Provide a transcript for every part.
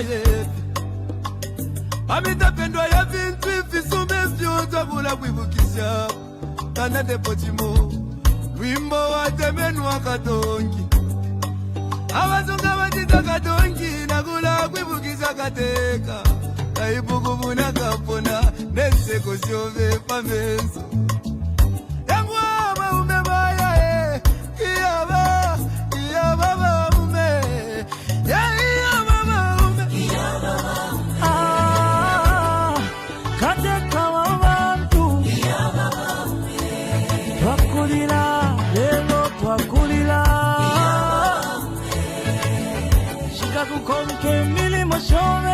yepi Amita pendwa ya vintu ifisume vyota bula kwibukisha Tana depotimo Wimbo wa temenu wa katongi Abazunga batita katongi Nagula kwibukisha kateka Kaibuku buna kapona Neseko siove pameso Yangwa umebaya Iyaba Iyaba ume Iyaba ume Kateka wabantu Iyaba ume Twakulila Lelo twakulila Shika kukonke milimo shove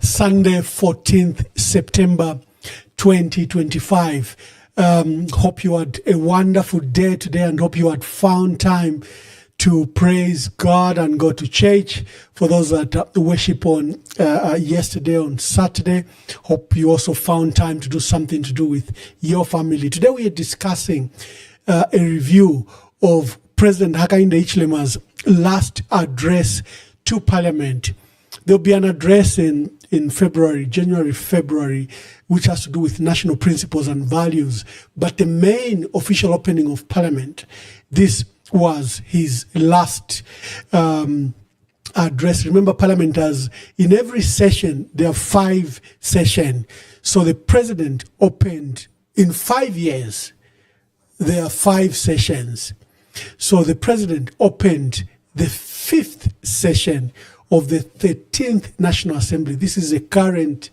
Sunday, 14th September 2025. Hope you had a wonderful day today and hope you had found time to praise God and go to church. For those that worship on yesterday, on Saturday, hope you also found time to do something to do with your family. Today we are discussing a review of President Hakainde Hichilema's last address to Parliament. There'll be an address in February, January, February, which has to do with national principles and values. But the main official opening of Parliament, this was his last address. Remember, Parliament has, in every session, there are 5 sessions. So the president opened, in 5 years, there are 5 sessions. So the president opened the 5th session of the 13th National Assembly. This is a current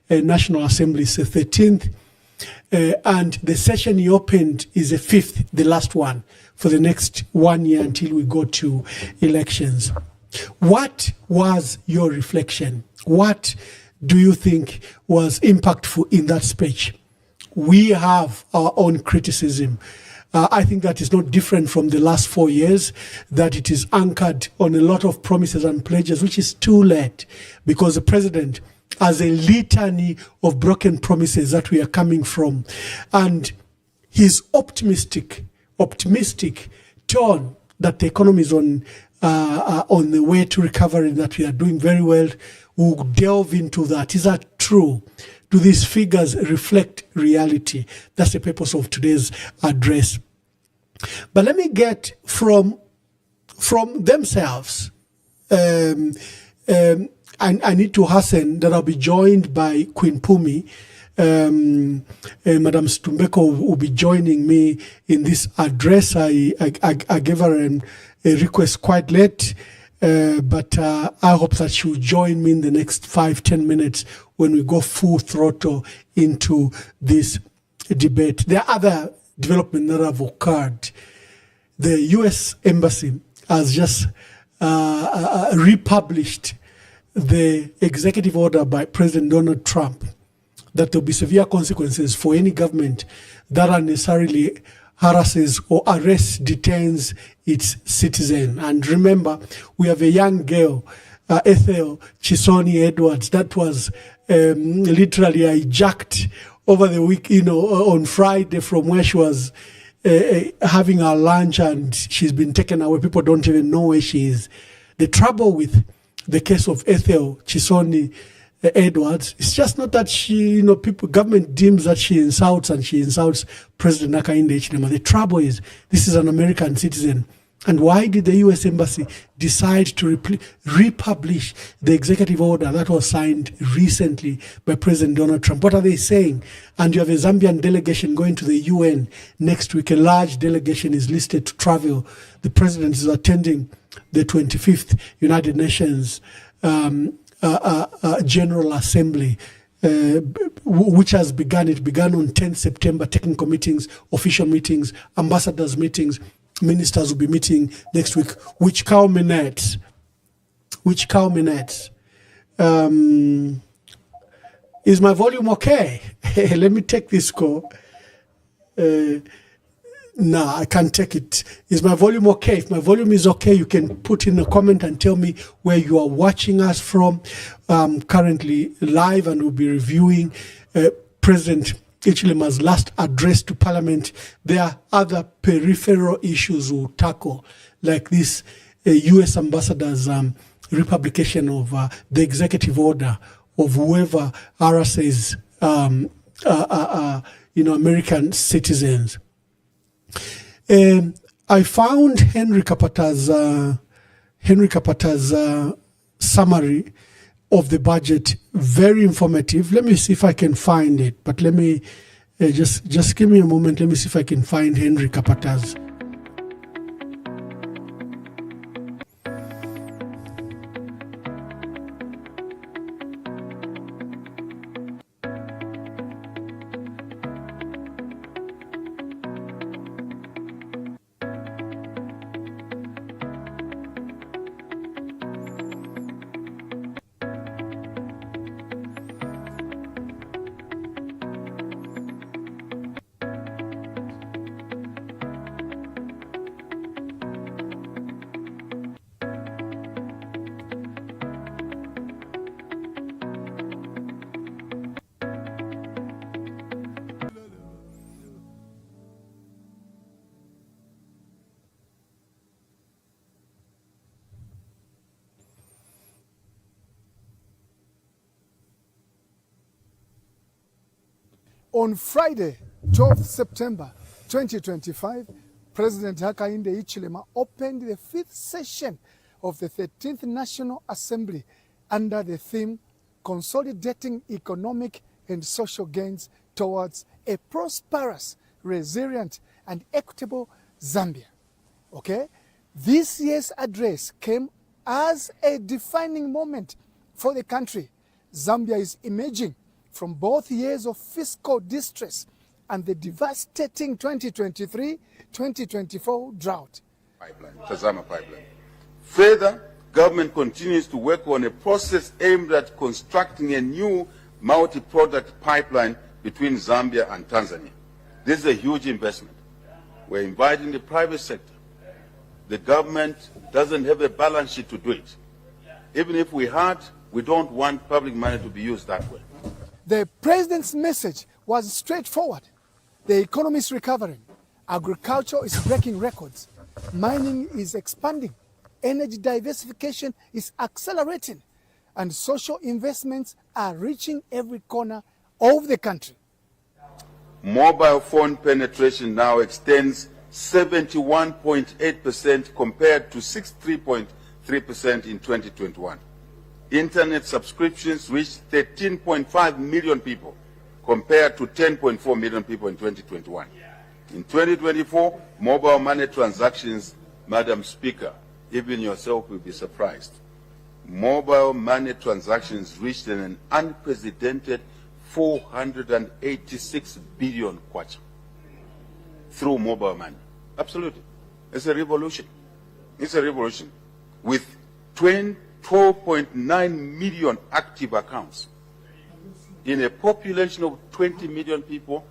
National Assembly, it's the 13th. And the session he opened is the 5th, the last one, for the next 1 year until we go to elections. What was your reflection? What do you think was impactful in that speech? We have our own criticism. I think that is not different from the last 4 years, that it is anchored on a lot of promises and pledges, which is too late, because the president has a litany of broken promises that we are coming from. And his optimistic tone that the economy is on the way to recovery, that we are doing very well, we'll delve into that. Is that true? do these figures reflect reality? That's the purpose of today's address. But let me get from themselves. I need to hasten that I'll be joined by Queen Pumi. Madam Stumbeko will be joining me in this address. I gave her a request quite late, but I hope that she will join me in the next 5-10 minutes when we go full throttle into this debate. There are other developments that have occurred. The U.S. Embassy has just republished the executive order by President Donald Trump that there will be severe consequences for any government that unnecessarily harasses or arrests, detains its citizen. And remember, we have a young girl, Ethel Chisoni Edwards, that was literally hijacked over the week, on Friday from where she was having her lunch, and she's been taken away. People don't even know where she is. The trouble with the case of Ethel Chisoni Edwards, it's just not that she, government deems that she insults President Hakainde Hichilema. The trouble is, this is an American citizen. And why did the U.S. Embassy decide to republish the executive order that was signed recently by President Donald Trump? What are they saying? And you have a Zambian delegation going to the UN next week. A large delegation is listed to travel. The president is attending the 25th United Nations General Assembly, which has begun. It began on 10th September, technical meetings, official meetings, ambassadors' meetings. Ministers will be meeting next week, which culminates. Is my volume okay? Let me take this call. No, I can't take it. Is my volume okay? If my volume is okay, you can put in a comment and tell me where you are watching us from. Currently live, and we'll be reviewing President Hichilema's last address to Parliament. There are other peripheral issues we'll tackle, like this U.S. ambassador's republication of the executive order of whoever harasses American citizens. I found Henry Kapata's summary of the budget very informative. Let me see if I can find it, but let me just give me a moment. Let me see if I can find Henry Kapata's. On Friday, 12th September 2025, President Hakainde Hichilema opened the 5th session of the 13th National Assembly under the theme Consolidating Economic and Social Gains Towards a Prosperous, Resilient and Equitable Zambia. Okay? This year's address came as a defining moment for the country. Zambia is emerging from both years of fiscal distress and the devastating 2023-2024 drought. Tazama pipeline. Further, government continues to work on a process aimed at constructing a new multi-product pipeline between Zambia and Tanzania. This is a huge investment. We're inviting the private sector. The government doesn't have a balance sheet to do it. Even if we had, we don't want public money to be used that way. The president's message was straightforward. The economy is recovering. Agriculture is breaking records. Mining is expanding. Energy diversification is accelerating. And social investments are reaching every corner of the country. Mobile phone penetration now extends 71.8% compared to 63.3% in 2021. Internet subscriptions reached 13.5 million people compared to 10.4 million people in 2021. In 2024, mobile money transactions, Madam Speaker, even yourself will be surprised. Mobile money transactions reached an unprecedented 486 billion kwacha through mobile money. Absolutely. It's a revolution. It's a revolution. With 12.9 million active accounts. In a population of 20 million people,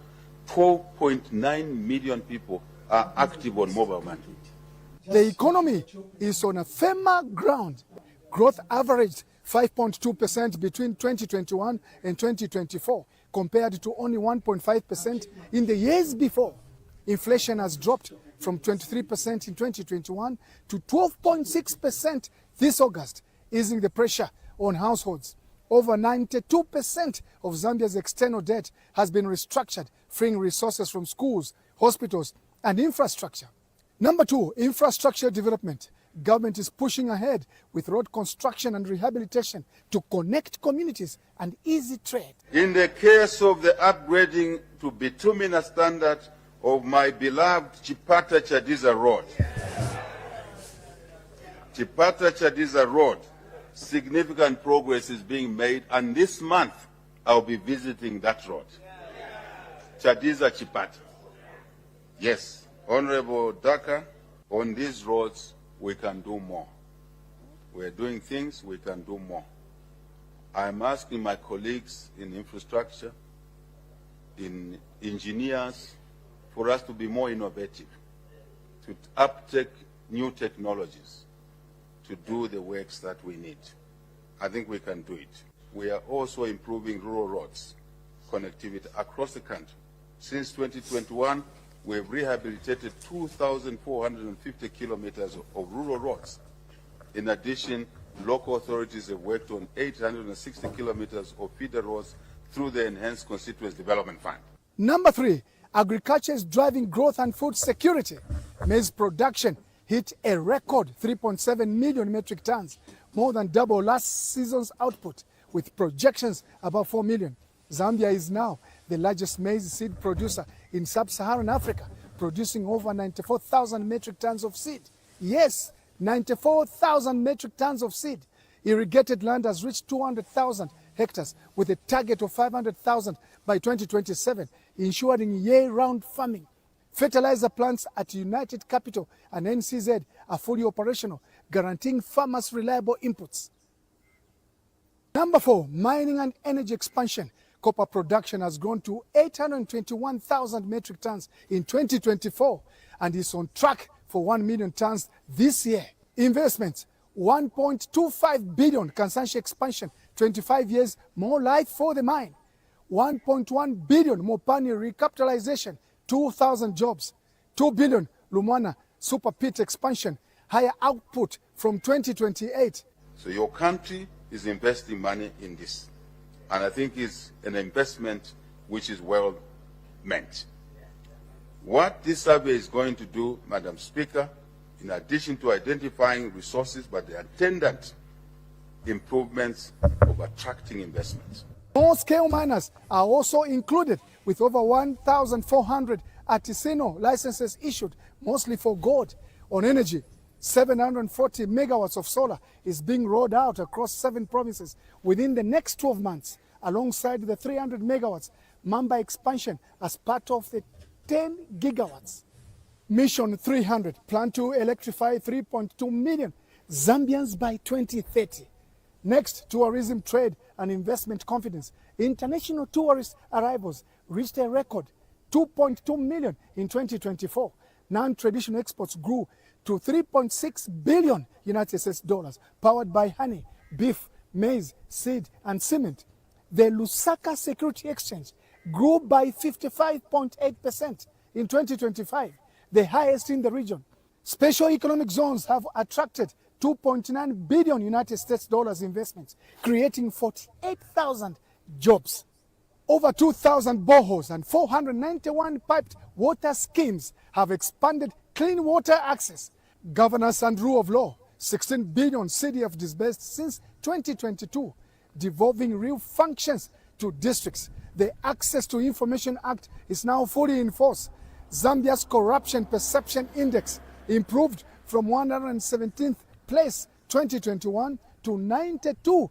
12.9 million people are active on mobile money. The economy is on a firmer ground. Growth averaged 5.2% between 2021 and 2024, compared to only 1.5% in the years before. Inflation has dropped from 23% in 2021 to 12.6% this August, easing the pressure on households. Over 92% of Zambia's external debt has been restructured, freeing resources from schools, hospitals, and infrastructure. Number 2, infrastructure development. Government is pushing ahead with road construction and rehabilitation to connect communities and easy trade. In the case of the upgrading to bituminous standard of my beloved Chipata-Chadiza Road, Chipata-Chadiza Road, significant progress is being made, and this month I'll be visiting that road. Chadiza-Chipata. Yes, Honorable Daka, on these roads we can do more. We're doing things, we can do more. I'm asking my colleagues in infrastructure, in engineers, for us to be more innovative, to uptake new technologies, to do the works that we need. I think we can do it. We are also improving rural roads connectivity across the country. Since 2021, we have rehabilitated 2,450 kilometers of rural roads. In addition, local authorities have worked on 860 kilometers of feeder roads through the Enhanced Constituency Development Fund. Number 3, agriculture is driving growth and food security. Maize production hit a record 3.7 million metric tons, more than double last season's output, with projections above 4 million. Zambia is now the largest maize seed producer in sub-Saharan Africa, producing over 94,000 metric tons of seed. Yes, 94,000 metric tons of seed. Irrigated land has reached 200,000 hectares with a target of 500,000 by 2027, ensuring year-round farming. Fertilizer plants at United Capital and NCZ are fully operational, guaranteeing farmers reliable inputs. Number 4, mining and energy expansion. Copper production has grown to 821,000 metric tons in 2024 and is on track for 1 million tons this year. Investments, 1.25 billion Kansanshi expansion, 25 years more life for the mine. 1.1 billion Mopani recapitalization, 2,000 jobs. 2 billion Lumwana super pit expansion, higher output from 2028. So your country is investing money in this. And I think it's an investment which is well meant. What this survey is going to do, Madam Speaker, in addition to identifying resources, but the attendant improvements of attracting investments. Small-scale miners are also included, with over 1,400 artisanal licenses issued, mostly for gold. On energy, 740 megawatts of solar is being rolled out across 7 provinces within the next 12 months, alongside the 300 megawatts Mwamba expansion as part of the 10 gigawatts. Mission 300 plan to electrify 3.2 million Zambians by 2030. Next, tourism, trade and investment confidence. International tourist arrivals reached a record 2.2 million in 2024. Non-traditional exports grew to 3.6 billion United States dollars, powered by honey, beef, maize, seed, and cement. The Lusaka Security Exchange grew by 55.8% in 2025, the highest in the region. Special economic zones have attracted 2.9 billion United States dollars investments, creating 48,000 jobs. Over 2,000 boreholes and 491 piped water schemes have expanded clean water access, governance and rule of law. 16 billion CDF disbursed since 2022, devolving real functions to districts. The Access to Information Act is now fully in force. Zambia's Corruption Perception Index improved from 117th place 2021 to 92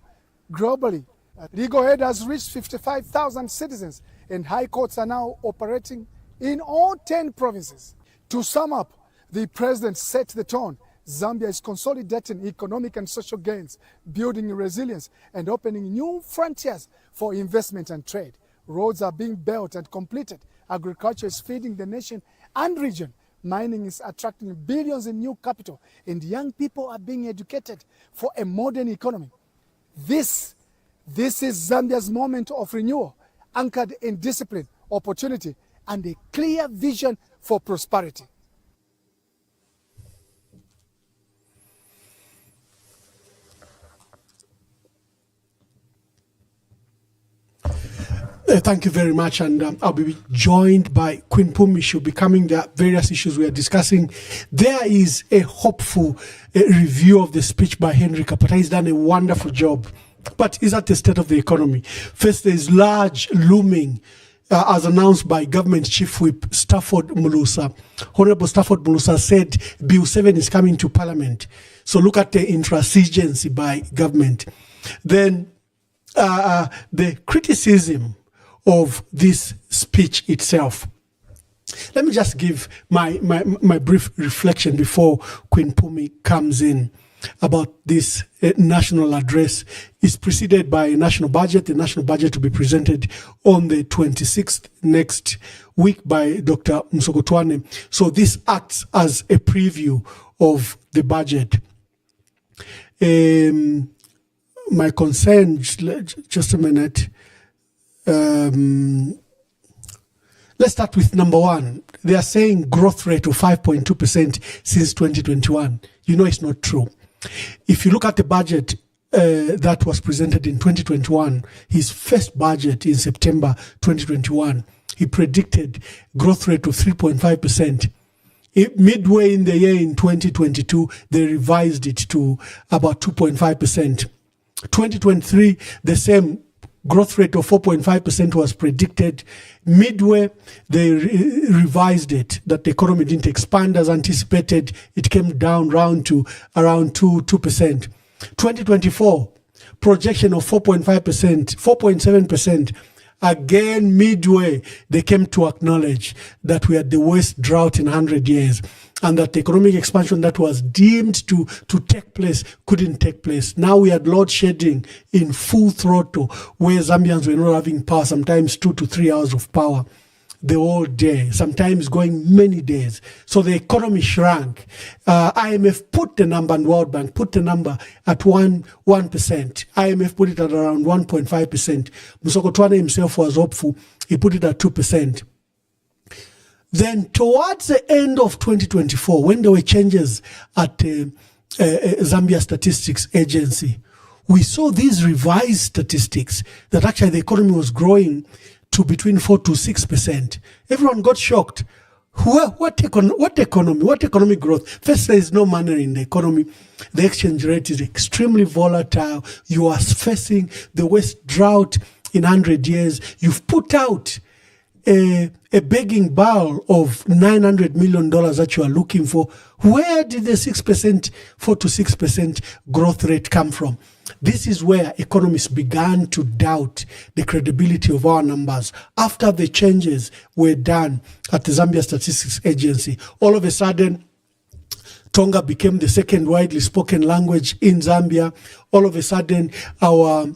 globally. Legal aid has reached 55,000 citizens, and high courts are now operating in all 10 provinces. To sum up, the president set the tone. Zambia is consolidating economic and social gains, building resilience, and opening new frontiers for investment and trade. Roads are being built and completed. Agriculture is feeding the nation and region. Mining is attracting billions in new capital, and young people are being educated for a modern economy. This is Zambia's moment of renewal, anchored in discipline, opportunity, and a clear vision for prosperity. Thank you very much, and I'll be joined by Queen Pumi. She'll be coming. There are various issues we are discussing. There is a hopeful review of the speech by Henry Kapata. He's done a wonderful job, but is at the state of the economy. First, there is large looming, as announced by Government Chief Whip Stafford Mulusa. Honorable Stafford Mulusa said Bill 7 is coming to Parliament. So look at the intransigency by government. Then the criticism of this speech itself. Let me just give my brief reflection before Queen Pumi comes in about this national address. It's preceded by a national budget. The national budget will be presented on the 26th next week by Dr. Msogotwane. So this acts as a preview of the budget. My concern, just a minute. Let's start with number one. They are saying growth rate of 5.2% since 2021. You know it's not true. If you look at the budget that was presented in 2021, his first budget in September 2021, he predicted growth rate of 3.5%. Midway in the year in 2022, they revised it to about 2.5%. 2023, the same growth rate of 4.5% was predicted. Midway, they revised it, that the economy didn't expand as anticipated. It came down to around 2%. 2024, projection of 4.5%, 4.7%. Again, midway, they came to acknowledge that we had the worst drought in 100 years and that the economic expansion that was deemed to take place couldn't take place. Now we had load shedding in full throttle where Zambians were not having power, sometimes 2 to 3 hours of power the whole day, sometimes going many days. So the economy shrank. IMF put the number, and World Bank put the number at 1%. IMF put it at around 1.5%. Musokotwane himself was hopeful. He put it at 2%. Then towards the end of 2024, when there were changes at Zambia Statistics Agency, we saw these revised statistics that actually the economy was growing to between 4 to 6%. Everyone got shocked. What economy? What economic growth? First, there is no money in the economy. The exchange rate is extremely volatile. You are facing the worst drought in 100 years. You've put out a begging bowl of $900 million that you are looking for. Where did the 6%, 4 to 6% growth rate come from? This is where economists began to doubt the credibility of our numbers. After the changes were done at the Zambia Statistics Agency, all of a sudden, Tonga became the second widely spoken language in Zambia. All of a sudden, our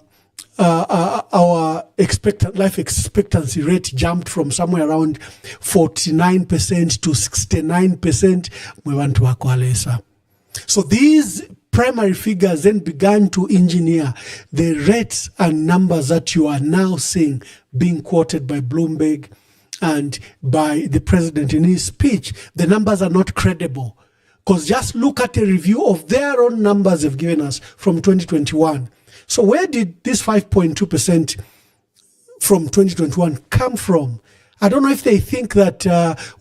life expectancy rate jumped from somewhere around 49% to 69%. We want to Akwalesa. So these primary figures then began to engineer the rates and numbers that you are now seeing being quoted by Bloomberg and by the president in his speech. The numbers are not credible, because just look at a review of their own numbers they've given us from 2021. So where did this 5.2% from 2021 come from? I don't know if they think that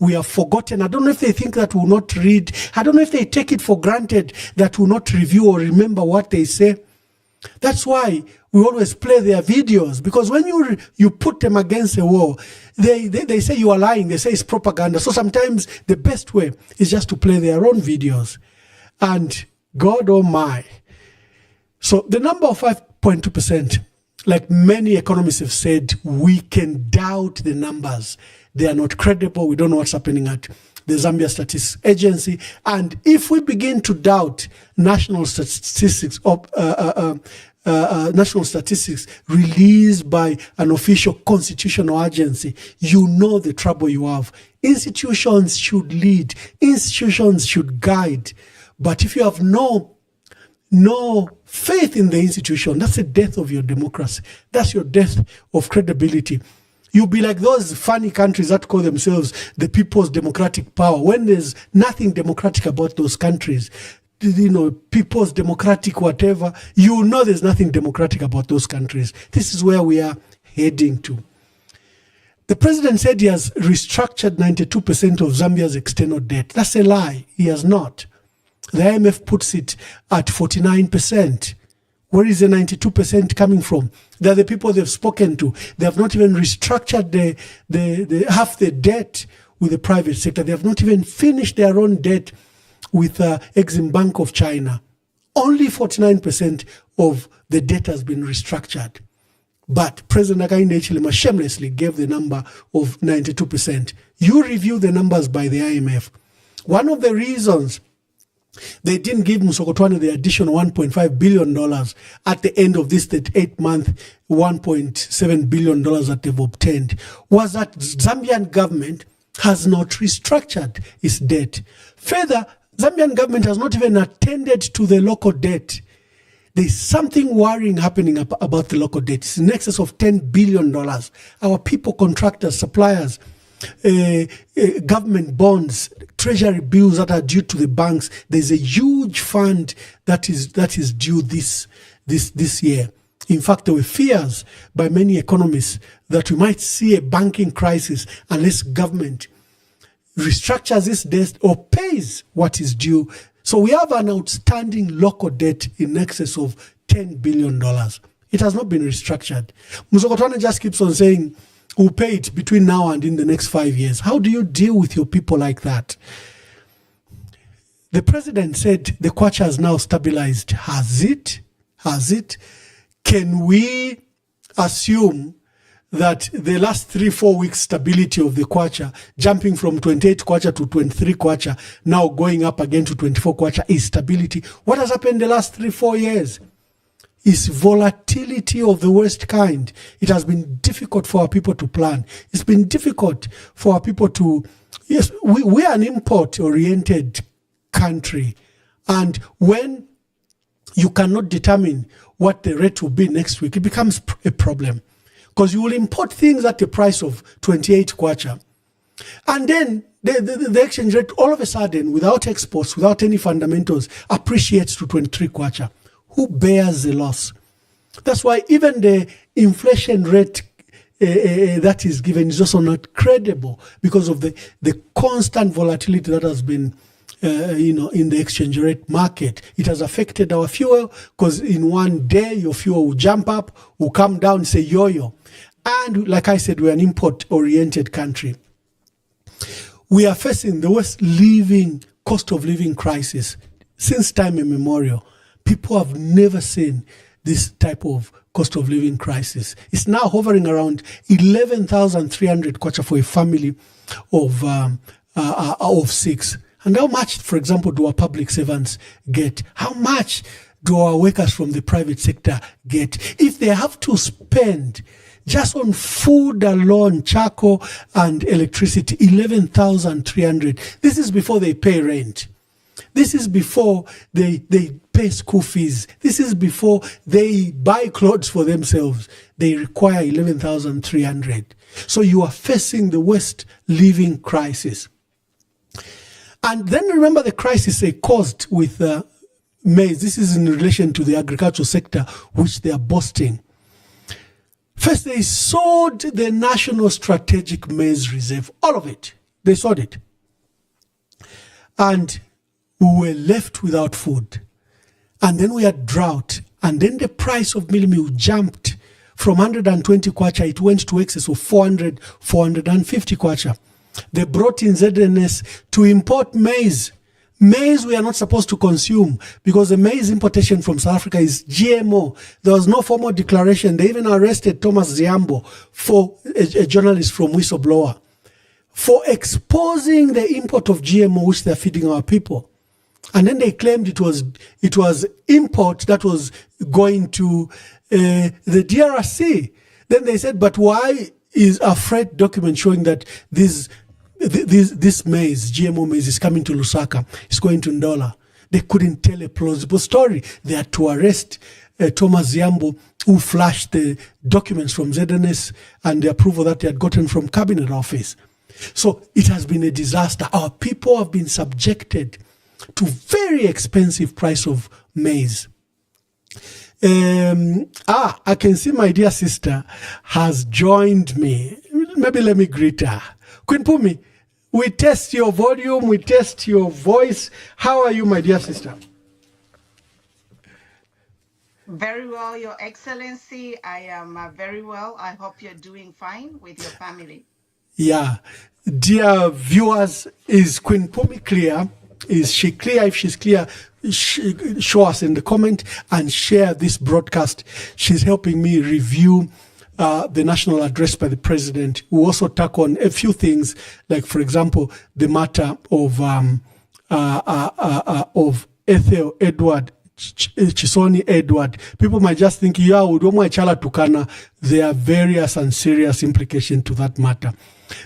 we are forgotten. I don't know if they think that we'll not read. I don't know if they take it for granted that we'll not review or remember what they say. That's why we always play their videos, because when you put them against a wall, they say you are lying. They say it's propaganda. So sometimes the best way is just to play their own videos. And God oh my. So the number of 5.2%, like many economists have said, we can doubt the numbers. They are not credible. We don't know what's happening at the Zambia Statistics Agency. And if we begin to doubt national statistics released by an official constitutional agency, you know the trouble you have. Institutions should lead. Institutions should guide. But if you have no faith in the institution, that's the death of your democracy. That's your death of credibility. You'll be like those funny countries that call themselves the people's democratic power, when there's nothing democratic about those countries. You know, people's democratic whatever, you know there's nothing democratic about those countries. This is where we are heading to. The president said he has restructured 92% of Zambia's external debt. That's a lie. He has not. The IMF puts it at 49%. Where is the 92% coming from? They're the people they've spoken to. They have not even restructured the half the debt with the private sector. They have not even finished their own debt with Exim Bank of China. Only 49% of the debt has been restructured. But President Hakainde Hichilema shamelessly gave the number of 92%. You review the numbers by the IMF. One of the reasons they didn't give Msokotwane the additional $1.5 billion at the end of this 8-month $1.7 billion that they've obtained was that Zambian government has not restructured its debt. Further, Zambian government has not even attended to the local debt. There's something worrying happening about the local debt. It's in excess of $10 billion. Our people, contractors, suppliers, government bonds, treasury bills that are due to the banks. There's a huge fund that is due this year. In fact, there were fears by many economists that we might see a banking crisis unless government restructures this debt or pays what is due. So we have an outstanding local debt in excess of $10 billion. It has not been restructured. Msokotwane just keeps on saying, we'll pay it between now and in the next 5 years. How do you deal with your people like that? The president said the kwacha has now stabilized. Has it? Has it? Can we assume that the last 3-4 weeks stability of the kwacha, jumping from 28 kwacha to 23 kwacha, now going up again to 24 kwacha, is stability? What has happened the last 3-4 years? Is volatility of the worst kind. It has been difficult for our people to plan. It's been difficult for our people to, yes, we are an import-oriented country. And when you cannot determine what the rate will be next week, it becomes a problem. Because you will import things at the price of 28 kwacha. And then the exchange rate all of a sudden, without exports, without any fundamentals, appreciates to 23 kwacha. Who bears the loss? That's why even the inflation rate that is given is also not credible, because of the constant volatility that has been in the exchange rate market. It has affected our fuel, because in one day your fuel will jump up, will come down, say yo-yo. And like I said, we're an import-oriented country. We are facing the worst cost of living crisis since time immemorial. People have never seen this type of cost of living crisis. It's now hovering around 11,300 kwacha for a family of 6. And how much, for example, do our public servants get? How much do our workers from the private sector get? If they have to spend just on food alone, charcoal and electricity, 11,300. This is before they pay rent. This is before they pay school fees. This is before they buy clothes for themselves. They require 11,300. So you are facing the worst living crisis. And then remember the crisis they caused with maize. This is in relation to the agricultural sector, which they are boasting. First, they sold the National Strategic Maize Reserve, all of it. They sold it. And we were left without food. And then we had drought. And then the price of mealie meal jumped from 120 kwacha. It went to excess of 400, 450 kwacha. They brought in ZNS to import maize. Maize we are not supposed to consume because the maize importation from South Africa is GMO. There was no formal declaration. They even arrested Thomas Ziambo, for a journalist from Whistleblower, for exposing the import of GMO which they're feeding our people. And then they claimed it was import that was going to the DRC. Then they said, but why is a Fred document showing that this maize, GMO maize, is coming to Lusaka, it's going to Ndola? They couldn't tell a plausible story. They had to arrest Thomas Ziambo, who flashed the documents from ZNS and the approval that they had gotten from Cabinet Office. So it has been a disaster. Our people have been subjected to very expensive price of maize. I can see my dear sister has joined me. Maybe let me greet her. Queen Pumi, we test your volume, we test your voice. How are you, my dear sister? Very well, Your Excellency. I am very well. I hope you're doing fine with your family. Yeah. Dear viewers, is Queen Pumi clear? Is she clear? If she's clear, show us in the comment and share this broadcast. She's helping me review the national address by the president. We also tack on a few things, like, for example, the matter of Ethel Edward Chisoni Edward. People might just think, yeah, tukana. There are various and serious implications to that matter.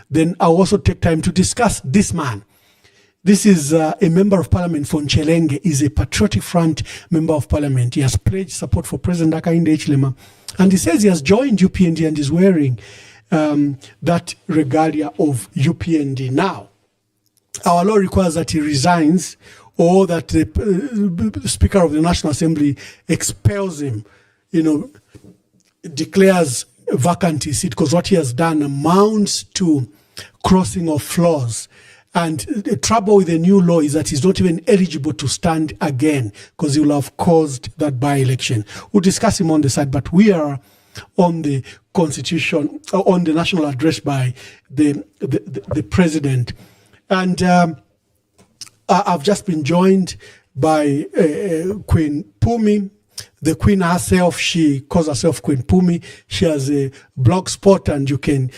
Then I'll also take time to discuss this man. This is a member of parliament for Nchelenge. Is a Patriotic Front member of parliament. He has pledged support for President Hakainde Hichilema. And he says he has joined UPND and is wearing that regalia of UPND. Now, our law requires that he resigns or that the Speaker of the National Assembly expels him, declares vacant his seat, because what he has done amounts to crossing of flaws. And the trouble with the new law is that he's not even eligible to stand again because he will have caused that by-election. We'll discuss him on the side, but we are on the constitution, on the national address by the president. And I've just been joined by Queen Pumi. The Queen herself, she calls herself Queen Pumi. She has a blog spot, and you can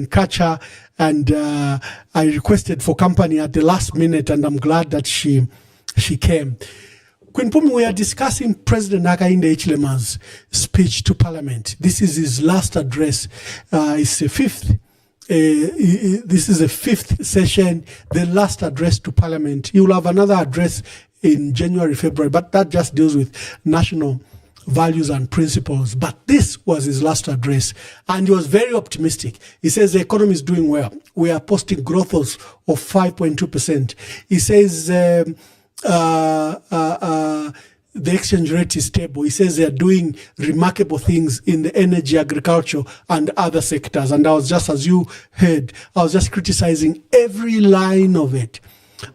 catch her. And I requested for company at the last minute, and I'm glad that she came. Queen Pumi, we are discussing President Hakainde Hichilema's speech to Parliament. This is his last address. It's the fifth. This is the fifth session, the last address to Parliament. He will have another address in January, February, but that just deals with national values and principles. But this was his last address, and he was very optimistic. He says the economy is doing well. We are posting growth of 5.2%. He says the exchange rate is stable. He says they are doing remarkable things in the energy, agriculture, and other sectors. And I was just, as you heard, I was just criticizing every line of it,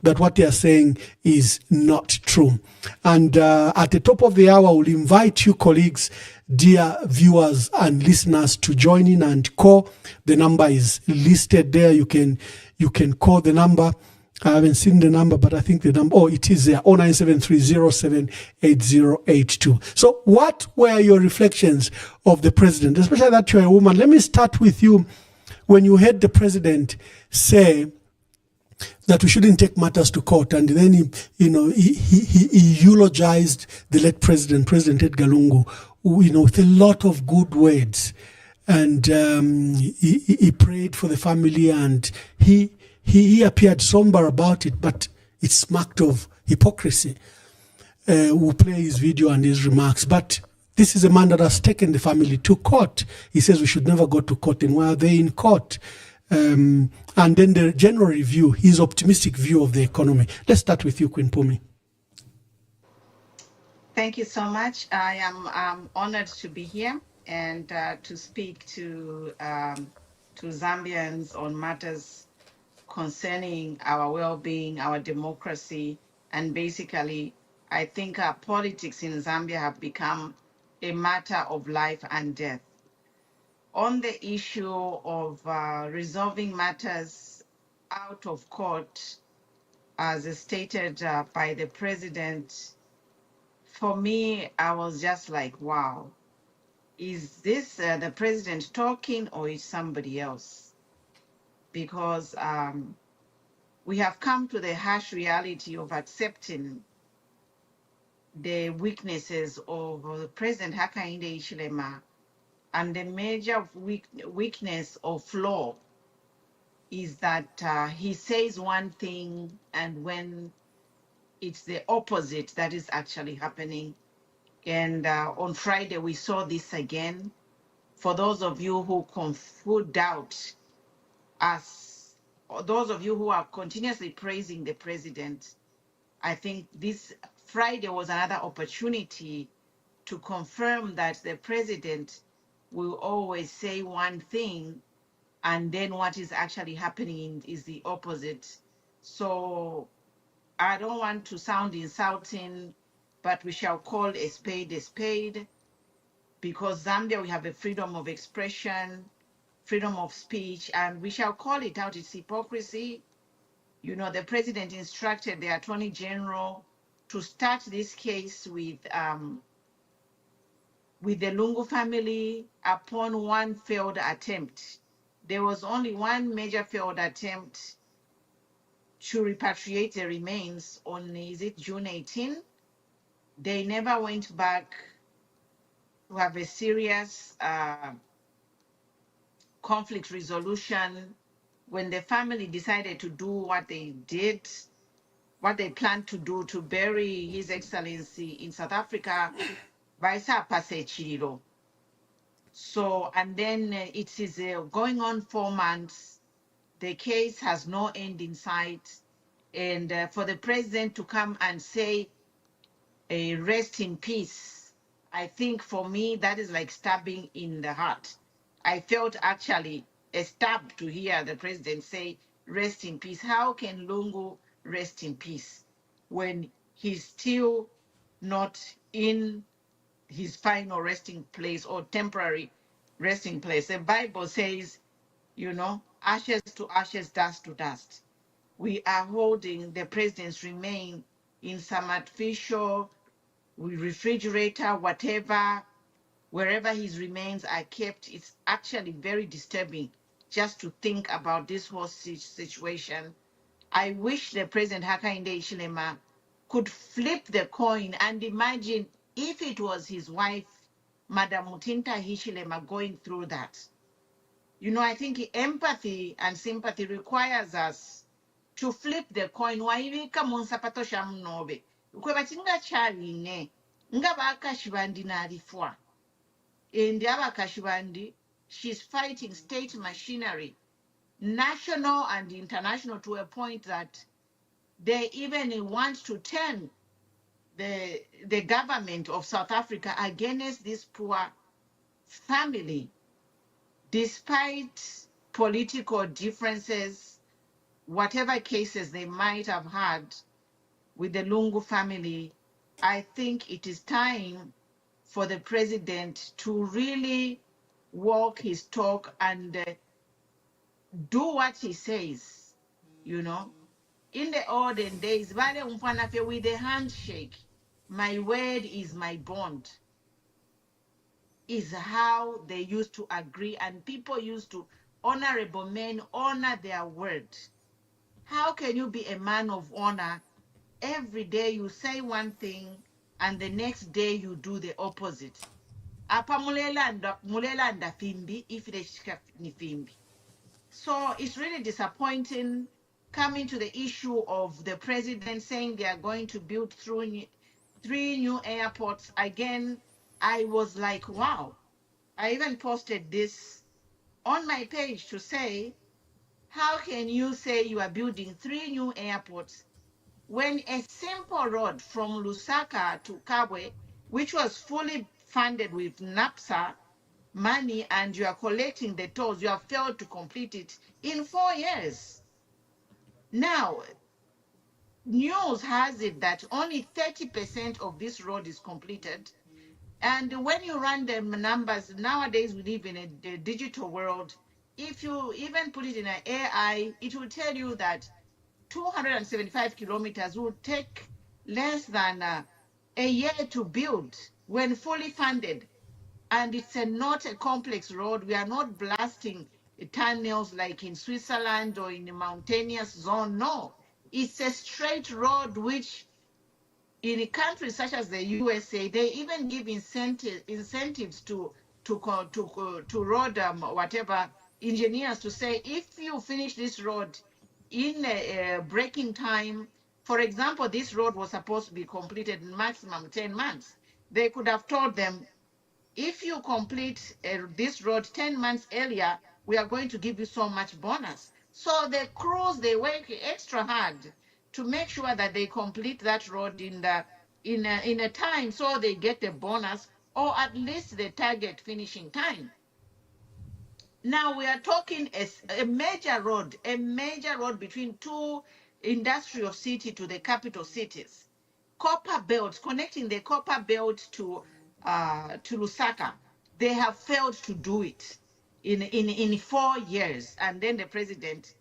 that what they are saying is not true. And at the top of the hour, we'll invite you, colleagues, dear viewers and listeners, to join in and call. The number is listed there. You can call the number. I haven't seen the number, but I think the number, it is there, 0973078082. So what were your reflections of the president, especially that you're a woman? Let me start with you. When you heard the president say that we shouldn't take matters to court, and then he eulogized the late President Edgar Lungu, with a lot of good words, and he prayed for the family, and he appeared somber about it, but it smacked of hypocrisy. We'll play his video and his remarks, but this is a man that has taken the family to court. He says we should never go to court, and why are they in court? And then the general review, his optimistic view of the economy. Let's start with you, Queen Pumi. Thank you so much. I am honored to be here. and to speak to Zambians on matters concerning our well-being, our democracy, and basically, I think our politics in Zambia have become a matter of life and death. On the issue of resolving matters out of court, as stated by the president, for me, I was just like, wow, is this the president talking or is somebody else? Because we have come to the harsh reality of accepting the weaknesses of President Hakainde Hichilema, and the major weakness or flaw is that he says one thing, and when it's the opposite that is actually happening. And on Friday, we saw this again. For those of you who doubt us, or those of you who are continuously praising the president, I think this Friday was another opportunity to confirm that the president will always say one thing, and then what is actually happening is the opposite. So I don't want to sound insulting, but we shall call a spade, because Zambia, we have a freedom of expression, freedom of speech, and we shall call it out. It's hypocrisy. You know, the president instructed the attorney general to start this case with the Lungu family upon one failed attempt. There was only one major failed attempt to repatriate the remains on, is it June 18? They never went back to have a serious conflict resolution. When the family decided to do what they did, what they planned to do to bury His Excellency in South Africa, Vaisa Pasechiro. So, and then it is going on 4 months. The case has no end in sight. And for the president to come and say, rest in peace, I think for me, that is like stabbing in the heart. I felt actually a stab to hear the president say, rest in peace. How can Lungu rest in peace when he's still not in his final resting place or temporary resting place? The Bible says, you know, ashes to ashes, dust to dust. We are holding the president's remain in some artificial refrigerator, whatever, wherever his remains are kept. It's actually very disturbing just to think about this whole situation. I wish the President Hakainde Hichilema could flip the coin and imagine if it was his wife, Madam Mutinta Hichilema, going through that. You know, I think empathy and sympathy requires us to flip the coin. Waivika munsapato shamnobe. Kwe batinga chaline. Nga bakashibandi na alifwa. Indi abakashibandi, she's fighting state machinery, national and international, to a point that they even want to turn the government of South Africa against this poor family, despite political differences, whatever cases they might have had with the Lungu family. I think it is time for the president to really walk his talk and do what he says. You know, in the olden days, vale umfanafe with a handshake, my word is my bond, is how they used to agree, and people used to, honorable men honor their word. How can you be a man of honor? Every day you say one thing and the next day you do the opposite. Apa mulelanda fimbi if ni fimbi. So it's really disappointing, coming to the issue of the president saying they are going to build three new airports. Again, I was like, wow. I even posted this on my page to say, how can you say you are building 3 new airports when a simple road from Lusaka to Kabwe, which was fully funded with NAPSA, money and you are collecting the tolls, you have failed to complete it in 4 years. Now, news has it that only 30% of this road is completed. And when you run the numbers, nowadays we live in a digital world. If you even put it in an AI, it will tell you that 275 kilometers will take less than a year to build when fully funded. And it's not a complex road. We are not blasting tunnels like in Switzerland or in a mountainous zone. No, it's a straight road which in countries such as the USA, they even give incentives to road whatever engineers to say, if you finish this road in a breaking time, for example, this road was supposed to be completed in maximum 10 months. They could have told them, if you complete this road 10 months earlier, we are going to give you so much bonus. So the crews, they work extra hard to make sure that they complete that road in a time so they get the bonus or at least the target finishing time. Now we are talking a major road between two industrial cities to the capital cities. Copper belt, connecting the copper belt to Lusaka. They have failed to do it in 4 years. And then the president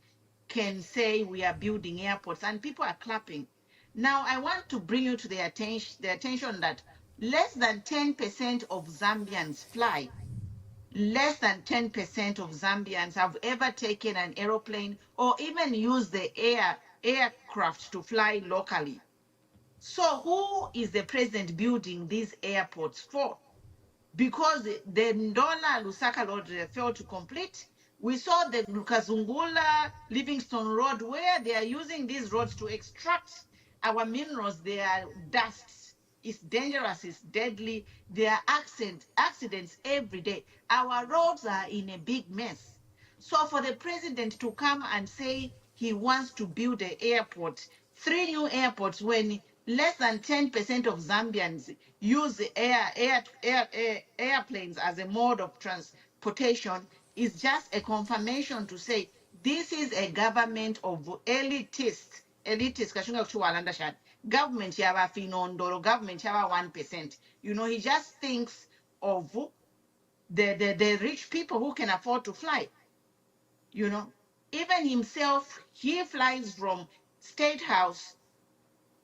can say we are building airports and people are clapping. Now I want to bring you to the attention that less than 10% of Zambians fly. Less than 10% of Zambians have ever taken an aeroplane or even used the aircraft to fly locally. So who is the president building these airports for? Because the Ndola Lusaka road failed to complete. We saw the Lukazungula Livingstone road where they are using these roads to extract our minerals. They are dusts. It's dangerous, it's deadly. There are accidents every day. Our roads are in a big mess. So for the president to come and say he wants to build an airport, 3 new airports, when less than 10% of Zambians use airplanes as a mode of transportation, is just a confirmation to say this is a government of elitists. Kashunga kuchwalanda shad. Government yaba finondoro, government yaba 1%. You know, he just thinks of the rich people who can afford to fly. You know, even himself, he flies from State House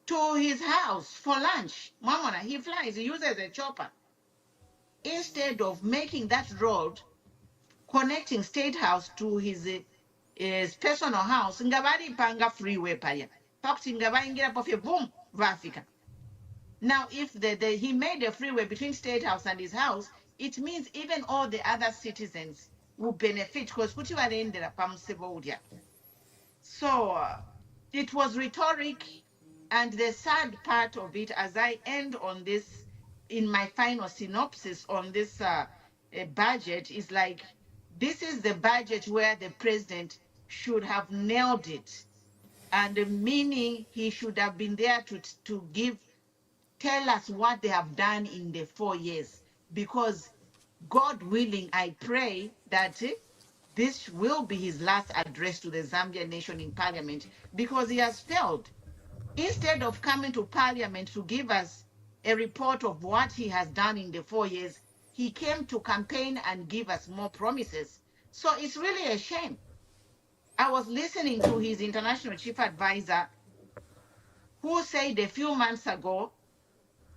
to his house for lunch. Mamona, he flies, he uses a chopper. Instead of making that road connecting State House to his personal house, ngabari panga freeway paya. Pakti ngabari ngira pofye boom, vafika. Now, if he made a freeway between State House and his house, it means even all the other citizens will benefit because kuti varendera pamusebodya. So it was rhetoric, and the sad part of it, as I end on this, in my final synopsis on this budget, is like, this is the budget where the president should have nailed it. And meaning he should have been there to tell us what they have done in the 4 years. Because God willing, I pray that this will be his last address to the Zambian nation in parliament, because he has failed. Instead of coming to parliament to give us a report of what he has done in the 4 years, he came to campaign and give us more promises. So it's really a shame. I was listening to his international chief advisor, who said a few months ago,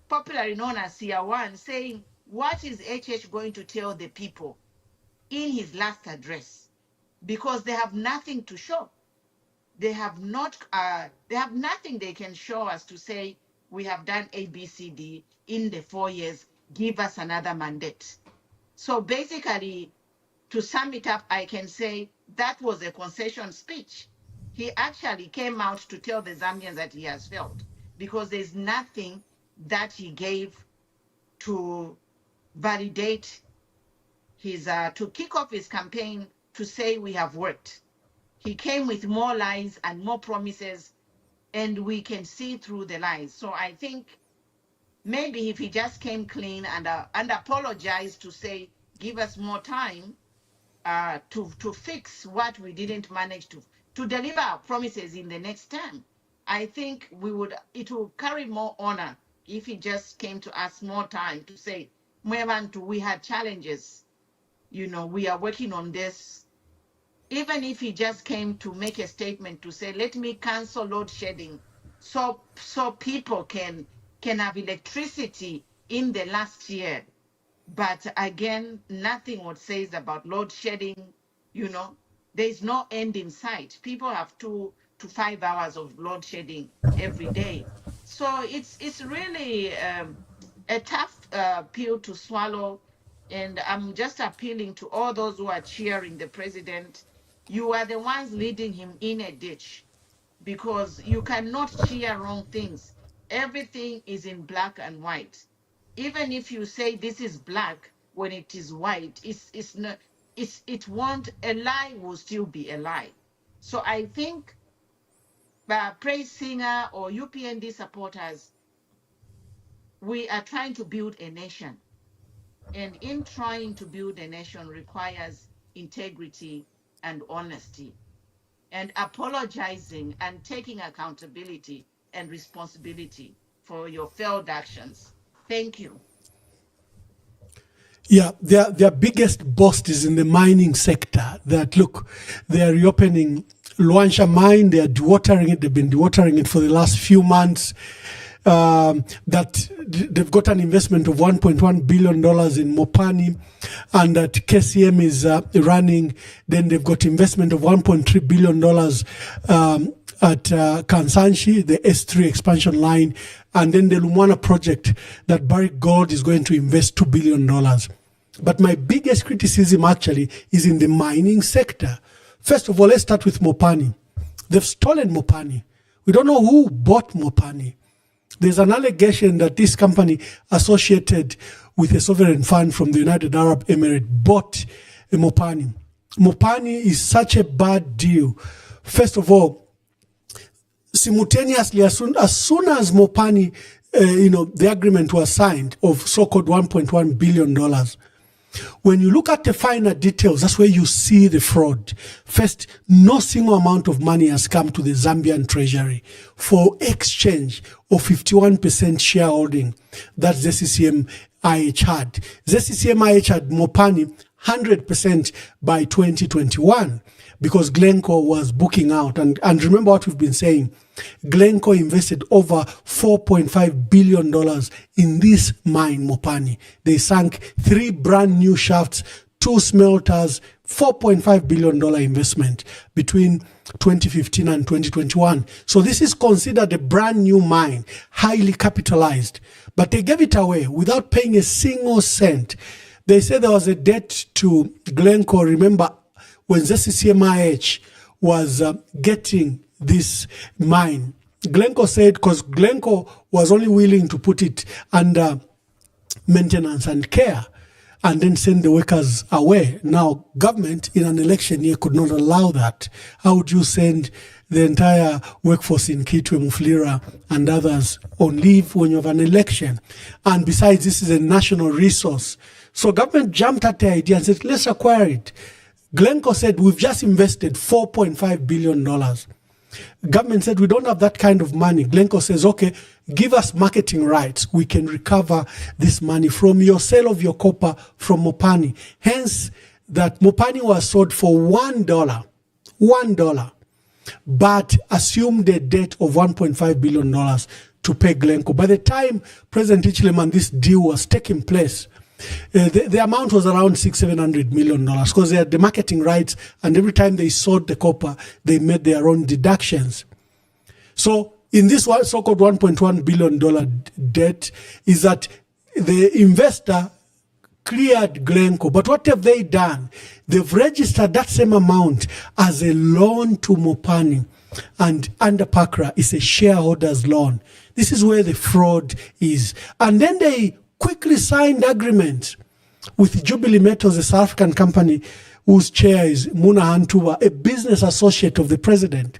popularly known as Sia1, saying, what is HH going to tell the people in his last address? Because they have nothing to show. They have nothing they can show us to say, we have done ABCD in the 4 years, give us another mandate. So basically, to sum it up, I can say that was a concession speech. He actually came out to tell the Zambians that he has failed, because there's nothing that he gave to validate his, to kick off his campaign to say we have worked. He came with more lies and more promises, and we can see through the lies. So I think maybe if he just came clean and apologized to say give us more time to fix what we didn't manage to deliver our promises in the next term. I think it will carry more honor if he just came to us more time to say, Mwebantu, we had challenges, we are working on this. Even if he just came to make a statement to say, let me cancel load shedding so people can have electricity in the last year. But again, nothing what says about load shedding, there's no end in sight. People have 2 to 5 hours of load shedding every day. So it's really a tough pill to swallow. And I'm just appealing to all those who are cheering the president. You are the ones leading him in a ditch, because you cannot cheer wrong things. Everything is in black and white. Even if you say this is black when it is white, a lie will still be a lie. So I think Praise Singer or UPND supporters, we are trying to build a nation. And in trying to build a nation requires integrity and honesty, and apologizing and taking accountability and responsibility for your failed actions. Thank you. Yeah, their biggest bust is in the mining sector. That, look, they are reopening Luanshya mine. They are dewatering it. They've been dewatering it for the last few months. That they've got an investment of $1.1 billion in Mopani, and that KCM is running. Then they've got investment of $1.3 billion at Kansanshi, the S3 expansion line, and then the Lumwana project that Barrick Gold is going to invest $2 billion. But my biggest criticism actually is in the mining sector. First of all, let's start with Mopani. They've stolen Mopani. We don't know who bought Mopani. There's an allegation that this company associated with a sovereign fund from the United Arab Emirates bought Mopani. Mopani is such a bad deal. First of all, simultaneously, as soon as Mopani, the agreement was signed of so-called $1.1 billion, when you look at the finer details, that's where you see the fraud. First, no single amount of money has come to the Zambian treasury for exchange of 51% shareholding that ZCCM IH had. ZCCM IH had Mopani 100% by 2021 because Glencore was booking out. And remember what we've been saying. Glencore invested over $4.5 billion in this mine, Mopani. They sank 3 brand new shafts, 2 smelters, $4.5 billion investment between 2015 and 2021. So this is considered a brand new mine, highly capitalized. But they gave it away without paying a single cent. They said there was a debt to Glencore. Remember, when ZCCMIH was getting this mine, Glencore said, because Glencore was only willing to put it under maintenance and care and then send the workers away. Now, government in an election year could not allow that. How would you send the entire workforce in Kitwe, Mufulira, and others on leave when you have an election? And besides, this is a national resource. So government jumped at the idea and said, let's acquire it. Glencore said, we've just invested $4.5 billion. Government said, we don't have that kind of money. Glencore says, okay, give us marketing rights. We can recover this money from your sale of your copper from Mopani. Hence, that Mopani was sold for $1, but assumed a debt of $1.5 billion to pay Glencore. By the time President Hichilema and this deal was taking place, the amount was around $600-700 million because they had the marketing rights, and every time they sold the copper, they made their own deductions. So in this one so-called $1.1 billion debt is that the investor cleared Glencore. But what have they done? They've registered that same amount as a loan to Mopani, and under PACRA is a shareholder's loan. This is where the fraud is. And then they quickly signed agreements with Jubilee Metals, a South African company whose chair is Muna Hantuwa, a business associate of the president.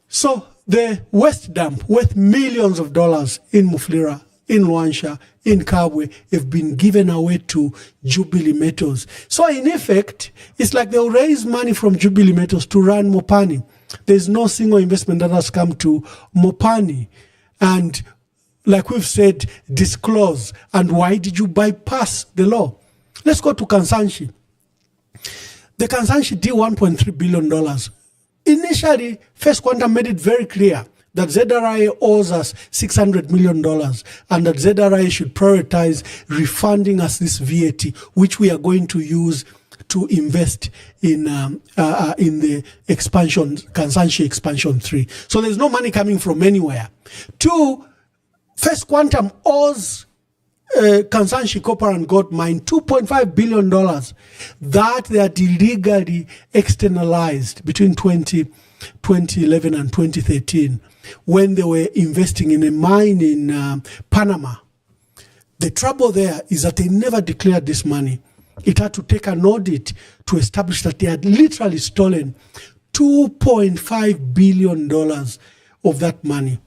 So the waste dump worth millions of dollars in Mufulira in Luansha, in Kabwe, have been given away to Jubilee Metals. So in effect, it's like they'll raise money from Jubilee Metals to run Mopani. There's no single investment that has come to Mopani. And like we've said, disclose. And why did you bypass the law? Let's go to Kansanshi. The Kansanshi deal $1.3 billion. Initially, First Quantum made it very clear that ZRI owes us $600 million and that ZRI should prioritize refunding us this VAT, which we are going to use to invest in the expansion, Kansanshi Expansion 3. So there's no money coming from anywhere. Two, First Quantum owes Kansanshi Copper and Gold Mine $2.5 billion that they had illegally externalized between 2011 and 2013 when they were investing in a mine in Panama. The trouble there is that they never declared this money. It had to take an audit to establish that they had literally stolen $2.5 billion of that money.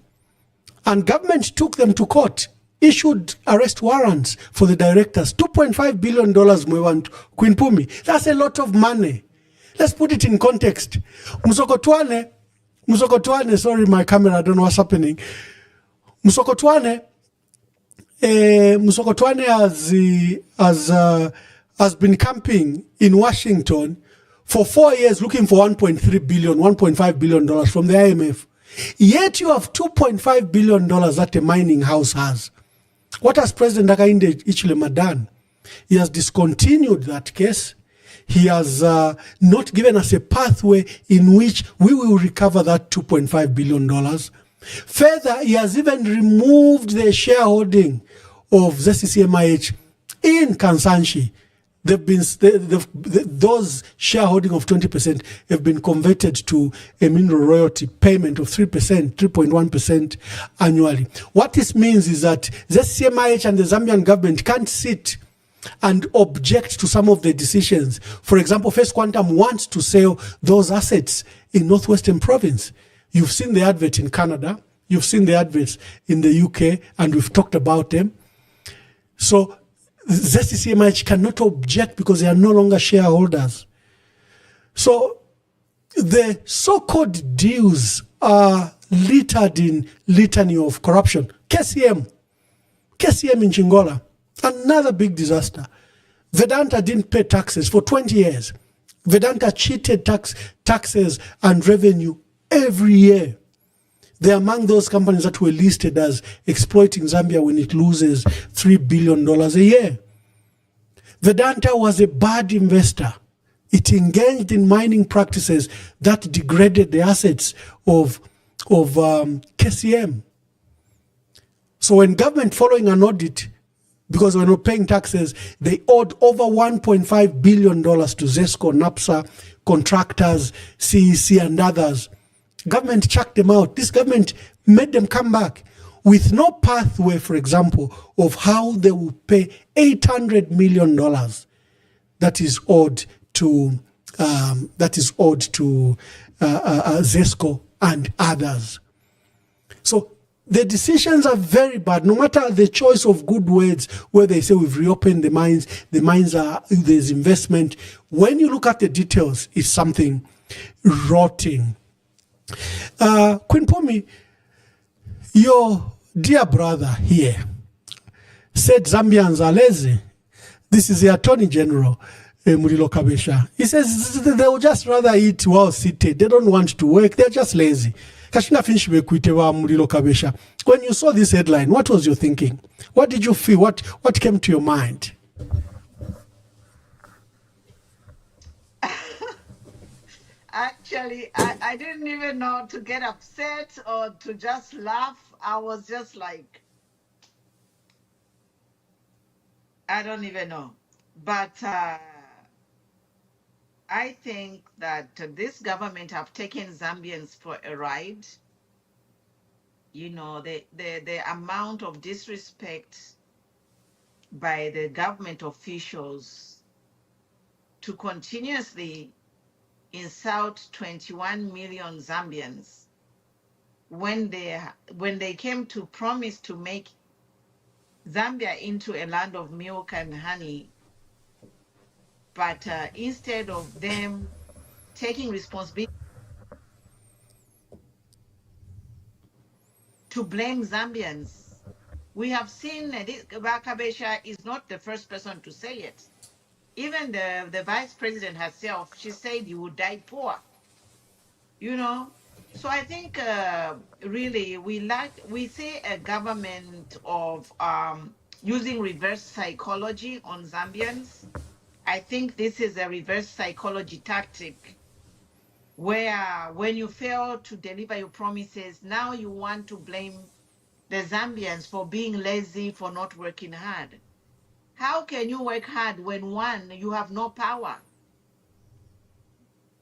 And government took them to court, issued arrest warrants for the directors. $2.5 billion, Mwewantu, Queen Pumi. That's a lot of money. Let's put it in context. Musokotwane, sorry, my camera, I don't know what's happening. Musokotwane has been camping in Washington for 4 years looking for $1.3 billion, $1.5 billion from the IMF. Yet you have $2.5 billion that a mining house has. What has President Hakainde Hichilema done? He has discontinued that case. He has not given us a pathway in which we will recover that $2.5 billion. Further, he has even removed the shareholding of ZCCMIH in Kansanshi. Those shareholding of 20% have been converted to a mineral royalty payment of 3%, 3.1% annually. What this means is that ZCMIH and the Zambian government can't sit and object to some of the decisions. For example, First Quantum wants to sell those assets in Northwestern Province. You've seen the advert in Canada, you've seen the adverts in the UK, and we've talked about them. So ZCCMIH cannot object because they are no longer shareholders. So the so-called deals are littered in litany of corruption. KCM in Chingola, another big disaster. Vedanta didn't pay taxes for 20 years. Vedanta cheated taxes and revenue every year. They're among those companies that were listed as exploiting Zambia when it loses $3 billion a year. Vedanta was a bad investor. It engaged in mining practices that degraded the assets of KCM. So when government, following an audit, because we're not paying taxes, they owed over $1.5 billion to ZESCO, NAPSA, contractors, CEC, and others. Government chucked them out. This government made them come back with no pathway, for example, of how they will pay $800 million that is owed to ZESCO and others. So the decisions are very bad. No matter the choice of good words, where they say we've reopened the mines are, there's investment. When you look at the details, it's something rotting. Queen Pumi, your dear brother here said Zambians are lazy. This is the Attorney General, Murilo Kabesha. He says they will just rather eat while seated. They don't want to work. They're just lazy. Murilo Kabesha. When you saw this headline, what was your thinking? What did you feel? What came to your mind? Actually, I didn't even know to get upset or to just laugh. I was just like, I don't even know. But I think that this government have taken Zambians for a ride. You know, the amount of disrespect by the government officials to continuously insult 21 million Zambians when they came to promise to make Zambia into a land of milk and honey, but instead of them taking responsibility to blame Zambians, we have seen Bakabesha is not the first person to say it. Even the vice president herself, she said you would die poor, you know. So I think really we see a government of using reverse psychology on Zambians. I think this is a reverse psychology tactic where when you fail to deliver your promises, now you want to blame the Zambians for being lazy, for not working hard. How can you work hard when one, you have no power?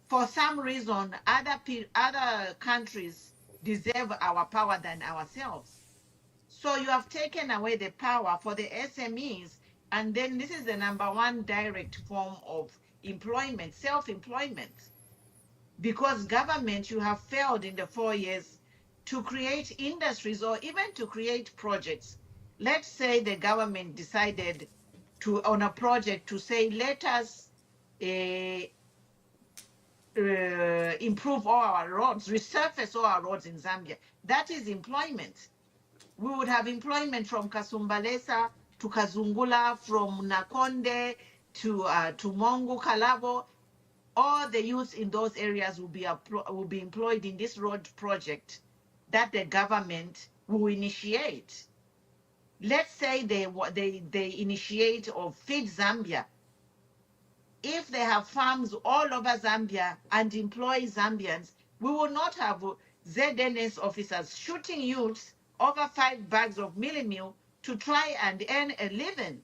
For some reason, other countries deserve our power than ourselves. So you have taken away the power for the SMEs, and then this is the number one direct form of employment, self-employment. Because government, you have failed in the 4 years to create industries or even to create projects. Let's say the government decided to on a project to say, let us uh, improve all our roads, resurface all our roads in Zambia. That is employment. We would have employment from Kasumbalesa to Kazungula, from Nakonde to Mongu, Kalabo. All the youth in those areas will be employed in this road project that the government will initiate. Let's say they initiate or feed Zambia. If they have farms all over Zambia and employ Zambians, we will not have ZNS officers shooting youths over 5 bags of milli meal to try and earn a living.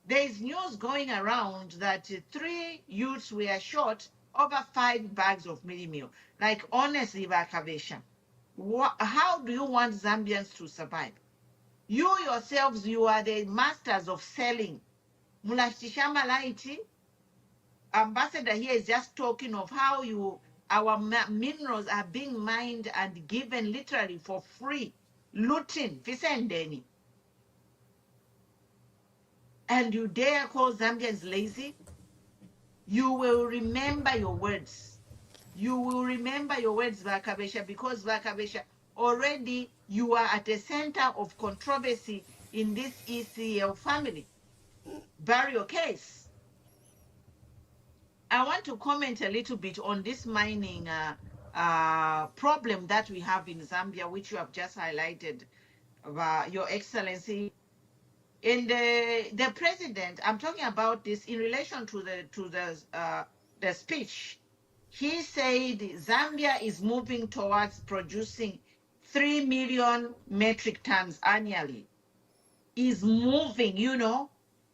There is news going around that 3 youths were shot over 5 bags of milli meal. Like, honestly, Vakabesha, how do you want Zambians to survive? You yourselves, you are the masters of selling. Mulashishama Laiti, ambassador here is just talking of how our minerals are being mined and given literally for free, looting, fisendeni. And you dare call Zambians lazy? You will remember your words. You will remember your words, Vakabesha, because Vakabesha, already you are at the center of controversy in this ECL family burial case. I want to comment a little bit on this mining problem that we have in Zambia, which you have just highlighted, Your Excellency. And the president, I'm talking about this in relation to the speech. He said Zambia is moving towards producing 3 million metric tons annually. Is moving, you know,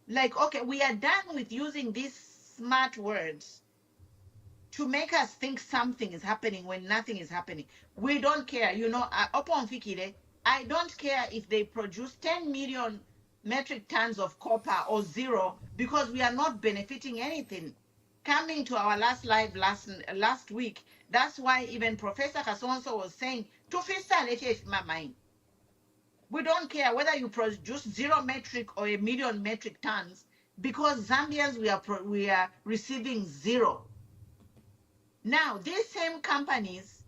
like, okay, we are done with using these smart words to make us think something is happening when nothing is happening. We don't care, you know. I don't care if they produce 10 million metric tons of copper or zero, because we are not benefiting anything. Coming to our last live last week, that's why even Professor Kasonso was saying, to fisa my mind. We don't care whether you produce 0 metric or 1 million metric tons, because Zambians, we are receiving 0. Now, these same companies,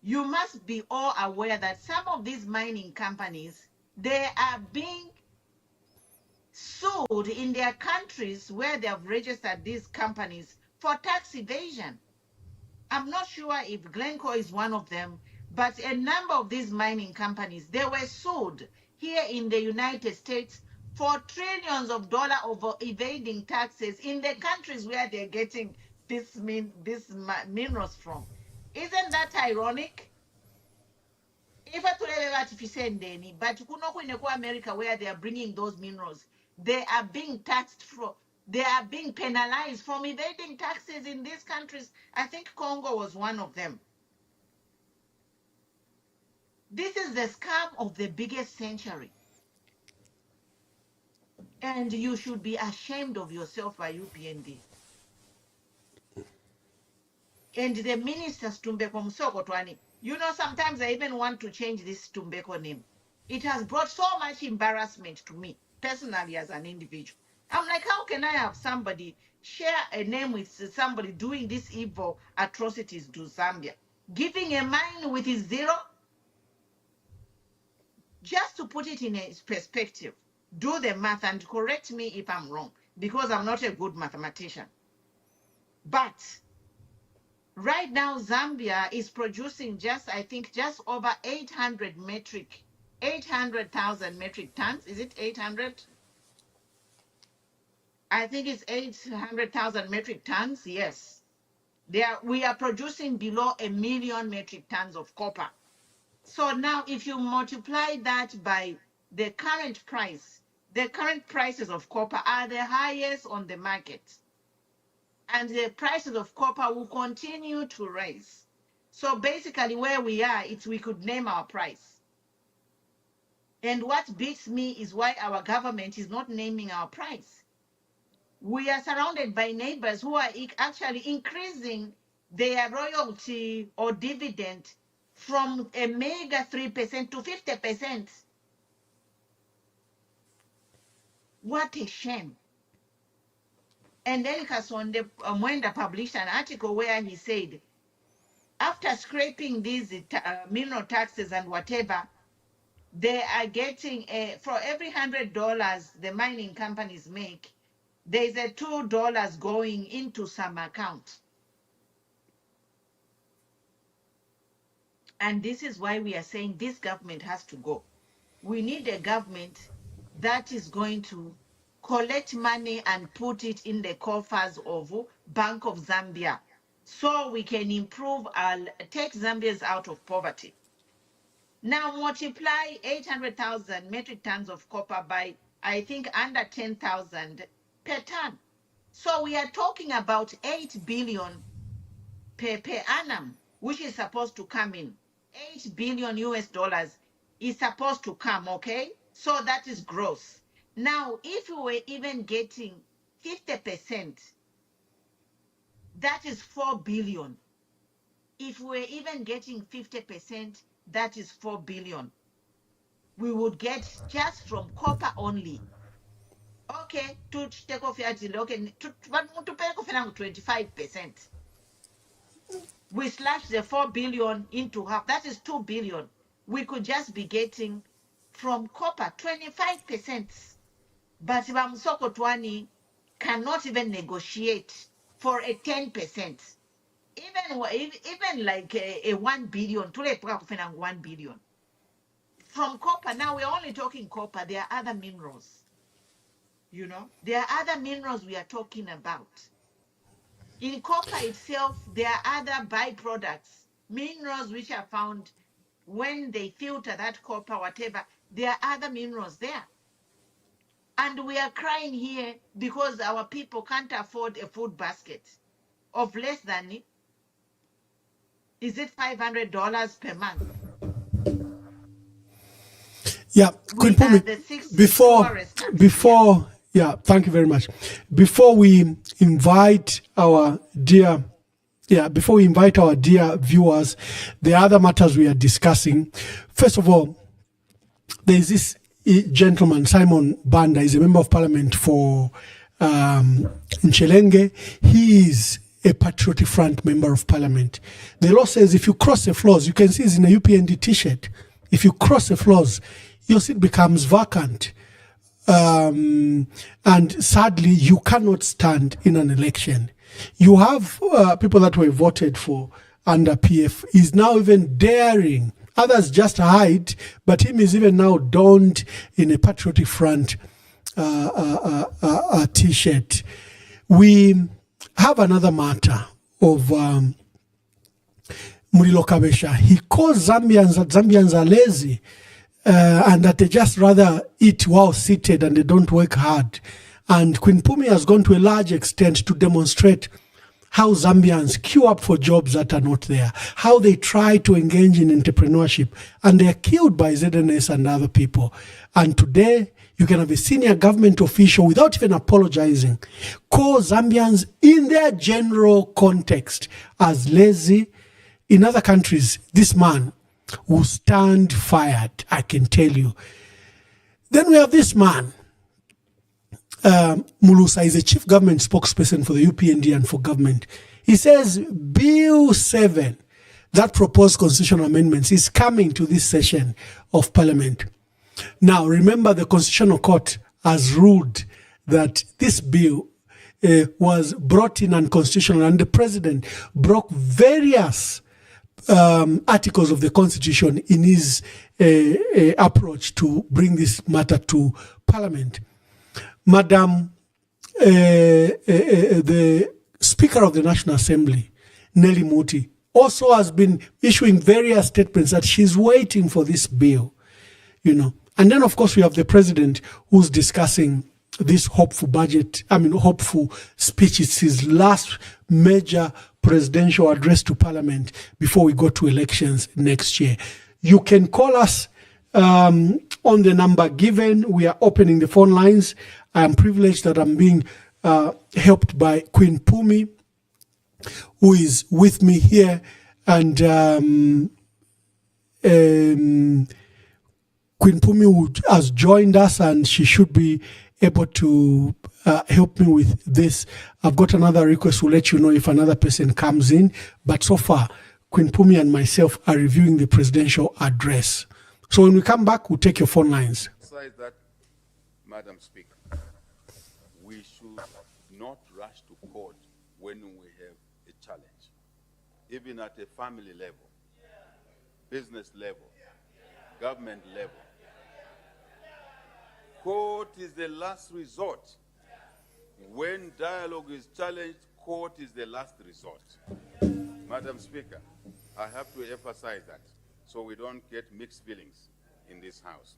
you must be all aware that some of these mining companies, they are being sued in their countries where they have registered these companies for tax evasion. I'm not sure if Glencore is one of them, but a number of these mining companies, they were sued here in the United States for trillions of dollars over evading taxes in the countries where they're getting these minerals from. Isn't that ironic? If I but in America where they are bringing those minerals, they are being taxed for, they are being penalized from evading taxes in these countries. I think Congo was one of them. This is the scam of the biggest century. And you should be ashamed of yourself by UPND. And the ministers Tumbeko Msoko Twani. You know, sometimes I even want to change this Tumbeko name. It has brought so much embarrassment to me, personally, as an individual. I'm like, how can I have somebody share a name with somebody doing these evil atrocities to Zambia? Giving a mine with his zero? Just to put it in a perspective, do the math and correct me if I'm wrong, because I'm not a good mathematician. But right now, Zambia is producing I think, just over 800,000 metric tons. Is it 800? I think it's 800,000 metric tons. Yes. We are producing below 1 million metric tons of copper. So now if you multiply that by the current prices of copper are the highest on the market. And the prices of copper will continue to rise. So basically where we are, we could name our price. And what beats me is why our government is not naming our price. We are surrounded by neighbors who are actually increasing their royalty or dividend from a mega 3% to 50%. What a shame. And then Kasonde Mwenda published an article where he said, after scraping these mineral taxes and whatever, they are getting, for every $100 the mining companies make, there's a $2 going into some account. And this is why we are saying this government has to go. We need a government that is going to collect money and put it in the coffers of Bank of Zambia so we can take Zambians out of poverty. Now multiply 800,000 metric tons of copper by, I think, under 10,000 per ton. So we are talking about 8 billion per annum, which is supposed to come in. 8 billion US dollars is supposed to come, okay? So that is gross. Now, if we were even getting 50%, that is 4 billion. If we're even getting 50%, that is 4 billion. We would get just from copper only. Okay, to take off your deal, okay, to pay off 25%. We slash the 4 billion into half, that is 2 billion. We could just be getting from copper 25%. But Bamsoko Twani cannot even negotiate for a 10%. Even like a 1 billion, 1 billion. From copper, now we're only talking copper, there are other minerals. You know, there are other minerals we are talking about. In copper itself, there are other byproducts, minerals which are found when they filter that copper, whatever, there are other minerals there. And we are crying here because our people can't afford a food basket of less than, is it $500 per month? Yeah, Queen Pumi, before, yeah, thank you very much. Before we invite our dear viewers, the other matters we are discussing. First of all, there is this gentleman, Simon Banda, is a member of parliament for Nchelenge. He is a Patriotic Front member of parliament. The law says if you cross the floors, you can see he's in a UPND t-shirt. If you cross the floors, your seat becomes vacant. And sadly, you cannot stand in an election. You have people that were voted for under PF is now even daring. Others just hide, but him is even now donned in a Patriotic Front t-shirt. We have another matter of Murilo Kabesha. He calls Zambians are lazy and that they just rather eat while seated and they don't work hard. And Queen Pumi has gone to a large extent to demonstrate how Zambians queue up for jobs that are not there, how they try to engage in entrepreneurship, and they are killed by ZNS and other people. And today, you can have a senior government official, without even apologizing, call Zambians in their general context as lazy. In other countries, this man will stand fired, I can tell you. Then we have this man, Mulusa, is a chief government spokesperson for the UPND and for government. He says Bill 7, that proposed constitutional amendments, is coming to this session of Parliament. Now, remember, the Constitutional Court has ruled that this bill was brought in unconstitutional, and the president broke various articles of the Constitution in his approach to bring this matter to Parliament. Madam, the Speaker of the National Assembly, Nelly Muti, also has been issuing various statements that she's waiting for this bill, you know. And then, of course, we have the president who's discussing this hopeful budget, hopeful speech. It's his last major presidential address to Parliament before we go to elections next year. You can call us on the number given. We are opening the phone lines. I am privileged that I'm being helped by Queen Pumi, who is with me here, and Queen Pumi has joined us, and she should be able to help me with this. I've got another request. We'll let you know if another person comes in. But so far, Queen Pumi and myself are reviewing the presidential address. So when we come back, we'll take your phone lines. Besides that, Madam Speaker, we should not rush to court when we have a challenge, even at a family level, business level, government level. Court is the last resort. When dialogue is challenged, court is the last resort. Madam Speaker, I have to emphasize that so we don't get mixed feelings in this House.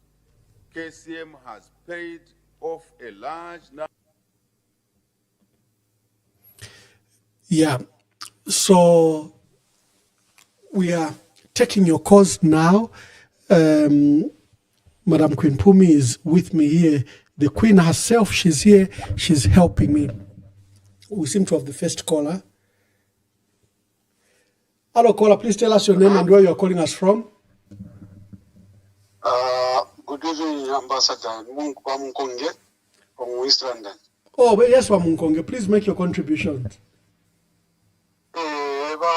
KCM has paid off a large number. Yeah, so we are taking your calls now. Madam Queen Pumi is with me here. The Queen herself, she's here. She's helping me. We seem to have the first caller. Hello, caller. Please tell us your name and where you are calling us from. Good evening, Ambassador Munkonge from East London. Oh, yes, Munkonge. Please make your contributions.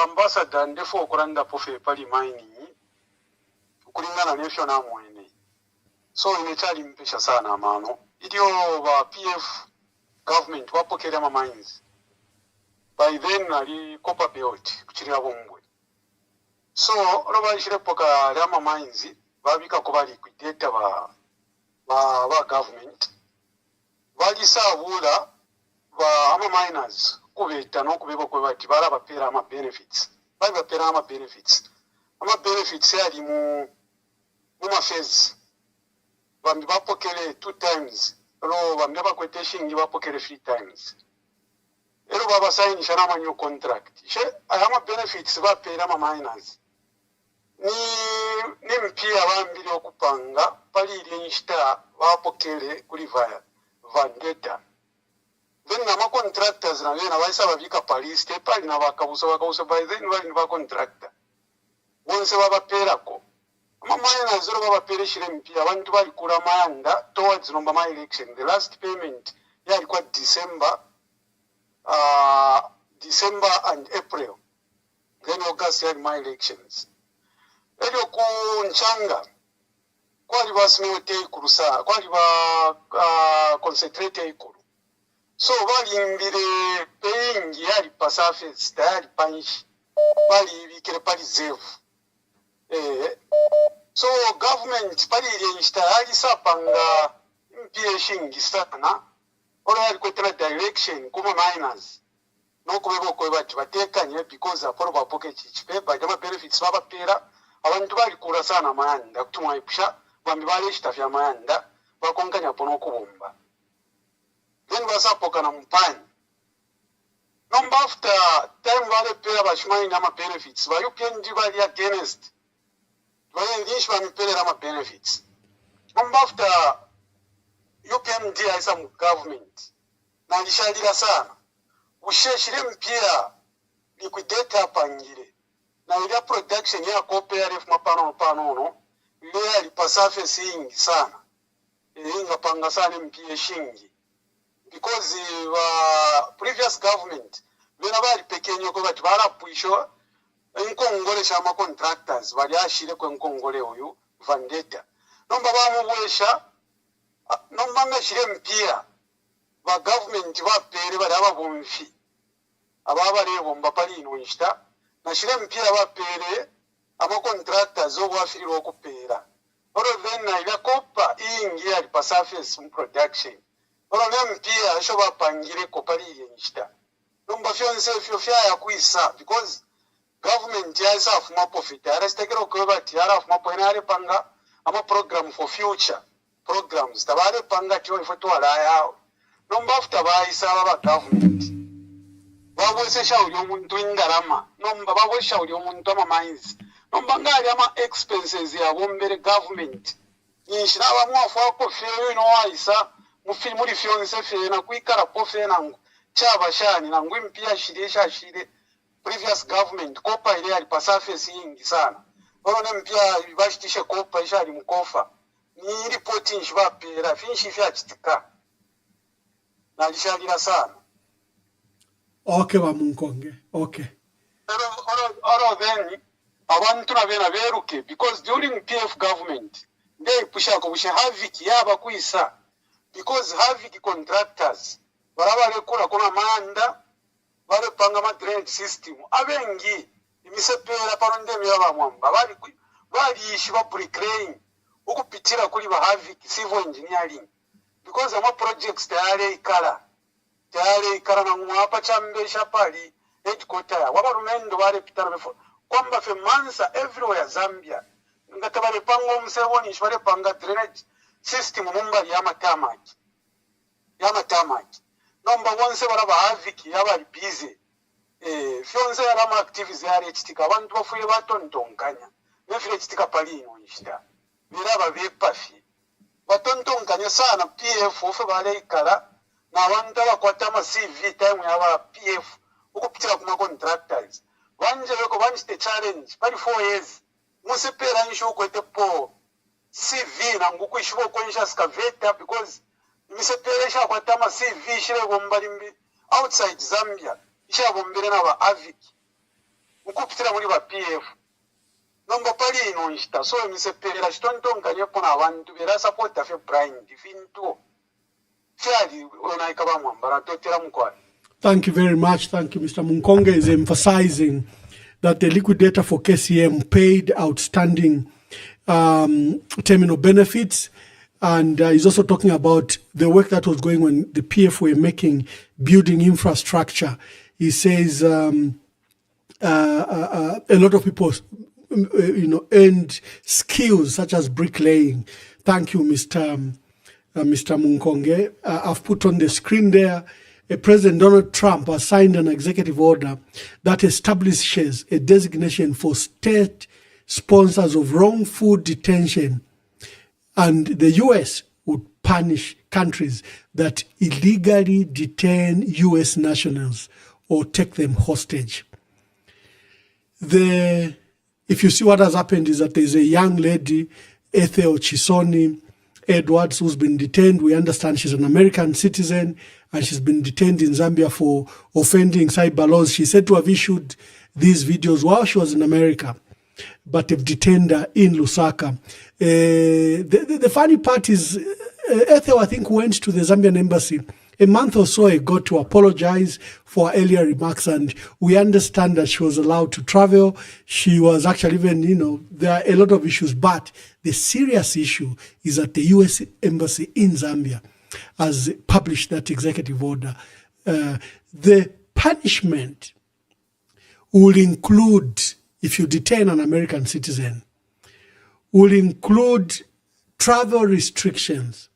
Ambassador, ndefo kuranda pofe pali mining. Kulingana nesho na mwene. So inetali mpesha sana mano. Idio wa PF government wapokele ma mines. By then ali kopa beoti kuchiria bongwe. So roba ishire poka lama mines babika kuba liquidate ba government. Bagisa abula ba ama miners kubeta no kubeba kwa bati bara bapera ama benefits. Baba bapera ama benefits. Ama benefits yali mu phase. Bambi bapokele 2 times. Ero bambi bakweteshingi bapokele 3 times. Ero baba sign shana new contract. She ama benefits bapera ama miners. Ni mpia bambi okupanga pali ile nshita bapokele kuli vendetta. Then nama contractors na bena baisa babika police te pali na bakabusa by then bali ba contractor. Wonse babapera ko. Mama zero baba pere shire mpia abantu bali kula mayanda towards number my election. The last payment yalikuwa December and April. Then August had my elections. Elio ku nchanga kwali basmeote kurusa kwali ba concentrate ikuru. So bali mbire paying yali pasafes tayari panchi bali bikere pali zevu. So government pali ile istahali sapanga impiyeshingi sana ora yali kwetera direction kuma miners no kubebo ko bati batekanye because aporo bapoke chichipe bajama benefits baba pera abantu bali kura sana mayanda kutumwa ipusha bambi bali istafya mayanda bakonganya pono kubumba then basapoka na mpani number after time bale pera bashmai na benefits ba UPND bali against English man pay them benefits. After UPMD as some government, na lishadira sana. Usheshire mpira liquidate hapa ngire. na ile production ya KPRF mapano ile alipa surface nyingi sana inga panga sana mpie shingi because previous government bena bali pekenyo ko bati barapwisho enkongole shama contractors bali ashire ko enkongole oyu vendetta nomba bamubwesha nomba ngashire mpia ba government bapere bali ababumfi ababarebo mbapali inwishta na shire mpia bapere ama contractors obwafiriro okupera oro then na ile kopa ingi ali pa surface production oro ne mpia sho bapangire kopali yinshta nomba fyonse fya yakuisa because government yasa afuma profit arestekero ko bati ara afuma poinare panga ama program for future programs tabare panga tyo ifoto ala yao nomba after baisa ba government babose shauri omuntu ingarama nomba babose shauri omuntu ama mines nomba ngali ama expenses ya bombere government yinshira abamwafu ako feyo ino waisa mufili muri fyonse fe na kuikara pofe nangu chaba shani nangu impia shire previous government kopa ile alipa surface nyingi sana orone mpia bashitishe kopa ishali mkofa ni reporting shibapera finshi fya chitika na lishalira sana. Okay wa Munkonge. Okay. Oro then abantu nabena beruke because during PF government they pusha ko bushe haviki yaba kuisa because haviki contractors barabale kula kuna manda bale panga ma drainage system abengi imisepera paronde myaba Mwamba bali ishiba bricklaying ukupitira kuli ba haviki civil engineering because ama projects tayari ikala na mwapa chambe shapali headquarter wabarumendo bale pitara before kwamba fe mansa everywhere Zambia ngatabale pango mseboni shwale panga drainage system mumbali ya matamaki nomba wonse baraba haviki yabali busy fyonse yarama activities yari chitika abantu bafuye batontonkanya nefile chitika pali ino nshita biraba bepafi batontonkanya sana PF ofe bale ikala na abantu bakwata ama CV time yaba PF ukupitira kuma contractors banje beko banjite challenge bali 4 years musepera nisho kwete po CV na nguku ishibo kwensha skaveta because misepera isha kwata ama CV shire bombalimbi outside Zambia isha bombere na ba AVIC ukupitira muri ba PF nomba pali ino nshita so misepera shitontonkanye pona abantu bera support afi blind finto fyali ona ikaba Mwamba totera mkwani. Thank you very much. Thank you. Mr. Munkonge is emphasizing that the liquidator for KCM paid outstanding terminal benefits. And he's also talking about the work that was going on, the PF were making, building infrastructure. He says a lot of people, earned skills such as bricklaying. Thank you, Mr. Munkonge. I've put on the screen there, President Donald Trump has signed an executive order that establishes a designation for state sponsors of wrongful detention, and the U.S. would punish countries that illegally detain U.S. nationals or take them hostage. If you see what has happened is that there's a young lady, Ethel Chisoni Edwards, who's been detained. We understand she's an American citizen and she's been detained in Zambia for offending cyber laws. She said to have issued these videos while she was in America, but they've detained her in Lusaka. The funny part is Ethel, I think, went to the Zambian embassy a month or so ago to apologize for earlier remarks, and we understand that she was allowed to travel. She was actually even, there are a lot of issues, but the serious issue is that the U.S. Embassy in Zambia has published that executive order. The punishment will include, if you detain an American citizen, will include travel restrictions,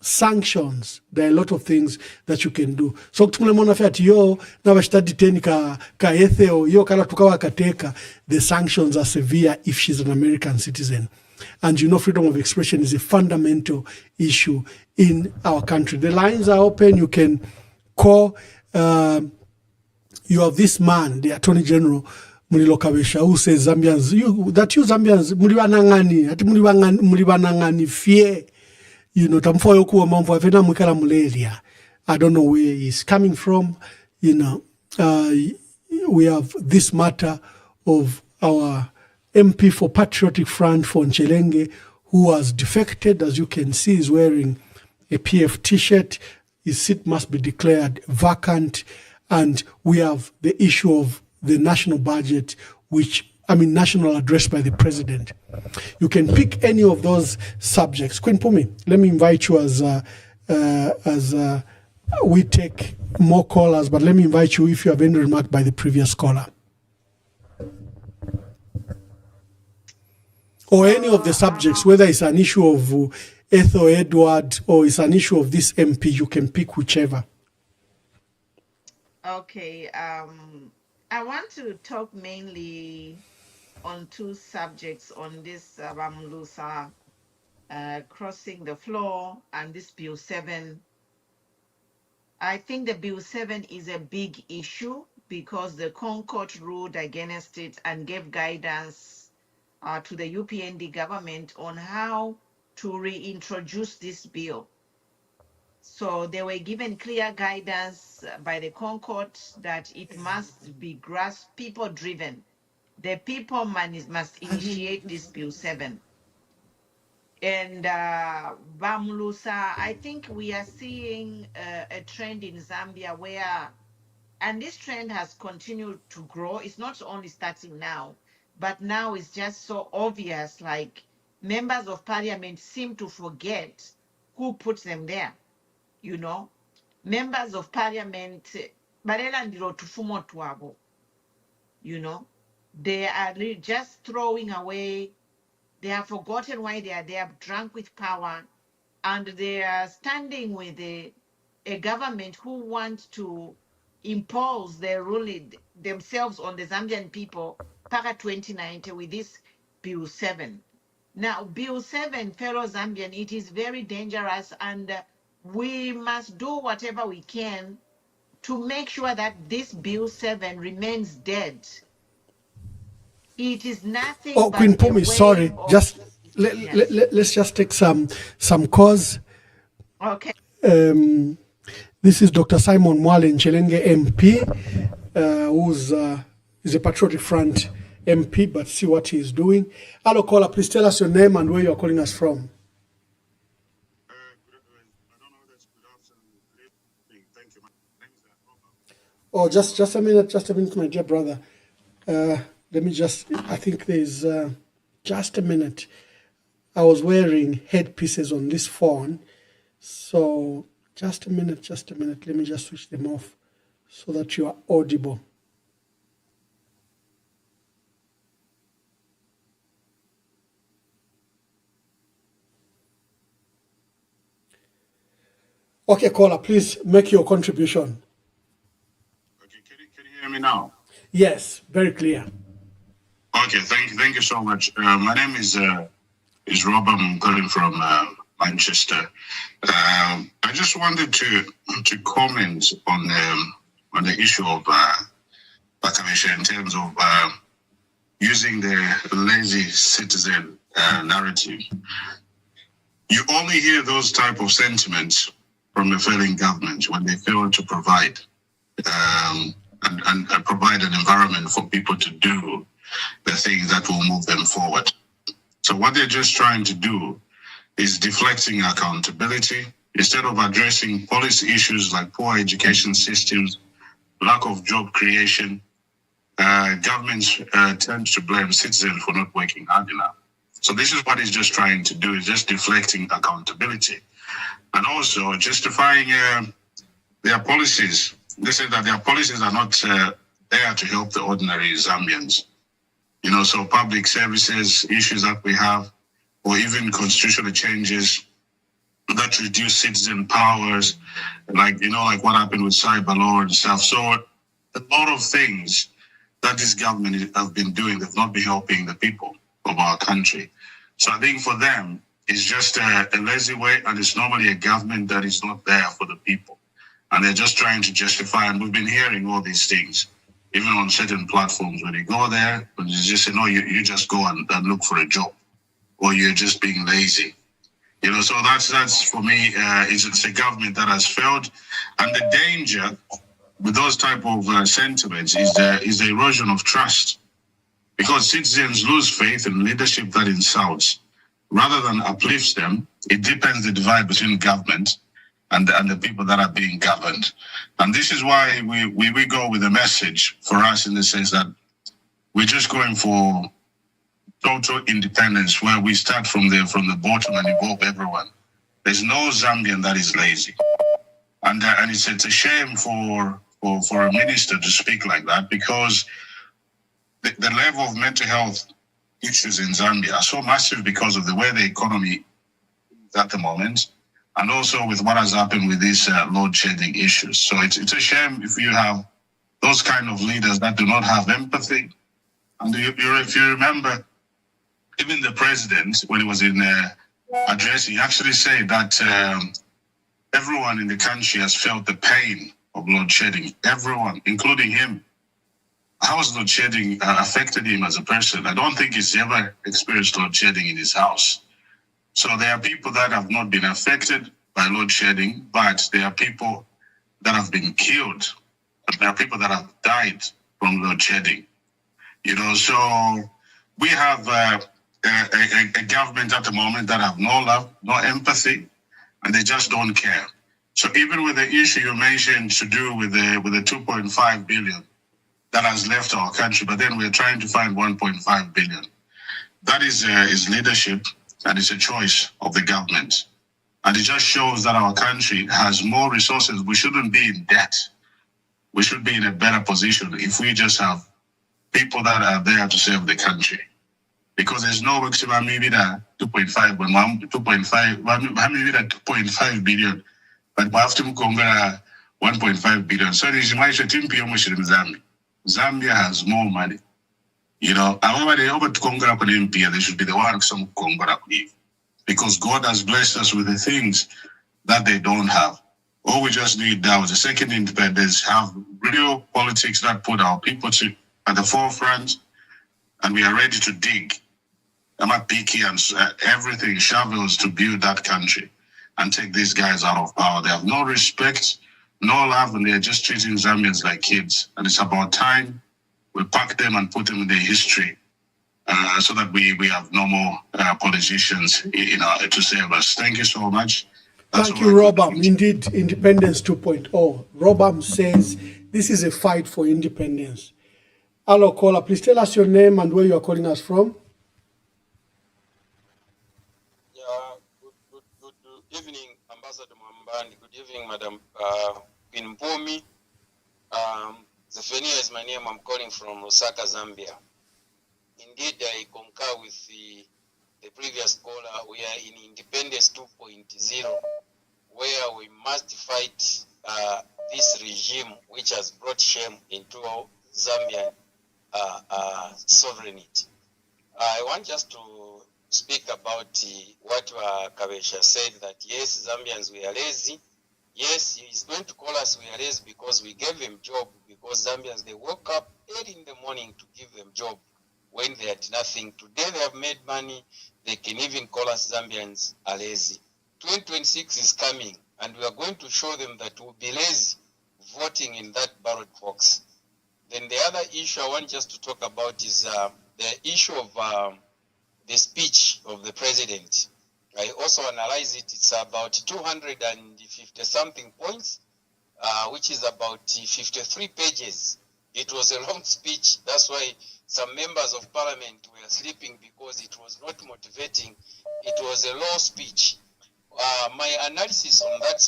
sanctions. There are a lot of things that you can do. So kutumule mwana fiati yo na bashita detain ka Ethel yo kala tukawa kateka. The sanctions are severe if she's an American citizen. And freedom of expression is a fundamental issue in our country. The lines are open. You can call. You have this man, the Attorney General, Mulilokabesha, who says Zambians, you Zambians, Mulibanangani, at Mulibanangani, fear, Tamfoyo Kuamamfo, Vena Mukala Mulelia. I don't know where he's coming from, we have this matter of our MP for Patriotic Front for Nchelenge, who has defected. As you can see, is wearing a PF t-shirt. His seat must be declared vacant. And we have the issue of the national budget, national address by the president. You can pick any of those subjects. Queen Pumi, let me invite you as we take more callers, but let me invite you if you have any remark by the previous caller. Or any of the subjects, whether it's an issue of Ethel Edward or it's an issue of this MP, you can pick whichever. Okay, I want to talk mainly on two subjects on this Bamulusa crossing the floor and this Bill 7. I think the Bill 7 is a big issue because the Concord ruled against it and gave guidance to the UPND government on how to reintroduce this bill. So they were given clear guidance by the Concord that it must be people driven. The people must initiate this Bill 7. And Bamulusa, I think we are seeing a trend in Zambia where, and this trend has continued to grow. It's not only starting now, but now it's just so obvious, like members of parliament seem to forget who put them there. Members of parliament, they are just throwing away. They have forgotten why they are there, drunk with power, and they are standing with a government who wants to impose their ruling themselves on the Zambian people, Paga 2090, with this Bill 7. Now, Bill 7, fellow Zambian, it is very dangerous, and we must do whatever we can to make sure that this Bill 7 remains dead. It is nothing. Oh, Queen Pumi, sorry. Just let's just take some calls. Okay. This is Dr. Simon Mwale Nchelenge MP, who's is a Patriotic Front MP, but see what he's doing. Hello, caller. Please tell us your name and where you're calling us from. Oh, just a minute, my dear brother. Let me just, I think there's just a minute. I was wearing headpieces on this phone. So just a minute. Let me just switch them off so that you are audible. Okay, caller, please make your contribution. Okay, can you hear me now? Yes, very clear. Okay, thank you so much. My name is Rob. I'm calling from Manchester. I just wanted to comment on the issue of Bakamisha in terms of using the lazy citizen narrative. You only hear those type of sentiments from a failing government when they fail to provide and provide an environment for people to do the things that will move them forward. So what they're just trying to do is deflecting accountability instead of addressing policy issues like poor education systems, lack of job creation. Governments tend to blame citizens for not working hard enough. So this is what he's just trying to do, is just deflecting accountability. And also justifying their policies. They say that their policies are not there to help the ordinary Zambians. So public services issues that we have, or even constitutional changes that reduce citizen powers, like what happened with cyber law and stuff. So a lot of things that this government have been doing, they've not been helping the people of our country. So I think for them, it's just a lazy way, and it's normally a government that is not there for the people. And they're just trying to justify, and we've been hearing all these things. even on certain platforms, when you go there, when you just say, no, you just go and look for a job, or you're just being lazy. So that's for me, it's a government that has failed. And the danger with those type of sentiments is the erosion of trust, because citizens lose faith in leadership that insults. Rather than uplifts them, it deepens the divide between government and the people that are being governed. And this is why we go with a message for us, in the sense that we're just going for total independence, where we start from the bottom and involve everyone. There's no Zambian that is lazy. And it's a shame for a minister to speak like that, because the level of mental health issues in Zambia are so massive because of the way the economy is at the moment, and also with what has happened with these load shedding issues. So it's a shame if you have those kind of leaders that do not have empathy. And if you remember, even the president, when he was in address, he actually said that everyone in the country has felt the pain of load shedding. Everyone, including him. How has load shedding affected him as a person? I don't think he's ever experienced load shedding in his house. So there are people that have not been affected by load shedding, but there are people that have been killed. There are people that have died from load shedding. So we have a government at the moment that have no love, no empathy, and they just don't care. So even with the issue you mentioned to do with the 2.5 billion that has left our country, but then we're trying to find 1.5 billion. That is leadership, and it's a choice of the government. And it just shows that our country has more resources. We shouldn't be in debt. We should be in a better position if we just have people that are there to serve the country. Because there's no maximum, maybe that 2.5 billion, but we have to conquer 1.5 billion. So there's my team Zambia. Zambia has more money. However, they over to Congress they should be the ones some Congress, because God has blessed us with the things that they don't have. All we just need now is a second independence, have real politics that put our people at the forefront, and we are ready to dig. I'm at Piki and everything, shovels to build that country and take these guys out of power. They have no respect, no love, and they're just treating Zambians like kids. And it's about time we pack them and put them in their history, so that we have no more politicians to save us. Thank you so much. Thank you, Robam. Indeed, Independence 2.0. Robam says this is a fight for independence. Hello, caller. Please tell us your name and where you are calling us from. Good evening, Ambassador Mwamba, and good evening, Madam Pinpomi. Zephania is my name. I'm calling from Lusaka, Zambia. Indeed, I concur with the previous caller. We are in Independence 2.0, where we must fight this regime which has brought shame into Zambian sovereignty. I want just to speak about what Kabesha said, that yes, Zambians, we are lazy. Yes, he's going to call us we are lazy because we gave him job, because Zambians, they woke up early in the morning to give them job when they had nothing. Today they have made money. They can even call us Zambians are lazy. 2026 is coming, and we are going to show them that we'll be lazy voting in that ballot box. Then the other issue I want just to talk about is the issue of the speech of the president. I also analyze it. It's about 250 something points, which is about 53 pages. It was a long speech. That's why some members of parliament were sleeping, because it was not motivating. It was a long speech. My analysis on that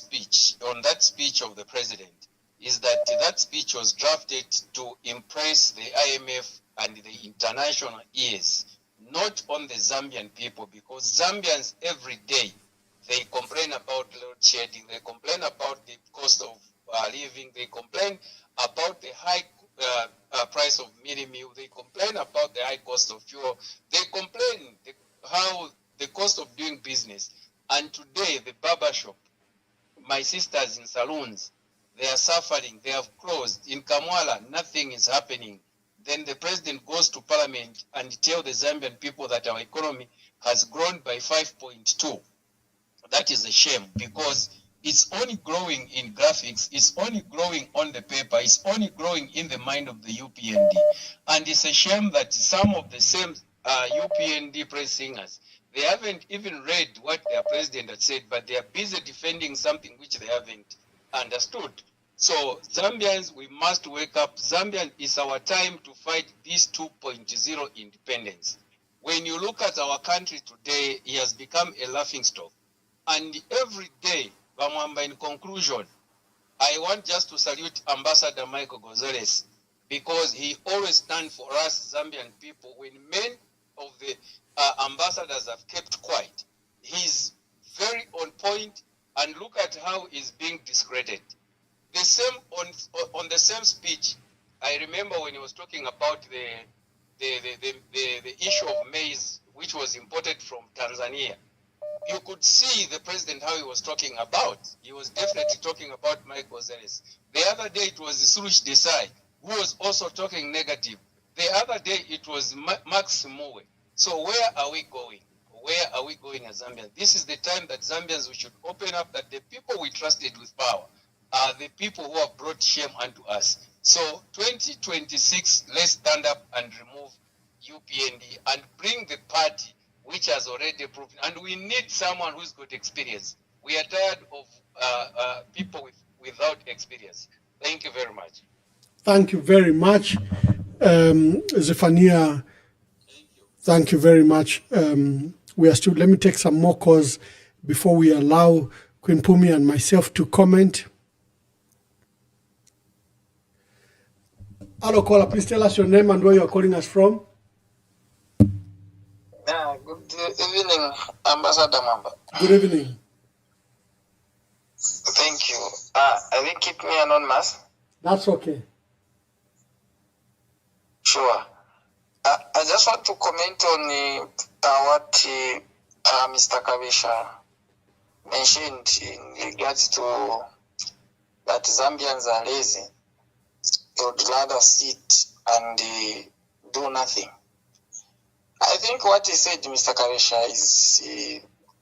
speech of the president, is that that speech was drafted to impress the IMF and the international ears, not on the Zambian people, because Zambians every day, they complain about load shedding, they complain about the cost of living, they complain about the high price of mini meal, they complain about the high cost of fuel, they complain how the cost of doing business. And today, the barber shop, my sisters in saloons, they are suffering, they have closed. In Kamwala, nothing is happening. Then the president goes to parliament and tells the Zambian people that our economy has grown by 5.2. That is a shame, because it's only growing in graphics, it's only growing on the paper, it's only growing in the mind of the UPND. And it's a shame that some of the same UPND press singers, they haven't even read what their president had said, but they are busy defending something which they haven't understood. So Zambians, we must wake up. Zambian, is our time to fight this 2.0 independence. When you look at our country today, it has become a laughingstock. And every day, Mwamba, in conclusion, I want just to salute Ambassador Michael Gonzalez, because he always stands for us Zambian people. When many of the ambassadors have kept quiet, he's very on point, and look at how he's being discredited. The same on the same speech, I remember when he was talking about the issue of maize, which was imported from Tanzania. You could see the president how he was talking about. He was definitely talking about Mike Gonzalez. The other day it was Surush Desai, who was also talking negative. The other day it was Max Mowe. So where are we going? Where are we going as Zambians? This is the time that Zambians, we should open up, that the people we trusted with power are the people who have brought shame unto us. So 2026, let's stand up and remove UPND and bring the party which has already proven. And we need someone who's got experience. We are tired of people without experience. Thank you very much. Thank you very much, Zephania. Thank you very much. We are still, let me take some more calls before we allow Queen Pumi and myself to comment. Hello, caller, please tell us your name and where you are calling us from. Good evening, Ambassador Mwamba. Good evening. Thank you. I will keep me anonymous. That's okay. Sure. I just want to comment on what Mr. Kabesha mentioned in regards to that Zambians are lazy. They would rather sit and do nothing. I think what he said, Mr. Kabesha, is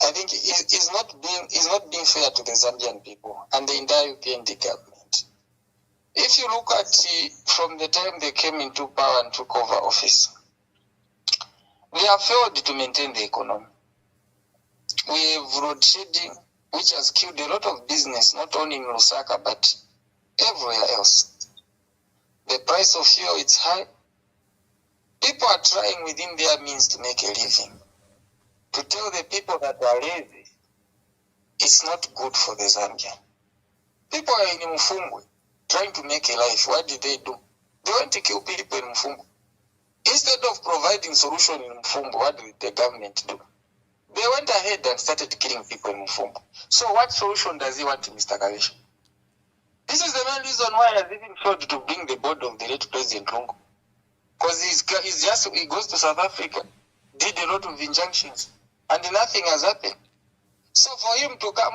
I think is not being fair to the Zambian people and the entire UPND government. If you look at from the time they came into power and took over office, we have failed to maintain the economy. We have road shedding, which has killed a lot of business, not only in Lusaka, but everywhere else. The price of fuel is high. People are trying within their means to make a living. To tell the people that are lazy, it's not good for the Zambian. People are in Mfumbwe trying to make a life. What did they do? They went to kill people in Mfumbwe. Instead of providing solution in Mfumbwe, what did the government do? They went ahead and started killing people in Mfumbwe. So what solution does he want, Mr. Kabesha? This is the main reason why he has even failed to bring the board of the late President Lungu. Because he goes to South Africa, did a lot of injunctions, and nothing has happened. So for him to come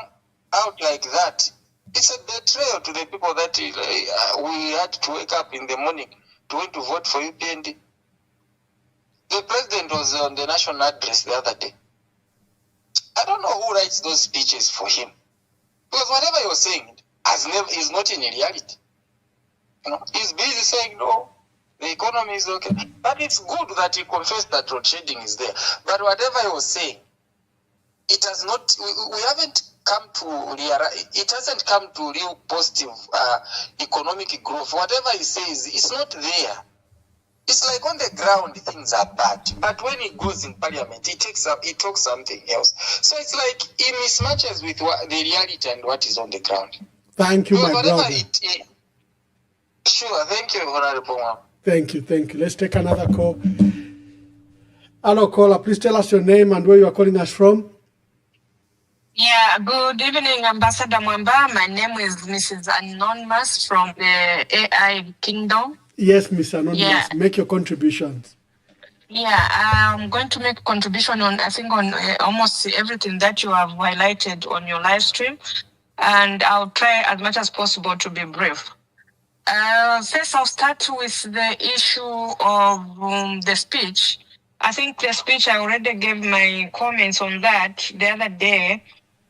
out like that, it's a betrayal to the people that we had to wake up in the morning to want to vote for UPND. The president was on the national address the other day. I don't know who writes those speeches for him. Because whatever he was saying is not in reality. You know, he's busy saying, no, the economy is okay. But it's good that he confessed that road shedding is there. But whatever he was saying, it has not, we haven't come to realize, it hasn't come to real positive economic growth. Whatever he says, it's not there. It's like on the ground, things are bad. But when he goes in parliament, he talks something else. So it's like he mismatches with the reality and what is on the ground. Thank you, my brother. Sure, thank you, Honorable. Thank you, thank you. Let's take another call. Hello, caller. Please tell us your name and where you are calling us from. Yeah, good evening, Ambassador Mwamba. My name is Mrs. Anonymous from the AI Kingdom. Yes, Miss Anonymous. Yeah. Make your contributions. Yeah, I'm going to make a contribution on, I think, on almost everything that you have highlighted on your live stream. and I'll try as much as possible to be brief. First, I'll start with the issue of the speech. I think the speech, I already gave my comments on that the other day,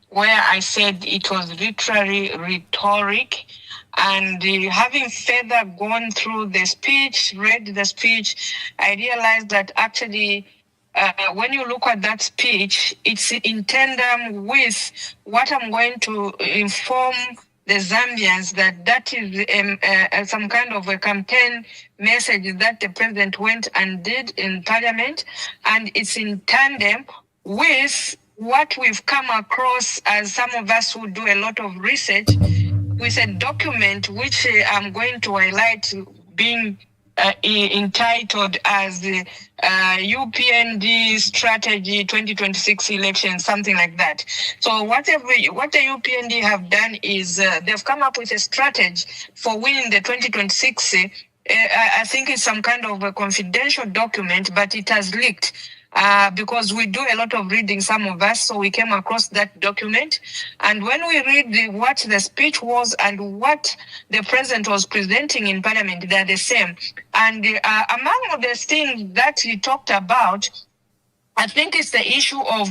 where I said it was literally rhetoric. And having further gone through the speech, read the speech, I realized that actually, when you look at that speech, it's in tandem with what I'm going to inform the Zambians that is some kind of a campaign message that the president went and did in parliament, and it's in tandem with what we've come across as some of us who do a lot of research, with a document which I'm going to highlight, being entitled as the UPND Strategy 2026 election, something like that. So what the UPND have done is they've come up with a strategy for winning the 2026. I think it's some kind of a confidential document, but it has leaked. Because we do a lot of reading, some of us, so we came across that document. And when we read what the speech was and what the president was presenting in parliament, they're the same. And among the things that he talked about, I think it's the issue of,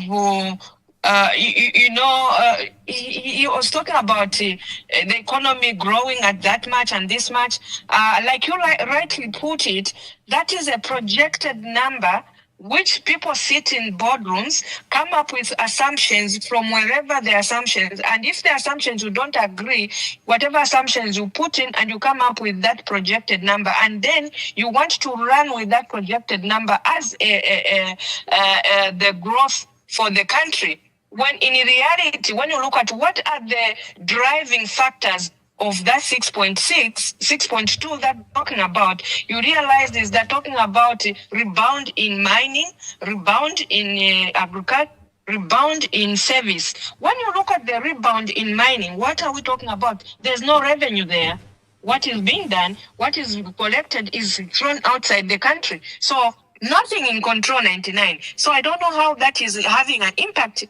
he was talking about the economy growing at that much and this much. Like you rightly put it, that is a projected number which people sit in boardrooms, come up with assumptions from wherever the assumptions, and if the assumptions you don't agree, whatever assumptions you put in, and you come up with that projected number, and then you want to run with that projected number as the growth for the country. When in reality, when you look at what are the driving factors of that 6.2 that talking about, you realize is that talking about rebound in mining, rebound in agriculture, rebound in service. When you look at the rebound in mining, what are we talking about? There's no revenue there. What is being done, what is collected is thrown outside the country. So nothing in control 99. So I don't know how that is having an impact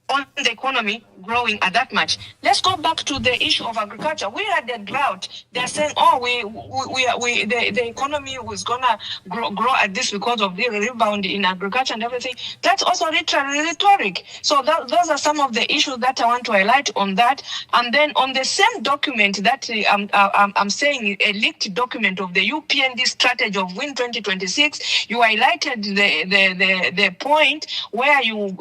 on the economy growing at that much. Let's go back to the issue of agriculture. We had a drought. They're saying, the economy was gonna grow at this because of the rebound in agriculture and everything. That's also rhetoric. So those are some of the issues that I want to highlight on that. And then on the same document that I'm saying, a leaked document of the UPND strategy of Win 2026, you highlighted the point where you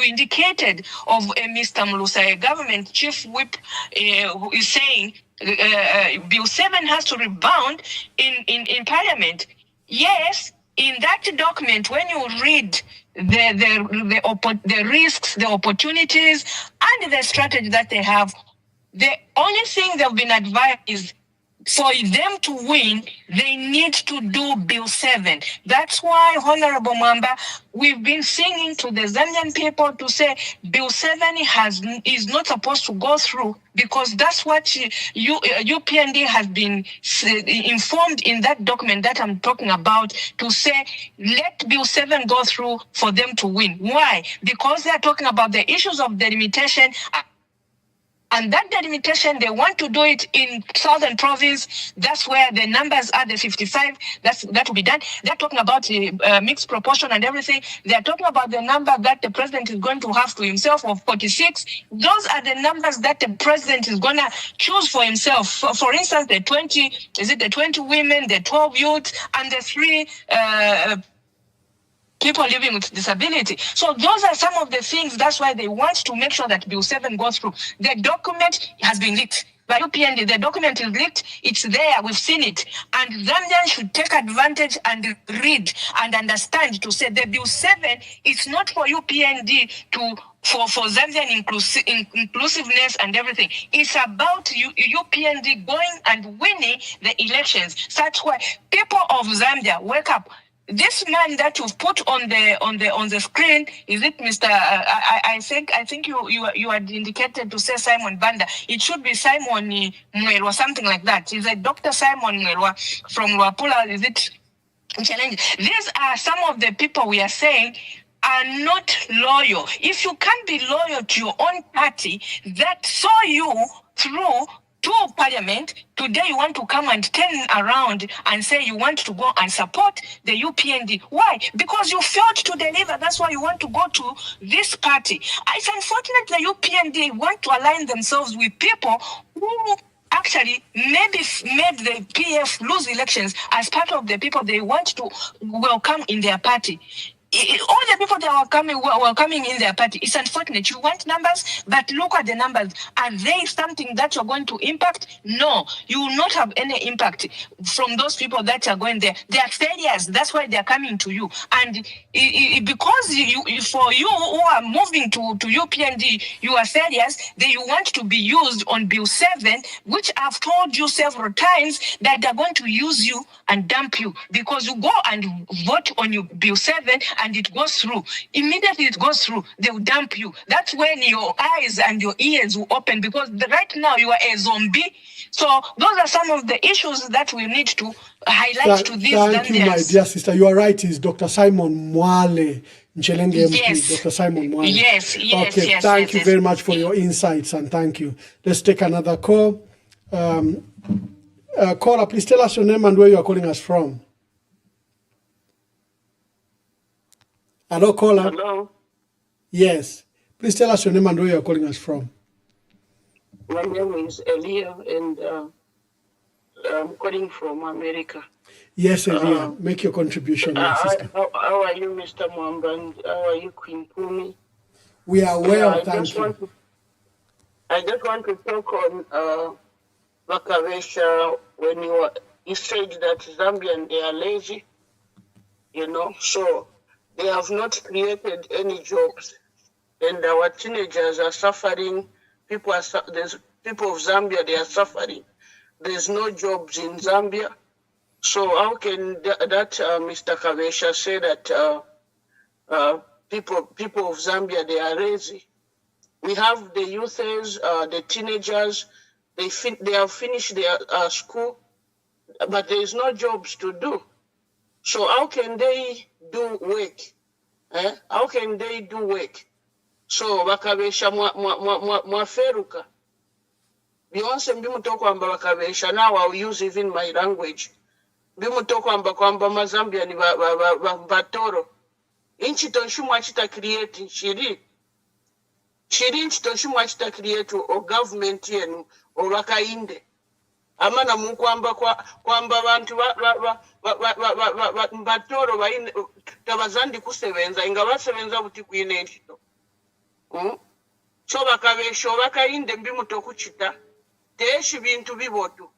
indicated of Mr. Mulusa, government chief whip, who is saying Bill 7 has to rebound in Parliament. Yes, in that document, when you read the risks, the opportunities, and the strategy that they have, the only thing they've been advised is for them to win, they need to do Bill 7. That's why, Honorable Mwamba, we've been singing to the Zambian people to say Bill 7 is not supposed to go through, because that's what UPND has been informed in that document that I'm talking about, to say let Bill 7 go through for them to win. Why? Because they're talking about the issues of delimitation. And that delimitation, they want to do it in Southern Province. That's where the numbers are, the 55. That will be done. They're talking about mixed proportion and everything. They're talking about the number that the president is going to have to himself of 46. Those are the numbers that the president is going to choose for himself. For instance, the 20 women, the 12 youths, and the 3 people living with disability. So those are some of the things. That's why they want to make sure that Bill 7 goes through. The document has been leaked by UPND. The document is leaked. It's there. We've seen it. And Zambians should take advantage and read and understand to say the Bill 7 is not for UPND for Zambian inclusiveness and everything. It's about UPND going and winning the elections. That's why people of Zambia, wake up. This man that you've put on the screen, is it Mr. I think you had indicated to say Simon Banda. It should be Simon Mwelwa, something like that. Is it Dr. Simon Mwelwa from Luapula? Is it challenge? These are some of the people we are saying are not loyal. If you can't be loyal to your own party that saw you through to parliament, today you want to come and turn around and say you want to go and support the UPND. Why? Because you failed to deliver. That's why you want to go to this party. It's unfortunate the UPND want to align themselves with people who actually maybe made the PF lose elections as part of the people they want to welcome in their party. All the people that were coming in their party, it's unfortunate. You want numbers, but look at the numbers. Are they something that you're going to impact? No, you will not have any impact from those people that are going there. They are failures. That's why they're coming to you. And because for you who are moving to UPND, you are failures, then you want to be used on Bill 7, which I've told you several times that they're going to use you and dump you because you go and vote on your Bill 7 and it goes through. Immediately it goes through, they will dump you. That's when your eyes and your ears will open because right now you are a zombie. So those are some of the issues that we need to highlight to these Zambians. Thank you, my dear sister. You are right. It's Dr. Simon Mwale, Nchelenge MP, Yes. Dr. Simon Mwale. Yes. Okay, thank you very much for your insights and thank you. Let's take another call. Caller, please tell us your name and where you are calling us from. Hello, caller. Hello. Yes. Please tell us your name and where you are calling us from. My name is Elia, and I'm calling from America. Yes, Elia. Make your contribution, my sister. How are you, Mr. Mwamba? And how are you, Queen Pumi? We are well, thank you. I just want to talk on Vakavesha when you said that Zambian, they are lazy, so they have not created any jobs, and our teenagers are suffering. There's people of Zambia, they are suffering. There's no jobs in Zambia. So how can Mr. Kavesha say that people of Zambia, they are lazy? We have the youths, the teenagers, they have finished their school, but there is no jobs to do. So how can they do work? How can they do work? So Vakavesha mwaferuka. Beyonce mbimuto kwamba Vakavesha, now I'll use even my language. Mbimuto kwamba Mazambia ni batoro. Inchi tonshumu achita create shiri inchi tonshumu achita create o government yenu o wakainde. Amana mukwamba kwamba bantu batoro tabazandi kusebenza inga basebenza buti kuine nchito. So Vakavesha wakainde mbimuto kuchita teshi bintu bibotu.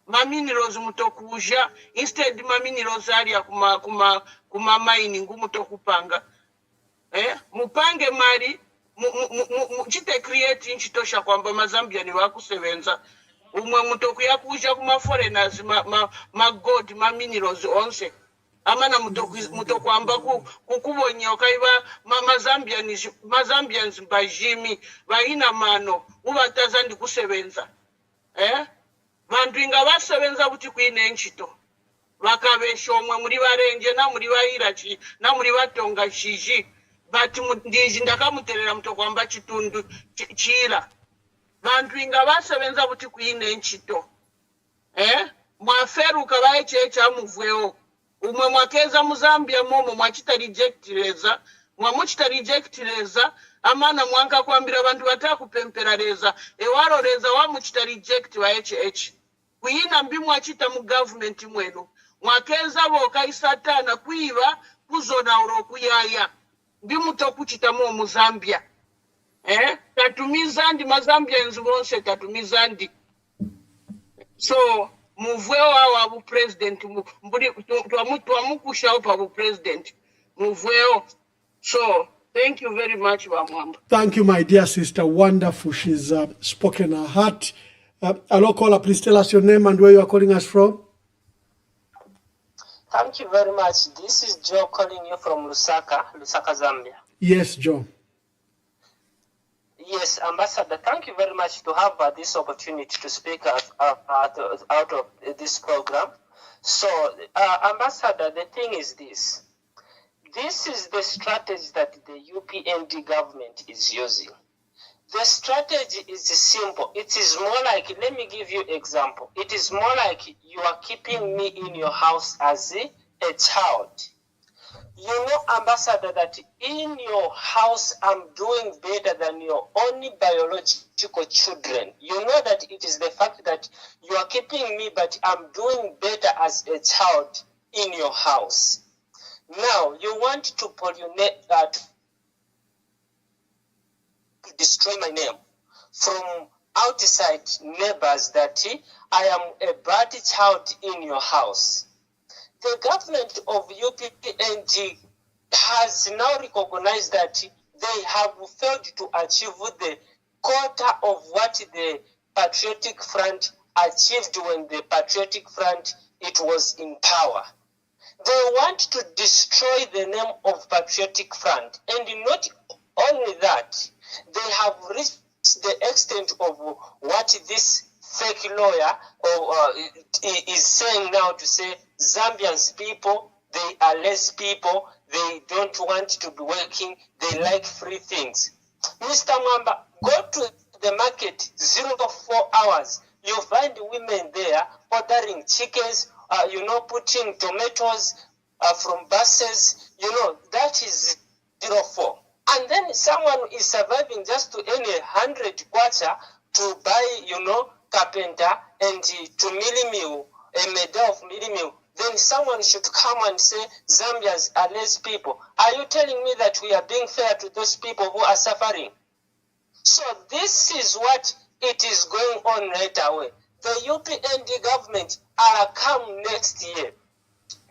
Maminerozi mutokuja instead maminerozi alia kuma mining mutokupanga mupange mali chite create nchitosha kwamba Mazambia ni wakusebenza umwe mutokuya kuja kuma foreigners ma gold maminerozi onse amana mutokwamba kukubonya okaiba Mazambians bajimi baina mano ubatazandi kusebenza vantu inga vasevenza kuti kuine nchito Vakavesha omwe muri varenje na muri vairachi na muri vatonga chizhi but ndizhi ndakamuterera mutokwamba chitundu chira vantu inga vasevenza kuti kuine nchito mwaferuka vaechecha muvweo umwe mwakeza muzambia momo mwachita reject reza amana mwanka kuambira vantu vatakupempera reza ewaro reza wamuchita reject vaechechi kuina mbimu achita mu government mwenu mwakeza voka isatana kuiva kuzona uro kuyaya mbimu tokuchita mu Zambia tatumizandi Mazambians bonse tatumizandi so muvweo wa bu president mbuli twamukusha pa bu president muvweo so thank you very much Mwamba. Thank you, my dear sister. Wonderful. She's spoken her heart. Hello, caller. Please tell us your name and where you are calling us from. Thank you very much. This is Joe calling you from Lusaka, Zambia. Yes, Joe. Yes, Ambassador, thank you very much to have this opportunity to speak out of this program. So, Ambassador, the thing is this. this is the strategy that the UPND government is using. The strategy is simple. It is more like, let me give you an example. It is more like you are keeping me in your house as a child. You know, Ambassador, that in your house I'm doing better than your only biological children. You know that it is the fact that you are keeping me, but I'm doing better as a child in your house. Now, you want to pollinate that, to destroy my name from outside neighbors that I am a bad child in your house. The government of UPND has now recognized that they have failed to achieve the quota of what the Patriotic Front achieved when the Patriotic Front it was in power. They want to destroy the name of Patriotic Front, and not only that, they have reached the extent of what this fake lawyer is saying now, to say Zambians people, they are less people, they don't want to be working, they like free things. Mr. Mwamba, go to the market 04 hours, you find women there ordering chickens, putting tomatoes from buses, that is 04. And then someone is surviving just to earn 100 kwacha to buy, carpenter and to millimil, a medal of millimil. Then someone should come and say Zambians are less people. Are you telling me that we are being fair to those people who are suffering? So this is what it is going on right away. The UPND government are come next year.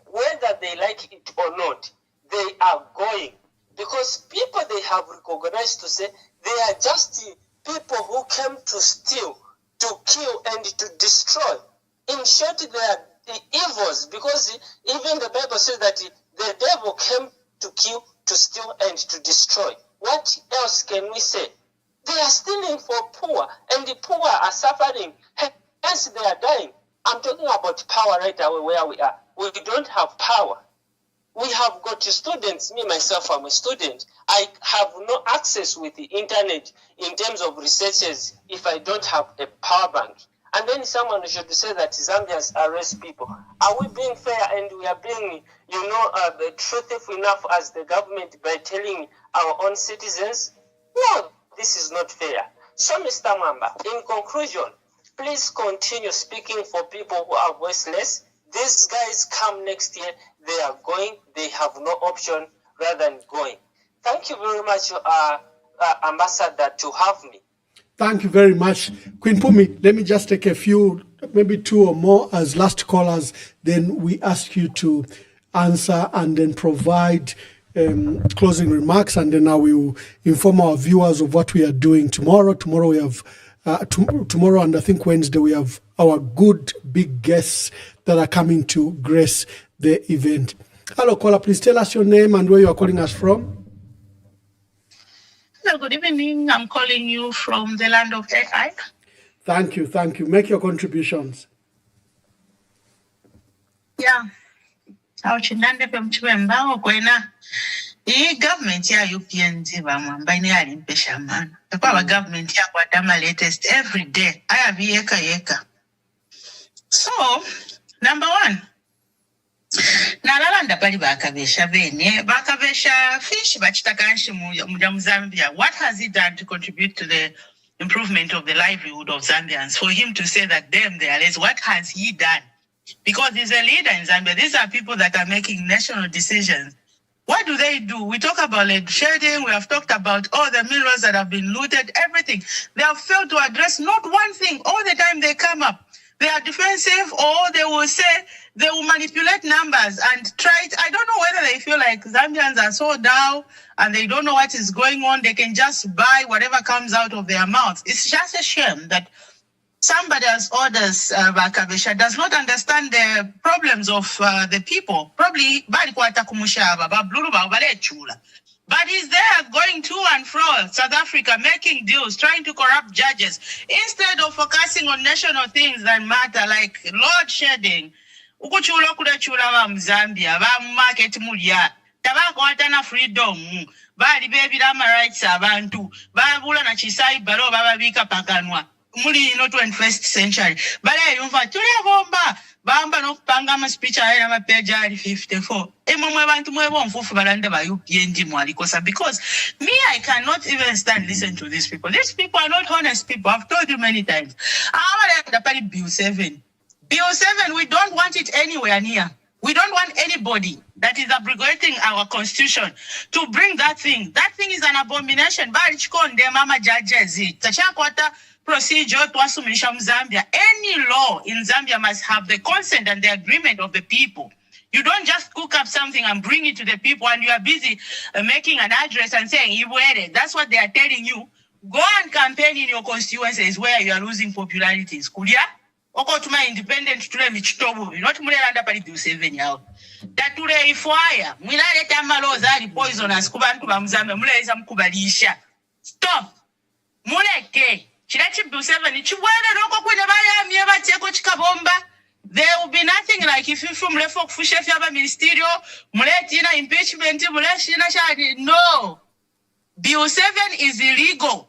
Whether they like it or not, they are going. Because people they have recognized to say they are just people who came to steal, to kill, and to destroy. In short, they are the evils, because even the Bible says that the devil came to kill, to steal, and to destroy. What else can we say? They are stealing for poor, and the poor are suffering. Hence, they are dying. I'm talking about power right away where we are. We don't have power. We have got students. Me, myself, I'm a student. I have no access with the internet in terms of researches if I don't have a power bank. And then someone should say that Zambians are less people. Are we being fair and we are being, truthful enough as the government by telling our own citizens? No, this is not fair. So, Mr. Mwamba, in conclusion, please continue speaking for people who are voiceless. These guys come next year, they are going, they have no option rather than going. Thank you very much, Ambassador, to have me. Thank you very much. Queen Pumi, let me just take a few, maybe two or more as last callers. Then we ask you to answer and then provide closing remarks. And then I will inform our viewers of what we are doing tomorrow. Tomorrow we have, tomorrow and I think Wednesday, we have our good big guests that are coming to grace the event. Hello, caller. Please tell us your name and where you are calling us from. Hello, good evening. I'm calling you from the land of AI. Thank you. Thank you. Make your contributions. Yeah. Auchindande pe mchimemba kwena. Hii government ya UPND Mwamba ni alimpesha mana. Kwa government ya kwa dama latest every day. Aya viyeka yeka. So, number one. Nalalanda pali bakavesha bene. Bakavesha fish bachitakanshi mu Zambia. What has he done to contribute to the improvement of the livelihood of Zambians? For him to say that them they are less, what has he done? Because he's a leader in Zambia. These are people that are making national decisions. What do? We talk about lead shedding. We have talked about all the minerals that have been looted, everything. They have failed to address not one thing. All the time they come up, they are defensive, or they will say, they will manipulate numbers and try it. I don't know whether they feel like Zambians are so down and they don't know what is going on. They can just buy whatever comes out of their mouths. It's just a shame that somebody else orders Bakabesha does not understand the problems of the people. Probably, but he's there going to and fro South Africa, making deals, trying to corrupt judges, instead of focusing on national things that matter, like load shedding. Ukuchula kudachula wa Zambia, wa market mulia. tabakwata na freedom bali bebira ama rights abantu babula na chisai balo bababika pakanwa muli no 21st century bale yumva tuli bomba bamba no kupanga ama speech ayina ma page ali 54 emwe abantu mwebo mfufu balanda ba UPND mwalikosa because me I cannot even stand listen to these people are not honest people. I've told you many times the party bill 7 we don't want it anywhere near. We don't want anybody that is abrogating our constitution to bring that thing. That thing is an abomination. Mama judges it. Procedure to Zambia. Any law in Zambia must have the consent and the agreement of the people. You don't just cook up something and bring it to the people and you are busy making an address and saying, that's what they are telling you. Go and campaign in your constituencies where you are losing popularities. Kulia? Oko tuma independent tule michitobu. Not mule landa pali do 7 yao. Tatule ifwaya. Mwila leta maloza ali poisonous. Kubantu ba Mzambe. Mule isa mkubalisha. Stop. Mule ke. Chilachi do 7. Chiwele roko kwenye baya mieba cheko chikabomba. There will be nothing like if you from lefo kufushe fiaba ministerio. Mule tina impeachment. Mule shina shadi. No. Bill 7 is illegal.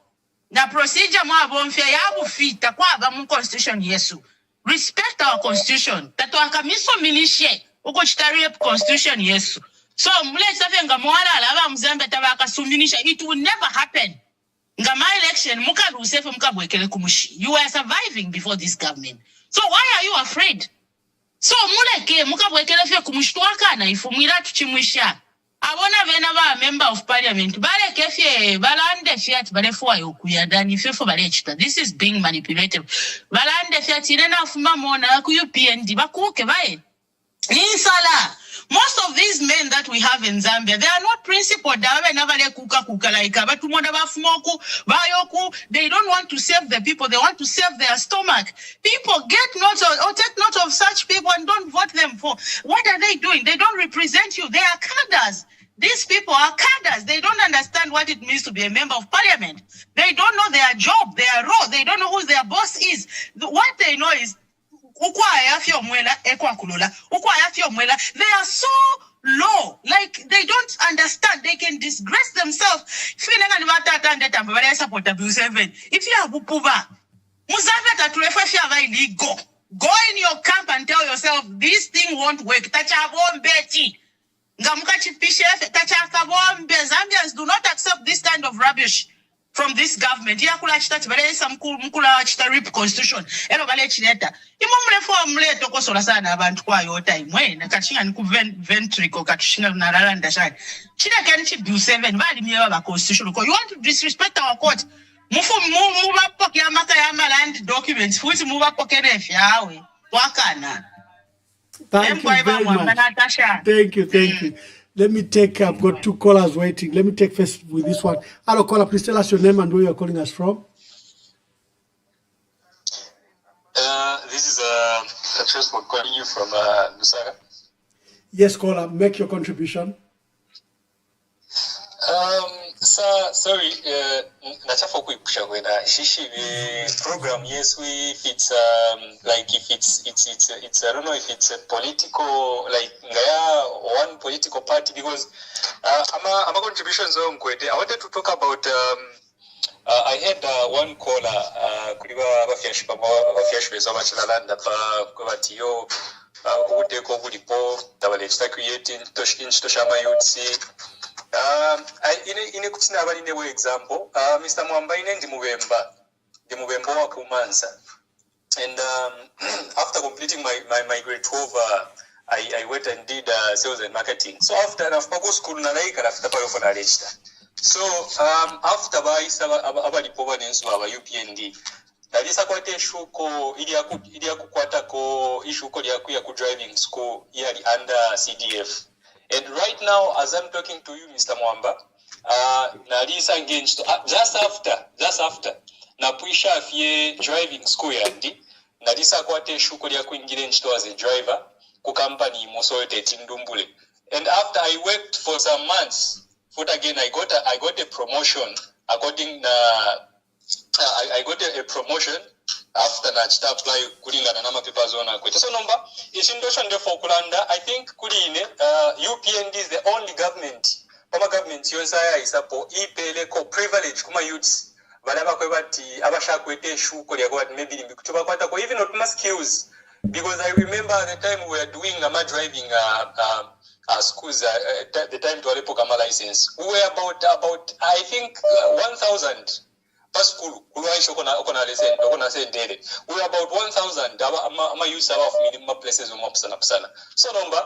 Na procedure mwa bonfia yabu fita kwa abamu constitution yesu. Respect our constitution. Tato akamiso milishe. Uko chitari constitution yesu. So mule safe nga mwala alaba Mzambe tabaka suminisha. It will never happen. Nga my election muka rusefe muka bwekele kumushi. You are surviving before this government. So why are you afraid? So mule ke muka bwekele fe kumushtuaka na ifu mwila tuchimwisha. Abona vena ba member of parliament bale kefye balande fiat bale fwa yokuyadani fefo bale chita. This is being manipulated. Balande fiat inena fuma mona ku UPND bakuke bae insala. Most of these men that we have in Zambia, they are not principled. They don't want to save the people. They want to save their stomach. People get note or take note of such people and don't vote them for. What are they doing? They don't represent you. They are cadres. These people are cadres. They don't understand what it means to be a member of parliament. They don't know their job, their role. They don't know who their boss is. What they know is they are so low, like they don't understand. They can disgrace themselves. If you have go in your camp and tell yourself this thing won't work. Zambians do not accept this kind of rubbish from this government. Constitution. You want to disrespect our court? Documents. Thank you very much. Thank you. Let me take, I've got 2 callers waiting. Let me take first with this one. Hello, caller, please tell us your name and where you're calling us from. This is Transport calling you from Lusaka. Yes, caller, make your contribution. Sorry, nachafa kuipusha kwenda shishi program. Yes, if it's like if it's I don't know if it's a political, like ngaya one political party, because I'm a contribution zone kwete. I wanted to talk about I had one caller kuliwa bafiashi bezo machinalanda pa kwa tiyo udeko kulipo tabale chita creating toshama yutsi. Ine kutina abali newe example. Mr. Mwamba ine ndi Mubemba wa Kumansa. And after completing my grade 12, I went and did sales and marketing. So after nafako school na laika after palo for register. So after abali poba nensu aba UPND. Dalisa kwate shuko ili kukwata ko ishuko ya ku driving school yali under CDF. And right now, as I'm talking to you, Mr. Mwamba, Nalisa engaged just after Napuisha fie driving school yandi, Nalisa kwate shuko ya kuingira nchito as a driver, ku company mosoete tindumbule. And after I worked for some months, I got a promotion according I got a promotion after nachita apply kulingana n'amapepa zona akwete. So nomba echintu ndefu okulanda, I think kuline UPND is the only government pama government yonsa yayisapo ipeleko privilege kuma youths balaba kwebati abashakwete issue kolya kwati maybe limikutuba kwata ko even not my skills, because I remember the time we were doing driving schools the time to alepo kama license, we were about I think 1,000 per school kulwaisho kona lesson kona sendele, we were about 1,000 ama youths aba minimum places umapsana. So number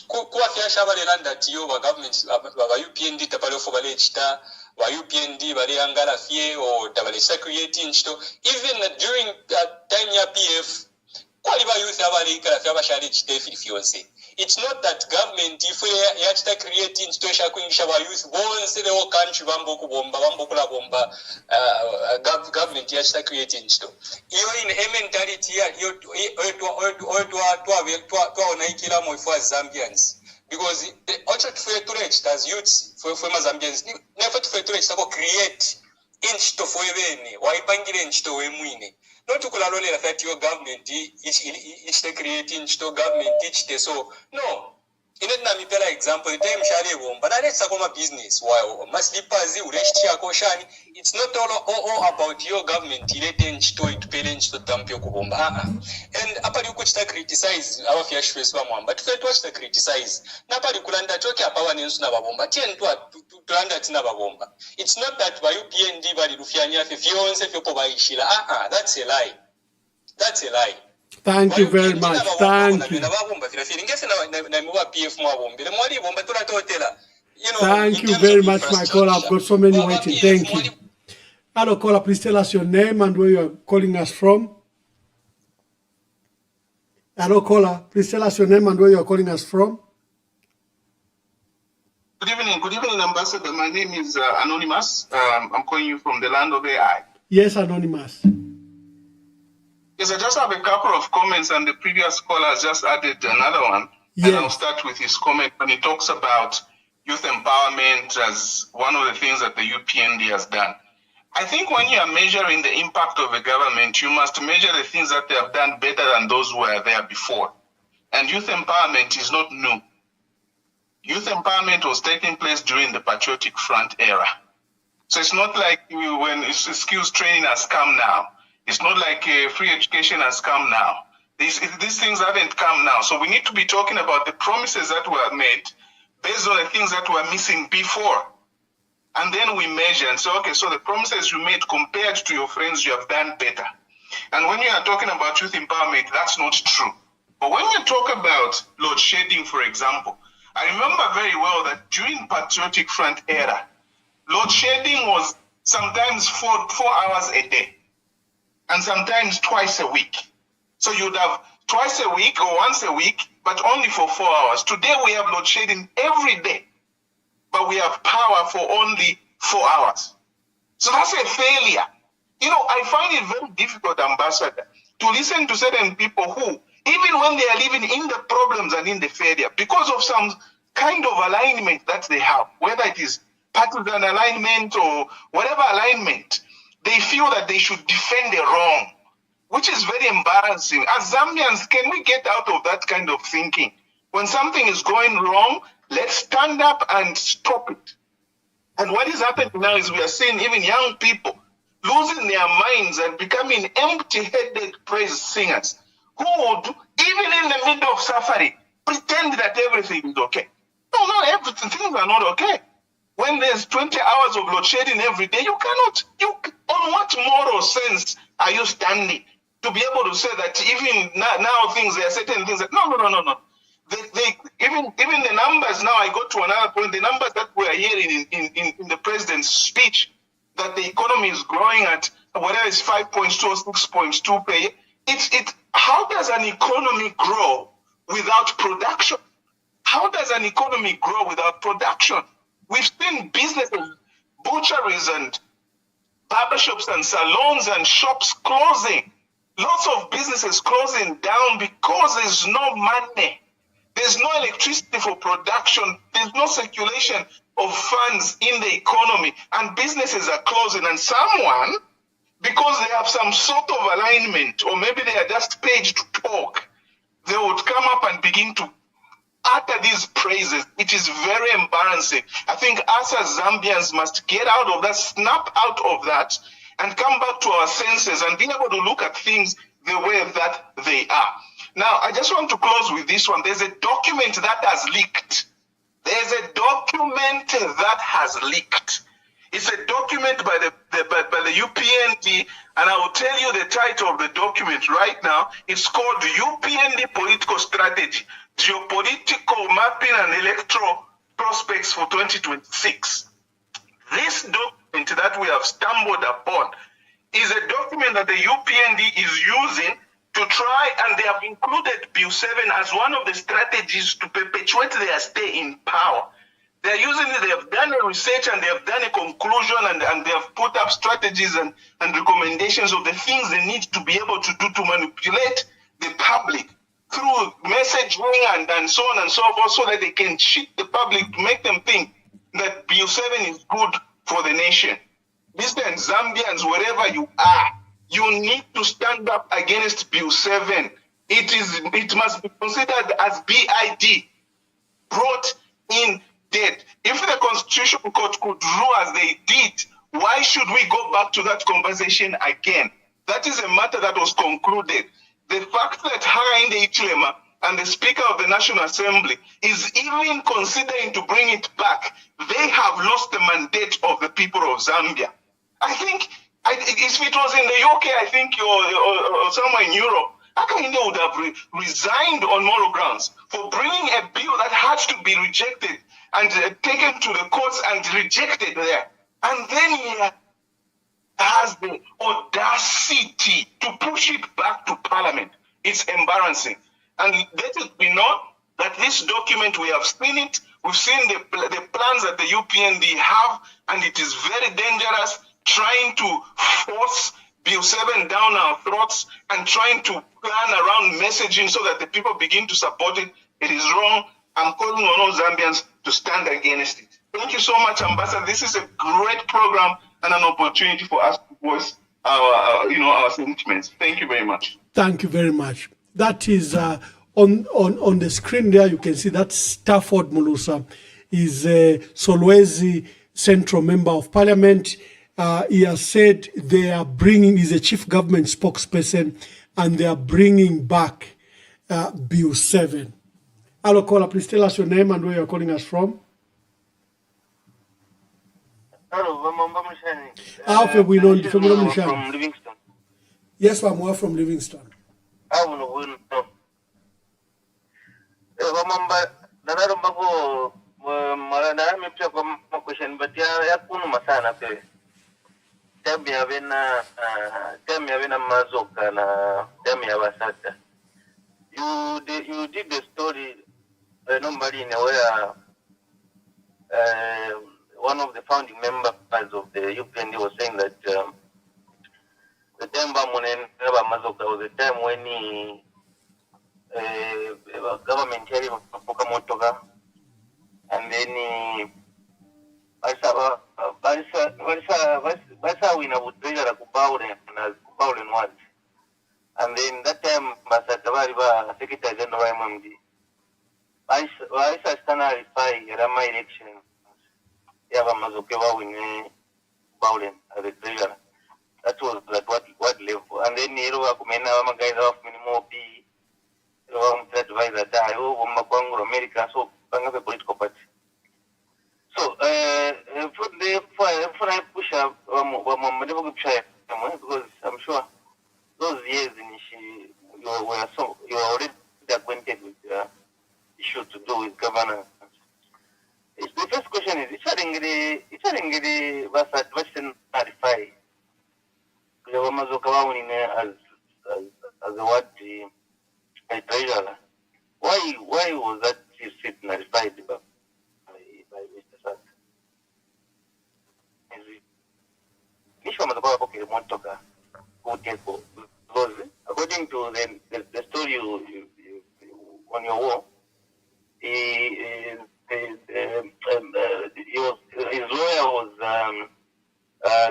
kuwa fiasha balelanda tiyo ba government ba UPND tapalo fobale chita ba UPND bale angala fie o tabale security nchito, even during time ya PF kwali ba youth abale kala fia bashali chite fionse. It's not that government if we yachita creating situation kuingisha ba youth bonse the whole country bambo kula bomba government yachita creating nchito iyo in mentality ya iyo twa onaikila mo for Zambians, because the ocho tufeturech as youths for Zambians never tufeturech tako create inchito for ebene waipangire nchito wemwine not to kulalole that your government it's the creating to government teach the so no. In it namipela example the time shale bomba na let's go business while maslipazi uleshi akoshani, it's not all about your government relating to it parents to tampio kubomba and apali ukuchita criticize our fair face wa Mwamba tufetwa criticize na pali kulanda choke apawa nensu na babomba tien to landa tina babomba. It's not that by UPND bali rufyanya fionse fyopo baishila that's a lie. That's a lie. Thank you very much. Thank you. Thank you very much, my caller. I've got so many waiting. Thank you. Hello, caller. Please tell us your name and where you are calling us from. Hello, caller. Please tell us your name and where you are calling us from. Good evening, Ambassador. My name is Anonymous. I'm calling you from the land of AI. Yes, Anonymous. Yes, I just have a couple of comments, and the previous caller has just added another one. Yes. And I'll start with his comment when he talks about youth empowerment as one of the things that the UPND has done. I think when you are measuring the impact of a government, you must measure the things that they have done better than those who were there before. And youth empowerment is not new. Youth empowerment was taking place during the Patriotic Front era. So it's not like when skills training has come now. It's not like free education has come now. These things haven't come now. So we need to be talking about the promises that were made based on the things that were missing before. And then we measure and say, okay, so the promises you made compared to your friends, you have done better. And when you are talking about youth empowerment, that's not true. But when you talk about load shedding, for example, I remember very well that during Patriotic Front era, load shedding was sometimes 4 hours a day. And sometimes twice a week. So you'd have twice a week or once a week, but only for 4 hours. Today we have load shedding every day, but we have power for only 4 hours. So that's a failure. You know, I find it very difficult, Ambassador, to listen to certain people who, even when they are living in the problems and in the failure, because of some kind of alignment that they have, whether it is partisan alignment or whatever alignment, they feel that they should defend the wrong, which is very embarrassing. As Zambians, can we get out of that kind of thinking? When something is going wrong, let's stand up and stop it. And what is happening now is we are seeing even young people losing their minds and becoming empty-headed praise singers who would, even in the middle of suffering, pretend that everything is okay. No, not everything. Things are not okay. When there's 20 hours of load shedding every day, on what moral sense are you standing to be able to say that even now things, there are certain things that, no. Even the numbers now, I go to another point, the numbers that we are hearing in the president's speech, that the economy is growing at whether it's 5.2 or 6.2 per year. How does an economy grow without production? How does an economy grow without production? We've seen businesses, butcheries and barbershops and salons and shops closing. Lots of businesses closing down because there's no money. There's no electricity for production. There's no circulation of funds in the economy. And businesses are closing. And someone because they have some sort of alignment, or maybe they are just paid to talk, they would come up and begin to utter these praises. It is very embarrassing. I think us as Zambians must get out of that, snap out of that, and come back to our senses and be able to look at things the way that they are. Now, I just want to close with this one. There's a document that has leaked. There's a document that has leaked. It's a document by the UPND, and I will tell you the title of the document right now. It's called UPND Political Strategy, Geopolitical Mapping and Electoral Prospects for 2026. This document that we have stumbled upon is a document that the UPND is using to try, and they have included Bill 7 as one of the strategies to perpetuate their stay in power. They're using it, they have done a research and they have done a conclusion, and they have put up strategies and recommendations of the things they need to be able to do to manipulate the public through messaging and so on and so forth, so that they can cheat the public to make them think that Bill 7 is good for the nation. Listen, Zambians, wherever you are, you need to stand up against Bill 7. It must be considered as BID, brought in dead. If the Constitution Court could rule as they did, why should we go back to that conversation again? That is a matter that was concluded. The fact that Hakainde Hichilema and the Speaker of the National Assembly is even considering to bring it back, they have lost the mandate of the people of Zambia. I think if it was in the UK, I think, or somewhere in Europe, Hakainde would have resigned on moral grounds for bringing a bill that had to be rejected and taken to the courts and rejected there. And then he has the audacity to push it back to Parliament. It's embarrassing. And let it be known that this document, we have seen it, we've seen the plans that the UPND have, and it is very dangerous, trying to force Bill 7 down our throats and trying to plan around messaging so that the people begin to support it. It is wrong. I'm calling on all Zambians to stand against it. Thank you so much, Ambassador. This is a great program and an opportunity for us to voice our sentiments. Thank you very much. Thank you very much. That is on the screen there. You can see that Stafford Mulusa is a Solwezi Central Member of Parliament. He has said they are bringing, he's a chief government spokesperson, and they are bringing back Bill 7. Hello, caller, please tell us your name and where you're calling us from. Hello, from Livingston. Yes, I'm from Livingston. You did the story normally in where one of the founding members of the UPND was saying that the time was a time when government carried Motoga, and then and then that time Masatavari Secretary General MMD I stand Rama election Yava Mazokeva win Bowlen as a treasurer. That was like what level. And then Nero Kumena guys off minimum P advisor die over America, so another political party. So for I push up because I'm sure those years you are already acquainted with the issue to do with governance. The first question is, it's a version 35. As a word treasurer. Why was that sit nullified by Mr. Sat? Because according to the story you on your wall, his lawyer was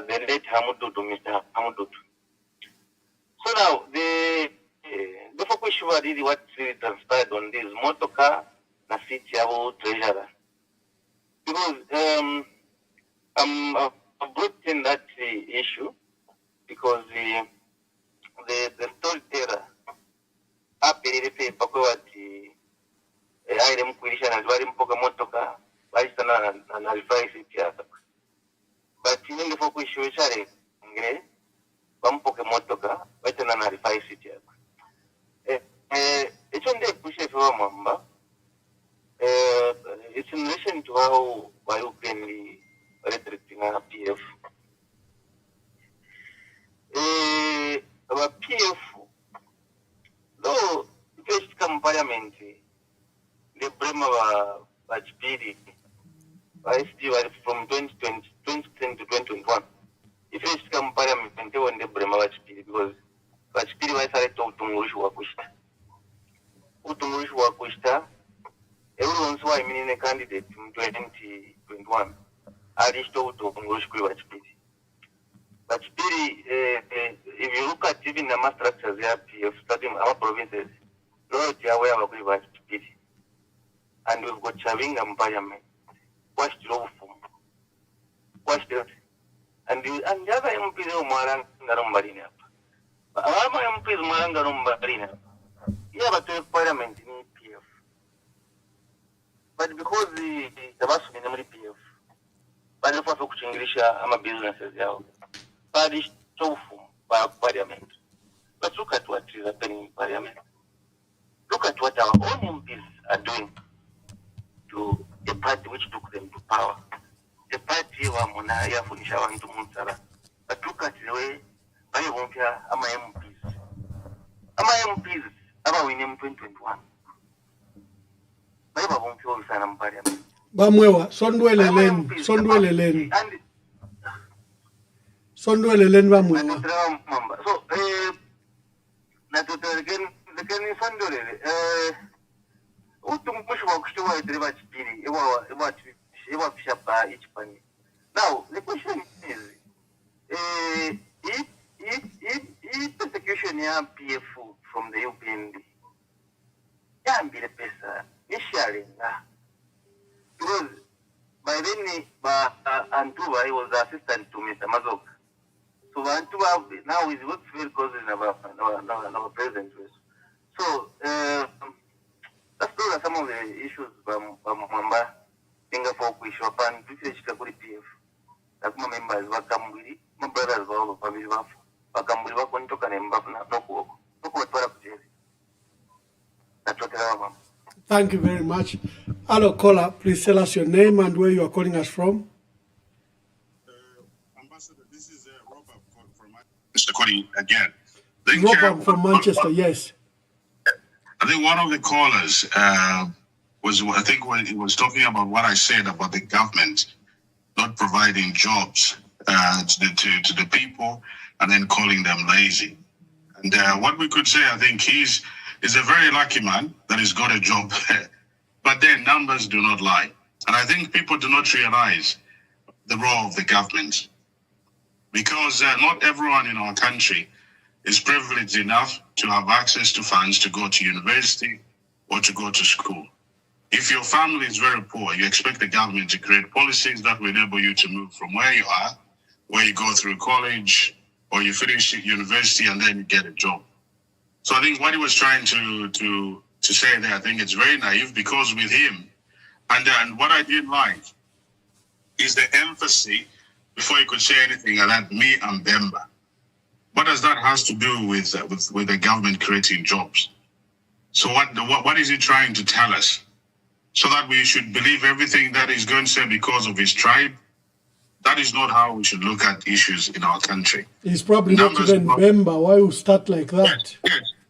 the late Hamudutu, Mr. Hamudutu. So now, the focus really what really transpired on this motor car, na city about treasurer. Because I've brought in that issue because the storyteller apelele pe pakwati aire mkulisha na wali mpoka motoka bali sana na rifai city hapa. But in the focus share ngire bampoke motoka bali sana na rifai city hapa. It's on the push for Mwamba. It's in relation to how we openly restricting our PF. Our PF, though first come parliament, the Bremer Bachpiri, from 2010 to 2021. The first come parliament, they won the Bremer Bachpiri because Bachpiri was a talk to Murushwa Kushta. Utungurushwa Kushta, everyone's why meaning a candidate in 2021. I just told to Murushwa Bachpiri. But if you look at even the mass structures of starting our provinces, no aware of River Spirit. And we've got Chaving and Parliament. What's the What's that? And the other MPs of Marangarumbarina. Our MPs Marangarumbarina. Yeah, but the Parliament in PF. But because the vast memory PF, but the first English, I'm a businesses. Parish tofu by Parliament. But look at what is happening in Parliament. Look at what our own MPs are doing to the party which took them to power. The party wa Munaya Funisha Wantu Munsara. But look at the way I won't hear my MPs. My MPs about winning 2021. I won't hear Sanam Parliament. Bamwewa, Sondwele Len, Sondwele Len. Sondwele Len Bamwewa. So, again, the Kenny Sondwele, Utum push walks to a river spirit, each penny. Now, the question is, if persecution PF from the UPND, can be the person, initially, because by then, Antuba, he was the assistant to Mr. Mazok. So Antuba now is works very closely in our present race. So those are some of the issues from Mwamba, Singapore, Kushopan, Chikakuri PF. That my members were Kamburi, my brothers were all family of Bakamburi, Wakontoka, and Mbafna, no That's what I have. Thank you very much. Hello, caller. Please tell us your name and where you are calling us from. Ambassador, this is Robert from Manchester calling again. Robert from Manchester, yes. I think one of the callers was, I think, when he was talking about what I said about the government not providing jobs to the people and then calling them lazy. And what we could say, I think he's a very lucky man that he's got a job. But then numbers do not lie. And I think people do not realize the role of the government. Because not everyone in our country is privileged enough to have access to funds to go to university or to go to school. If your family is very poor, you expect the government to create policies that will enable you to move from where you are, where you go through college, or you finish university and then you get a job. So I think what he was trying to say there, I think it's very naive, because with him, and what I didn't like is the emphasis before he could say anything like that, me and Bemba. What does that has to do with the government creating jobs? So what is he trying to tell us? So that we should believe everything that he's going to say because of his tribe? That is not how we should look at issues in our country. He's probably not even Bemba. Why you start like that?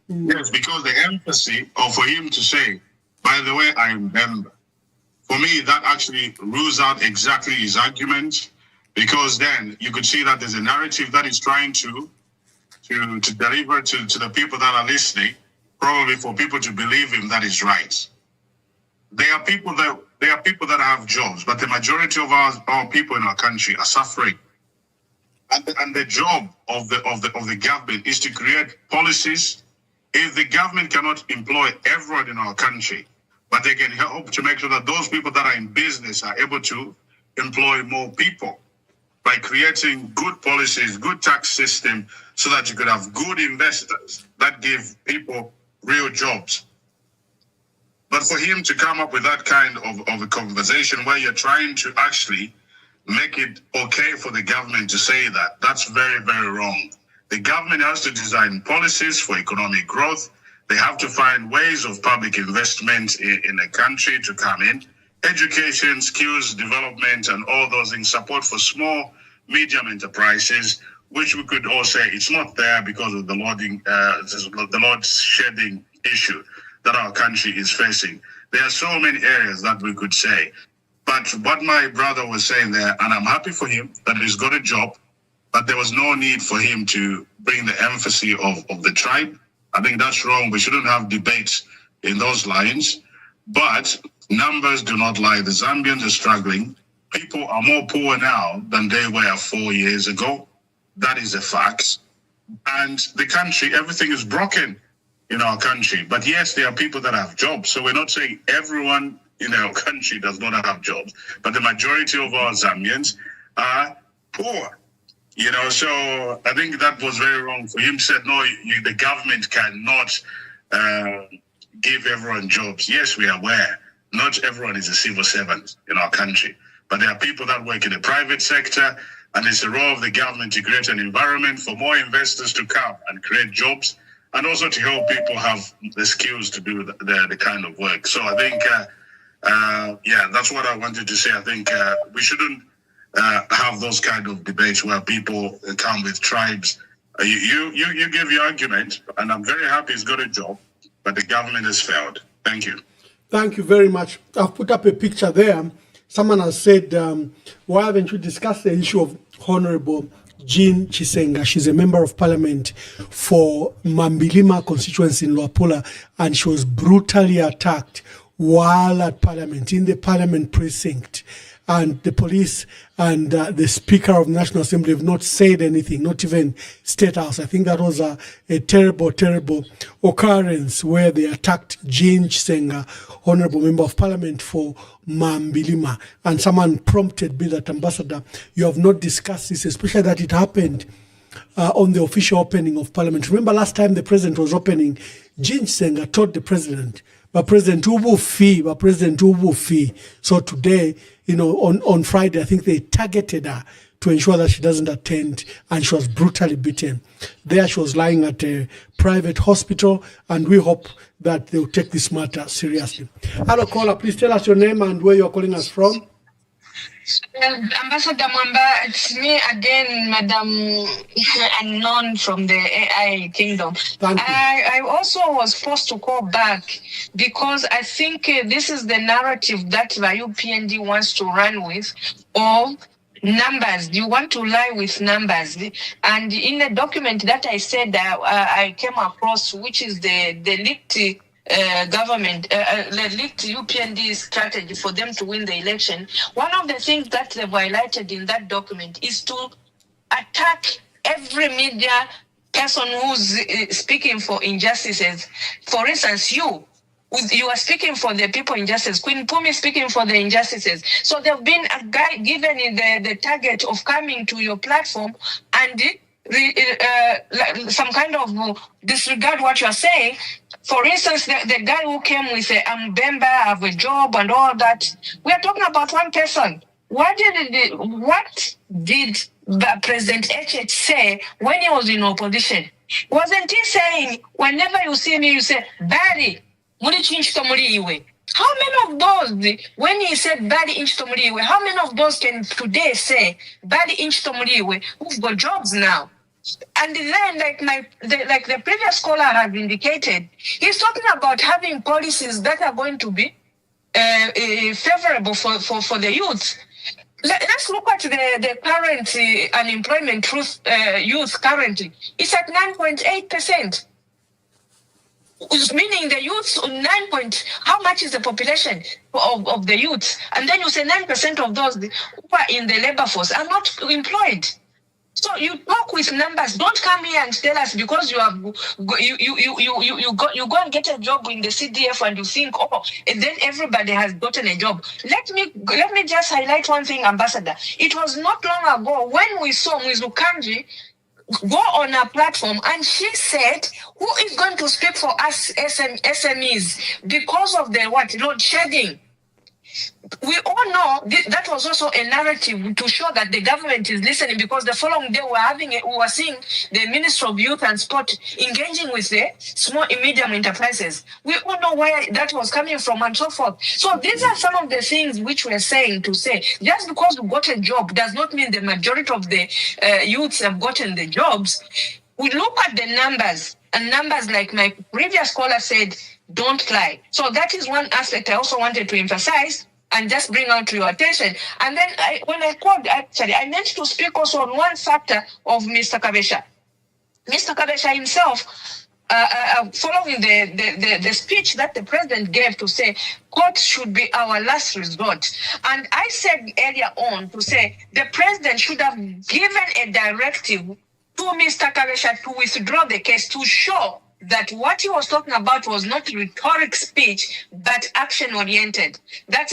Yes, because the emphasis, or for him to say, by the way, I am Bemba. For me, that actually rules out exactly his argument, because then you could see that there's a narrative that he's trying to deliver to the people that are listening, probably for people to believe him that is right. There are people that have jobs, but the majority of our people in our country are suffering. And the job of the government is to create policies. If the government cannot employ everyone in our country, but they can help to make sure that those people that are in business are able to employ more people by creating good policies, good tax system, so that you could have good investors that give people real jobs. But for him to come up with that kind of a conversation where you're trying to actually make it okay for the government to say that, that's very, very wrong. The government has to design policies for economic growth. They have to find ways of public investment in a country to come in. Education, skills development, and all those things, support for small, medium enterprises, which we could all say it's not there because of the load shedding issue that our country is facing. There are so many areas that we could say. But what my brother was saying there, and I'm happy for him that he's got a job, but there was no need for him to bring the emphasis of the tribe. I think that's wrong. We shouldn't have debates in those lines. But numbers do not lie. The Zambians are struggling. People are more poor now than they were 4 years ago. That is a fact. And the country, everything is broken in our country. But yes, there are people that have jobs. So we're not saying everyone in our country does not have jobs. But the majority of our Zambians are poor. You know, so I think that was very wrong for him. Said, no, the government cannot give everyone jobs. Yes, we are aware. Not everyone is a civil servant in our country. But there are people that work in the private sector, and it's the role of the government to create an environment for more investors to come and create jobs, and also to help people have the skills to do the kind of work. So I think, yeah, that's what I wanted to say. I think we shouldn't have those kind of debates where people come with tribes. You give your argument, and I'm very happy he's got a job, but the government has failed. Thank you. Thank you very much. I've put up a picture there. Someone has said, why haven't you discussed the issue of Honorable Jean Chisenga? She's a member of parliament for Mambilima constituency in Luapula, and she was brutally attacked while at parliament, in the parliament precinct. And the police and the Speaker of the National Assembly have not said anything, not even State House. I think that was a terrible, terrible occurrence where they attacked Jean Chisenga, Honorable Member of Parliament for Mambilima. And someone prompted me that, Ambassador, you have not discussed this, especially that it happened on the official opening of Parliament. Remember last time the President was opening, Jean Chisenga told the President, but President Ubu fee. So today, you know, on Friday, I think they targeted her to ensure that she doesn't attend, and she was brutally beaten. There she was lying at a private hospital, and we hope that they will take this matter seriously. Hello, caller, please tell us your name and where you're calling us from. Ambassador Mwamba, it's me again, Madam Unknown from the AI Kingdom. Thank you. I also was forced to call back because I think this is the narrative that the UPND wants to run with, or numbers. You want to lie with numbers. And in the document that I said I came across, which is the leaked government, the leaked UPND strategy for them to win the election, one of the things that they've highlighted in that document is to attack every media person who's speaking for injustices. For instance, you are speaking for the people injustice. Queen Pumi speaking for the injustices. So they've been a guy given the target of coming to your platform and some kind of disregard what you're saying. For instance, the guy who came with I'm Bemba, I have a job and all that. We are talking about one person. What did President HH say when he was in opposition? Wasn't he saying, whenever you see me, you say, Barry, how many of those, when he said Bali Inchtomuriwe, how many of those can today say Bali Inchtomuriwe who've got jobs now? And then, like the previous caller has indicated, he's talking about having policies that are going to be favorable for the youth. Let's look at the current unemployment youth currently. It's at 9.8%. Meaning the youth, how much is the population of the youth? And then you say 9% of those who are in the labor force are not employed. So you talk with numbers. Don't come here and tell us because you have you go and get a job in the CDF and you think, oh, and then everybody has gotten a job. Let me just highlight one thing, Ambassador. It was not long ago when we saw Mwizukanji go on a platform and she said, who is going to speak for us SMEs because of the load shedding? We all know that was also a narrative to show that the government is listening, because the following day we were seeing the Minister of Youth and Sport engaging with the small and medium enterprises. We all know where that was coming from and so forth. So these are some of the things which we're saying to say, just because we got a job does not mean the majority of the youths have gotten the jobs. We look at the numbers, and numbers, like my previous caller said, don't lie. So that is one aspect I also wanted to emphasize and just bring out to your attention. And then when I called, actually, I meant to speak also on one factor of Mr. Kabesha. Mr. Kabesha himself, following the speech that the president gave to say, court should be our last resort. And I said earlier on to say, the president should have given a directive to Mr. Kabesha to withdraw the case, to show that what he was talking about was not rhetoric speech, but action-oriented. That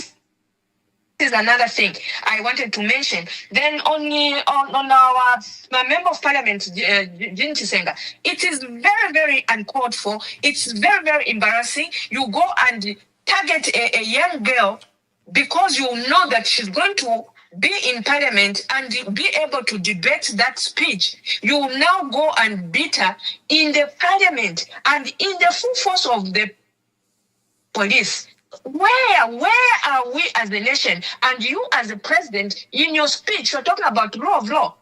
is another thing I wanted to mention. Then on our member of parliament, Jean Chisenga, it is very, very uncalled for. It's very, very embarrassing. You go and target a young girl because you know that she's going to be in parliament and be able to debate that speech. You will now go and beat her in the parliament and in the full force of the police. Where are we as a nation? And you as a president, in your speech, you're talking about rule of law.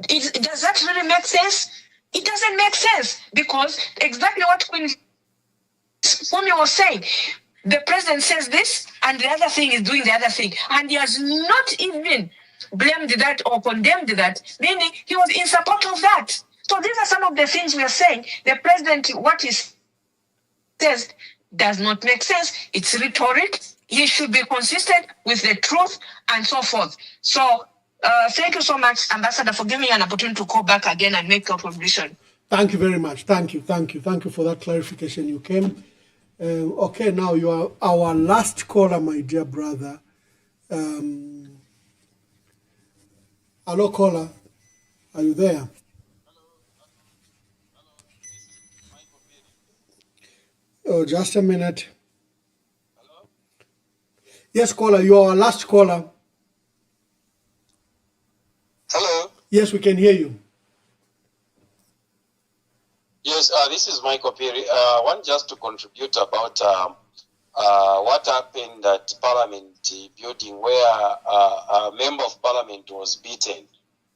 Does that really make sense? It doesn't make sense, because exactly what Queen Fumi was saying, the president says this and the other thing is doing the other thing. And he has not even blamed that or condemned that, meaning he was in support of that. So these are some of the things we are saying. The president, what he says does not make sense. It's rhetoric. He should be consistent with the truth and so forth. So thank you so much, Ambassador, for giving me an opportunity to call back again and make a contribution. Thank you very much. Thank you for that clarification. You came. Okay, now you are our last caller, my dear brother. Hello, caller. Are you there? Oh, just a minute. Hello? Yes, caller, you are our last caller. Hello. Yes, we can hear you. Yes, this is Michael Perry. I want just to contribute about what happened at Parliament building, where a member of Parliament was beaten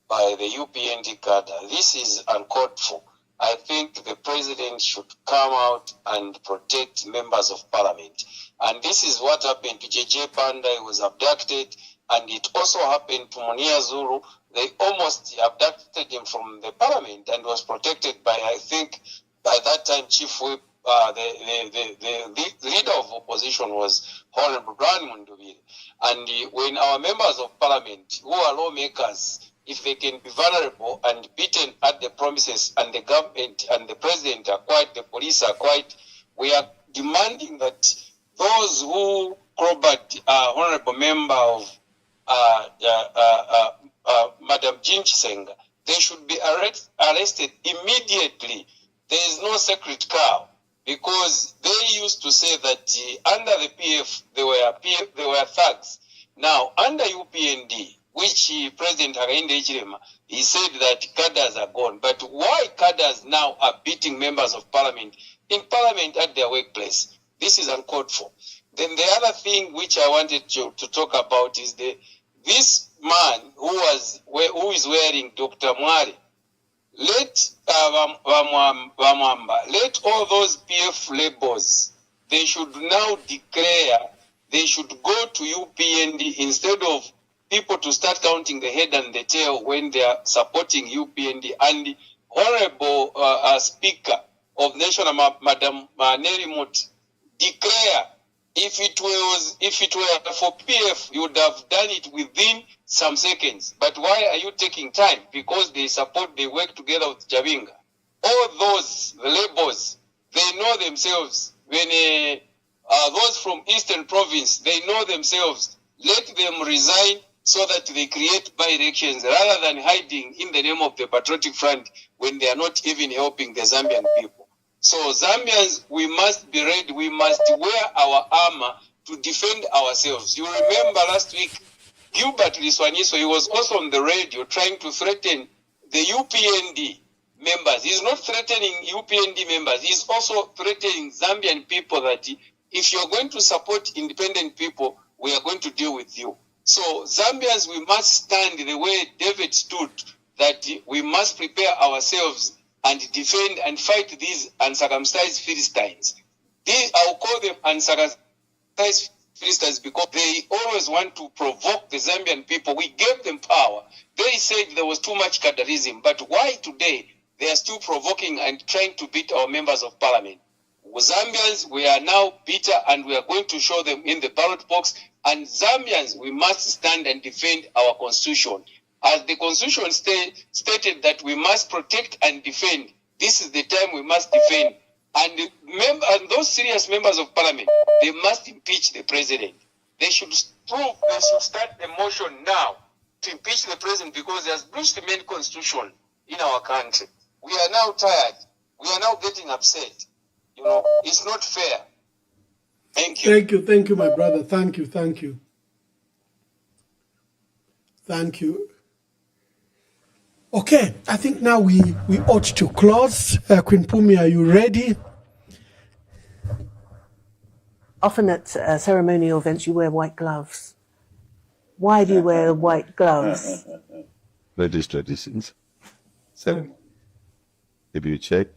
by the UPND cadre. This is uncalled for. I think the president should come out and protect members of Parliament. And this is what happened to JJ Panda. He was abducted, and it also happened to Munia Zulu. They almost abducted him from the Parliament and was protected by, I think, by that time, Chief Whip, the leader of opposition was Honorable Brian Mundubile. And when our members of Parliament, who are lawmakers, if they can be vulnerable and beaten at the promises, and the government and the president are quiet, the police are quiet, we are demanding that those who clobbered honorable member of Madam Jean Chisenga, they should be arrested immediately. There is no sacred cow, because they used to say that under the PF they were thugs. Now under UPND, which President Hakainde Hichilema, he said that cadres are gone. But why cadres now are beating members of Parliament in Parliament at their workplace? This is uncalled for. Then the other thing which I wanted to talk about is this man who is wearing Dr. Mwale. Let let all those PF labels, they should now declare, they should go to UPND instead of people to start counting the head and the tail when they are supporting UPND. And the Honorable Speaker of National, Madam Nelly Mut, declare If it were for PF, you would have done it within some seconds. But why are you taking time? Because they work together with Jabinga. All those, the labels, they know themselves. When those from Eastern Province, they know themselves. Let them resign so that they create by-elections rather than hiding in the name of the Patriotic Front when they are not even helping the Zambian people. So Zambians, we must be ready. We must wear our armor to defend ourselves. You remember last week, Gilbert Liswaniso, he was also on the radio trying to threaten the UPND members. He's not threatening UPND members. He's also threatening Zambian people that if you're going to support independent people, we are going to deal with you. So Zambians, we must stand the way David stood, that we must prepare ourselves and defend and fight these uncircumcised Philistines. I'll call them uncircumcised Philistines because they always want to provoke the Zambian people. We gave them power. They said there was too much Kadarism, but why today they are still provoking and trying to beat our members of parliament? Zambians, we are now bitter and we are going to show them in the ballot box. And Zambians, we must stand and defend our constitution. As the constitution stated that we must protect and defend, this is the time we must defend. And those serious members of parliament, they must impeach the president. They should start the motion now to impeach the president because he has breached the main constitution in our country. We are now tired. We are now getting upset. You know, it's not fair. Thank you. Thank you, my brother. Thank you. Okay, I think now we ought to close. Queen Pumi, are you ready? Often at ceremonial events, you wear white gloves. Why do you wear white gloves? British traditions. So, if you check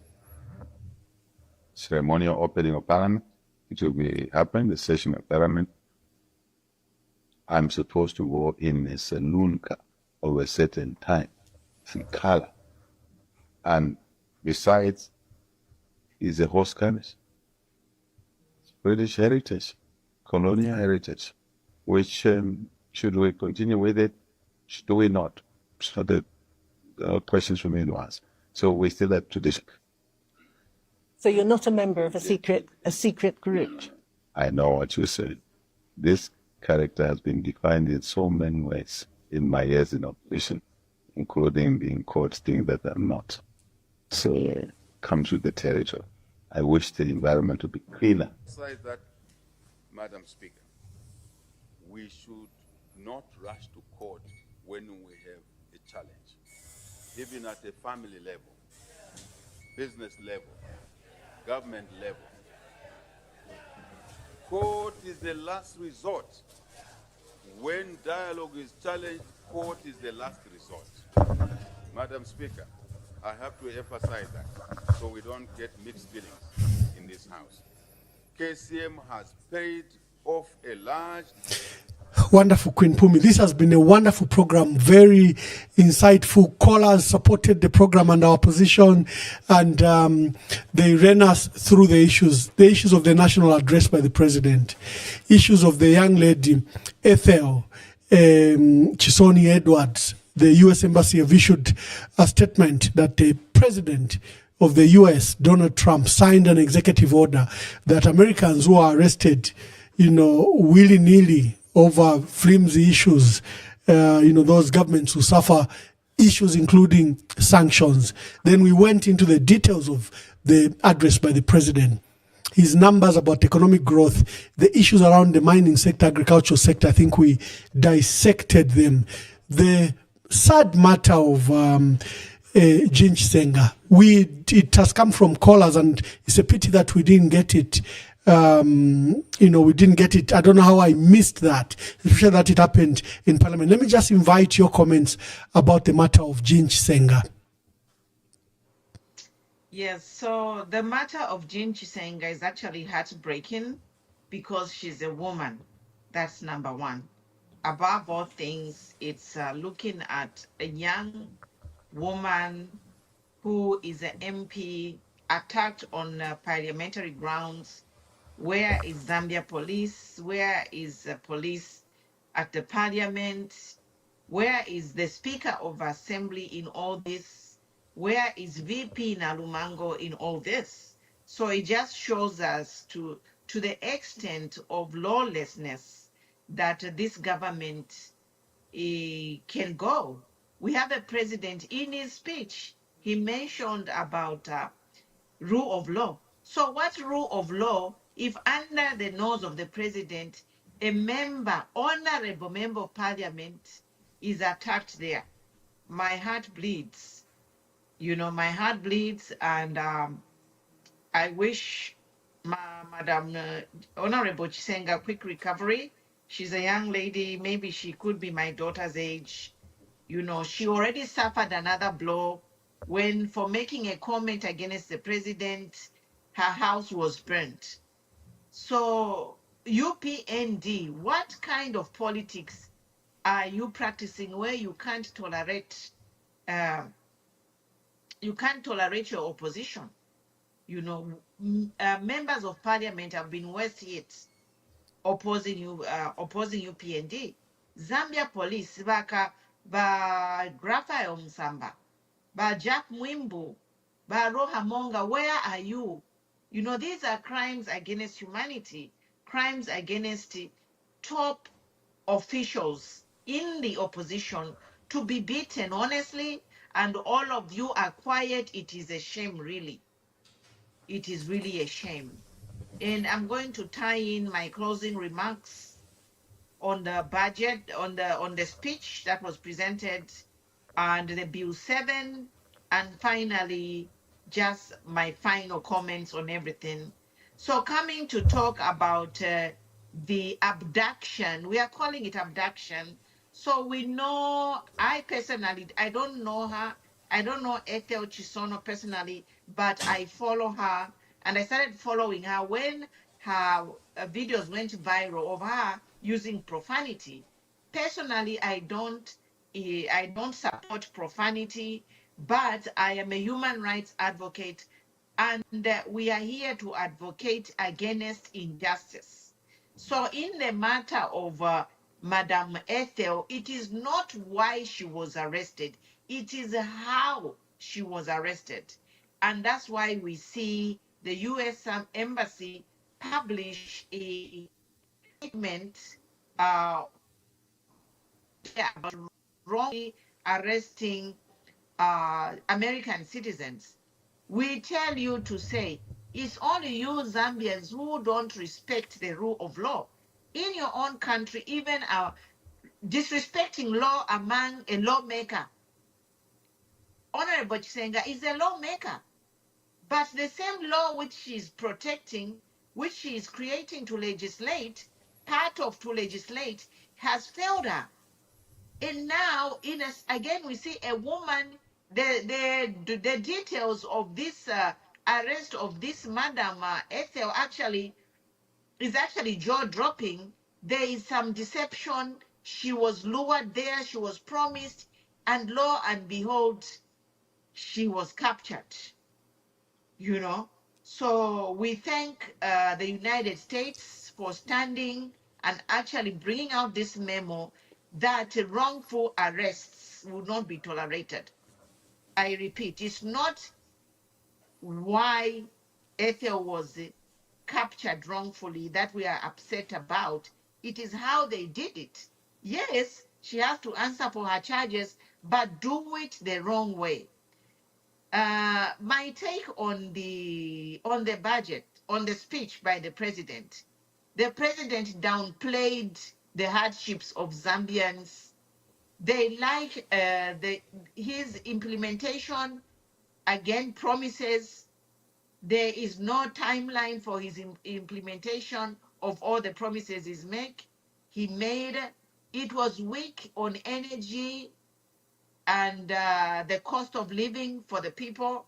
ceremonial opening of Parliament, it will be happening, the session of Parliament. I'm supposed to go in a saloon of a certain time, in color. And besides, is a horse carriage. British heritage, colonial heritage, which should we continue with it? Should we not? So the questions for me to ask. So we still have tradition. So you're not a member of a secret group? I know what you said. This character has been defined in so many ways in my years in opposition, including being called things that I'm not. So it comes with the territory. I wish the environment to be cleaner. Besides that, Madam Speaker, we should not rush to court when we have a challenge, even at a family level, business level, government level. Court is the last resort. When dialogue is challenged, court is the last resort. Madam Speaker, I have to emphasize that so we don't get mixed feelings in this House. KCM has paid off a large... Wonderful, Queen Pumi. This has been a wonderful program, very insightful. Callers supported the program and our position, and they ran us through the issues of the national address by the president, issues of the young lady, Ethel Chisoni Edwards. The U.S. Embassy have issued a statement that the president of the U.S., Donald Trump, signed an executive order that Americans who are arrested, willy-nilly over flimsy issues, those governments who suffer issues including sanctions. Then we went into the details of the address by the president. His numbers about economic growth, the issues around the mining sector, agricultural sector, I think we dissected them. The sad matter of Jean Chisenga, it has come from callers, and it's a pity that we didn't get it. We didn't get it. I don't know how I missed that, especially that it happened in Parliament. Let me just invite your comments about the matter of Jean Chisenga. Yes, so the matter of Jean Chisenga is actually heartbreaking because she's a woman. That's number one. Above all things, it's looking at a young woman who is an MP attacked on parliamentary grounds Where is Zambia police? Where is the police at the parliament? Where is the Speaker of Assembly in all this? Where is VP Nalumango in all this? So it just shows us to the extent of lawlessness that this government can go. We have a president in his speech, he mentioned about rule of law. So what rule of law if under the nose of the president, a member, honorable member of parliament is attacked there? My heart bleeds. You know, my heart bleeds, and I wish Madam Honorable Chisenga quick recovery. She's a young lady. Maybe she could be my daughter's age. You know, she already suffered another blow when, for making a comment against the president, her house was burnt. So, UPND, what kind of politics are you practicing where you can't tolerate uh, your opposition? You know, members of parliament have been worse hit opposing UPND. Zambia police ba Grafael Msamba, ba Jack Mwimbu, ba Roha Monga, where are you? You know, these are crimes against humanity, crimes against top officials in the opposition to be beaten, honestly, and all of you are quiet. It is a shame, really. It is really a shame. And I'm going to tie in my closing remarks on the budget, on the speech that was presented, and the Bill 7, and finally, just my final comments on everything. So coming to talk about the abduction, we are calling it abduction. So we know, I personally, I don't know her, I don't know Ethel Chisono personally, but I follow her, and I started following her when her videos went viral of her using profanity. Personally, I don't support profanity, but I am a human rights advocate, and we are here to advocate against injustice. So in the matter of Madam Ethel, it is not why she was arrested, it is how she was arrested. And that's why we see the US Embassy publish a statement about wrongly arresting American citizens. We tell you to say, it's only you Zambians who don't respect the rule of law. In your own country, even disrespecting law among a lawmaker. Honorable Chisenga is a lawmaker, but the same law which she is protecting, which she is creating to legislate, part of to legislate, has failed her. And now, again, we see a woman. The details of this arrest of this Madam Ethel is actually jaw dropping. There is some deception. She was lured there. She was promised, and lo and behold, she was captured. You know, so we thank the United States for standing and actually bringing out this memo that wrongful arrests will not be tolerated. I repeat, it's not why Ethel was captured wrongfully that we are upset about. It is how they did it. Yes, she has to answer for her charges, but do it the wrong way. My take on the budget, on the speech by the president. The president downplayed the hardships of Zambians. They like his implementation, again, promises. There is no timeline for his implementation of all the promises he made. It was weak on energy and the cost of living for the people.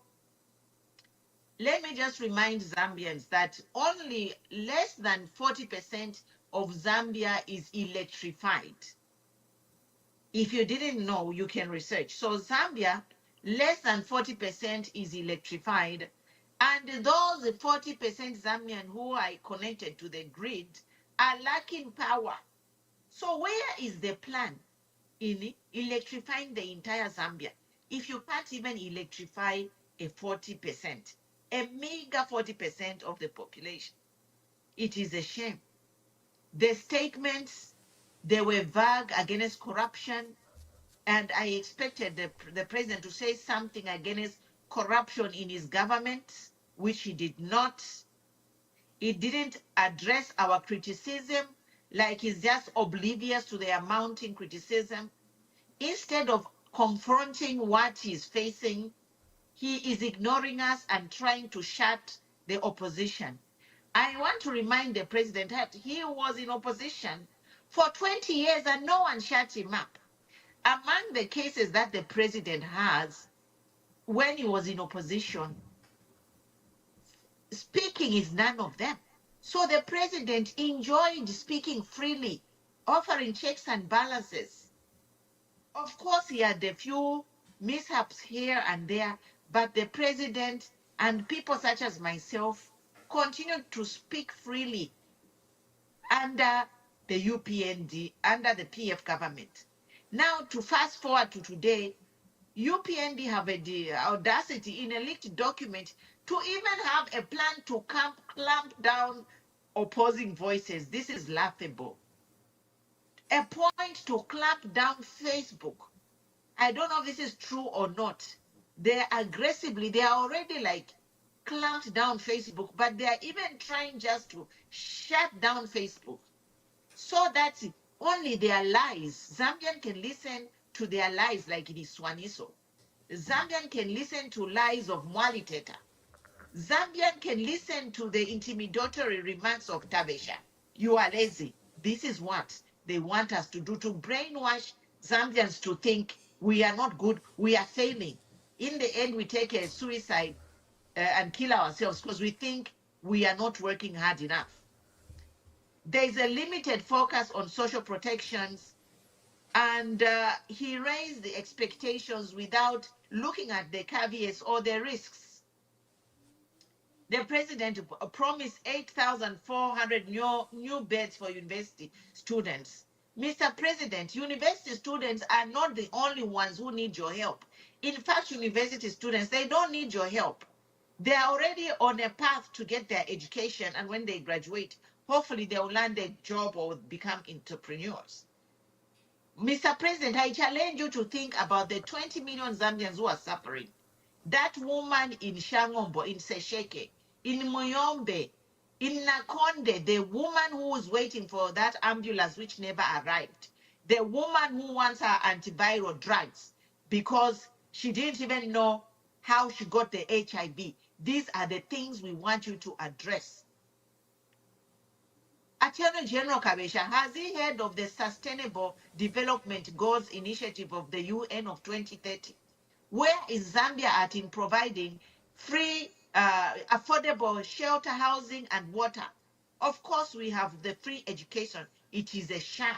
Let me just remind Zambians that only less than 40% of Zambia is electrified. If you didn't know, you can research. So Zambia, less than 40% is electrified. And those 40% Zambian who are connected to the grid are lacking power. So where is the plan in electrifying the entire Zambia? If you can't even electrify a 40%, a meager 40% of the population, it is a shame. The statements, they were vague against corruption, and I expected the president to say something against corruption in his government, which he did not. He didn't address our criticism, like he's just oblivious to the mounting criticism. Instead of confronting what he's facing, he is ignoring us and trying to shut the opposition. I want to remind the president that he was in opposition for 20 years and no one shut him up. Among the cases that the president has, when he was in opposition, speaking is none of them. So the president enjoyed speaking freely, offering checks and balances. Of course, he had a few mishaps here and there, but the president and people such as myself continued to speak freely under the UPND, under the PF government. Now, to fast forward to today, UPND have the audacity in a leaked document to even have a plan to clamp down opposing voices. This is laughable. A point to clamp down Facebook. I don't know if this is true or not. They are already like clamped down Facebook, but they are even trying just to shut down Facebook so that only their lies, Zambian can listen to their lies like it is Swaniso. Zambian can listen to lies of Mwaliteta. Zambian can listen to the intimidatory remarks of Tabesha. You are lazy. This is what they want us to do, to brainwash Zambians to think we are not good, we are failing. In the end, we take a suicide and kill ourselves because we think we are not working hard enough. There is a limited focus on social protections, and he raised the expectations without looking at the caveats or the risks. The president promised 8,400 new beds for university students. Mr. President, university students are not the only ones who need your help. In fact, university students, they don't need your help. They are already on a path to get their education, and when they graduate, hopefully they will land a job or become entrepreneurs. Mr. President, I challenge you to think about the 20 million Zambians who are suffering. That woman in Shangombo, in Sesheke, in Muyombe, in Nakonde, the woman who was waiting for that ambulance which never arrived, the woman who wants her antiviral drugs because she didn't even know how she got the HIV. These are the things we want you to address. Attorney General Kabesha, has he heard of the Sustainable Development Goals Initiative of the UN of 2030? Where is Zambia at in providing free, affordable shelter, housing, and water? Of course, we have the free education. It is a sham.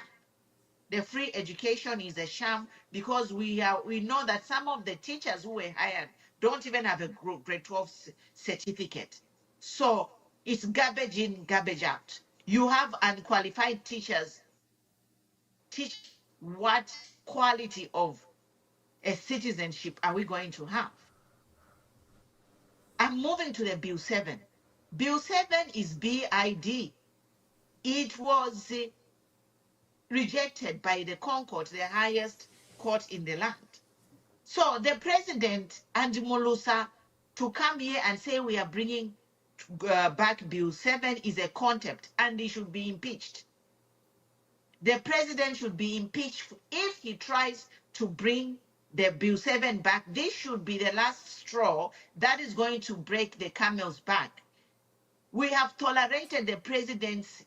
The free education is a sham because we know that some of the teachers who were hired don't even have a grade 12 certificate. So it's garbage in, garbage out. You have unqualified teachers. Teach what quality of a citizenship are we going to have? I'm moving to the Bill 7. Bill 7 is BID. It was rejected by the Concord, the highest court in the land. So the president and Mulusa to come here and say we are bringing back Bill 7 is a contempt and he should be impeached. The president should be impeached if he tries to bring the Bill 7 back. This should be the last straw that is going to break the camel's back. We have tolerated the president's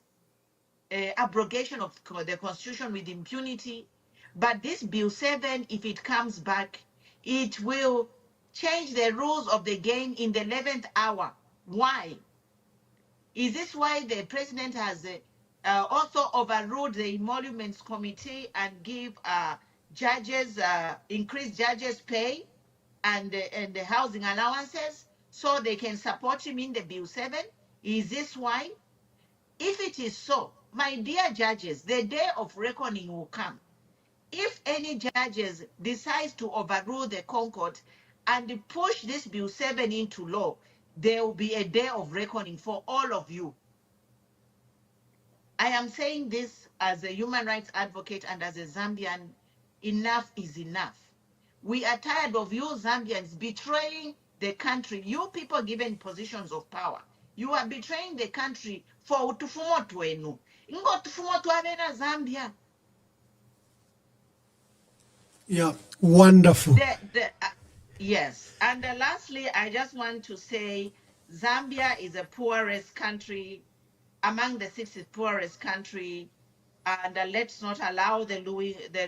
abrogation of the Constitution with impunity, but this Bill 7, if it comes back, it will change the rules of the game in the 11th hour. Why? Is this why the president has also overruled the Emoluments Committee and give judges, increased judges' pay and the housing allowances? so they can support him in the Bill 7? Is this why? If it is so, my dear judges, the day of reckoning will come. If any judges decide to overrule the Concord and push this Bill 7 into law, there will be a day of reckoning for all of you. I am saying this as a human rights advocate and as a Zambian. Enough is enough. We are tired of you Zambians betraying the country. You people given positions of power, you are betraying the country for utufumo twenu. Ingo utufumo twabena Zambia. Yeah, wonderful. Yes, and lastly, I just want to say Zambia is the poorest country, among the 60 poorest country, and let's not allow the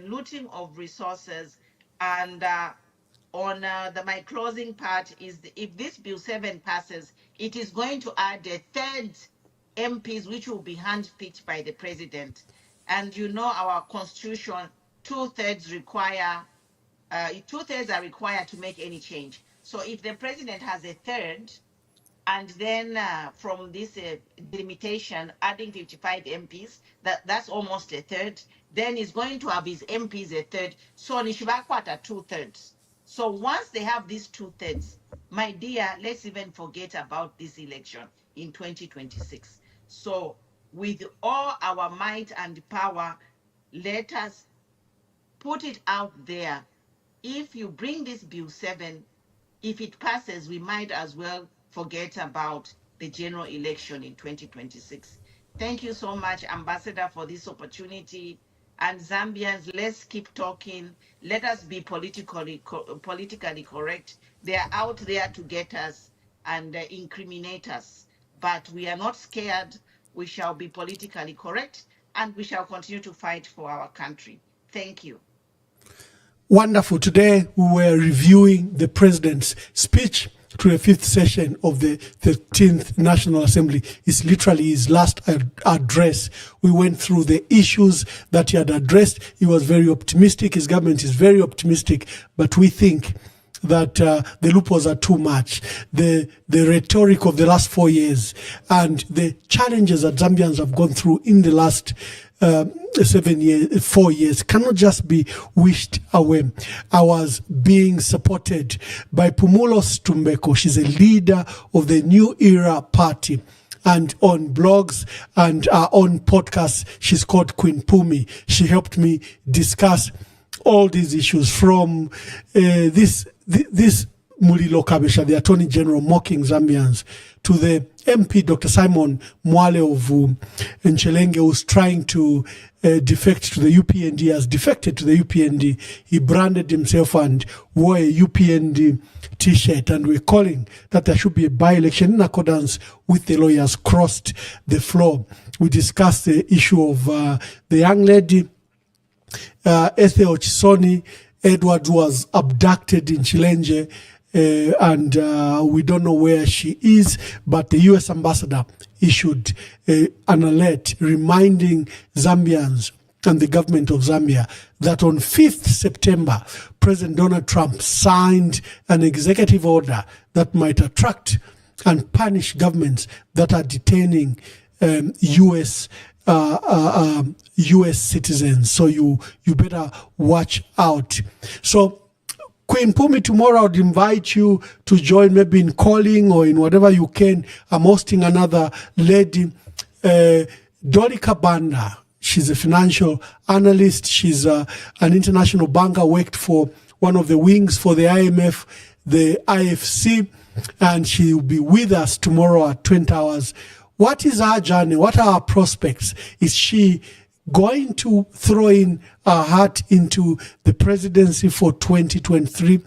looting of resources. And my closing part is if this Bill 7 passes, it is going to add a third MPs, which will be handpicked by the president. And you know our constitution, two-thirds are required to make any change. So if the president has a third, and then from this delimitation, adding 55 MPs, that's almost a third, then he's going to have his MPs a third, so Nishibakwata 2/3. So once they have these 2/3, my dear, let's even forget about this election in 2026. So with all our might and power, let us put it out there. If you bring this Bill 7, if it passes, we might as well forget about the general election in 2026. Thank you so much, Ambassador, for this opportunity. And Zambians, let's keep talking. Let us be politically correct. They are out there to get us and incriminate us. But we are not scared. We shall be politically correct, and we shall continue to fight for our country. Thank you. Wonderful. Today we were reviewing the president's speech to the 5th session of the 13th National Assembly. It's literally his last address. We went through the issues that he had addressed. He was very optimistic. His government is very optimistic, but we think that the loopholes are too much. The rhetoric of the last 4 years and the challenges that Zambians have gone through in the last 4 years cannot just be wished away. I was being supported by Pumulos Tumbeko. She's a leader of the New Era Party. And on blogs and on podcasts, she's called Queen Pumi. She helped me discuss all these issues from this Mulilo Kabesha, the Attorney General, mocking Zambians, to the MP, Dr. Simon Mwale of Nchelenge, who's trying to defect to the UPND, has defected to the UPND. He branded himself and wore a UPND t-shirt, and we're calling that there should be a by-election in accordance with the lawyers crossed the floor. We discussed the issue of the young lady, Esther Ochisoni Edward, was abducted in Chilenge, and we don't know where she is, but the US ambassador issued an alert reminding Zambians and the government of Zambia that on 5th September, President Donald Trump signed an executive order that might attract and punish governments that are detaining US citizens. So you better watch out. So Queen Pumi, tomorrow I would invite you to join, maybe in calling or in whatever you can. I'm hosting another lady, Dorika Banda. She's a financial analyst. She's an international banker, worked for one of the wings for the IMF, the IFC, and she will be with us tomorrow at 20 hours. What is her journey? What are her prospects? Is she going to throw in her heart into the presidency for 2023?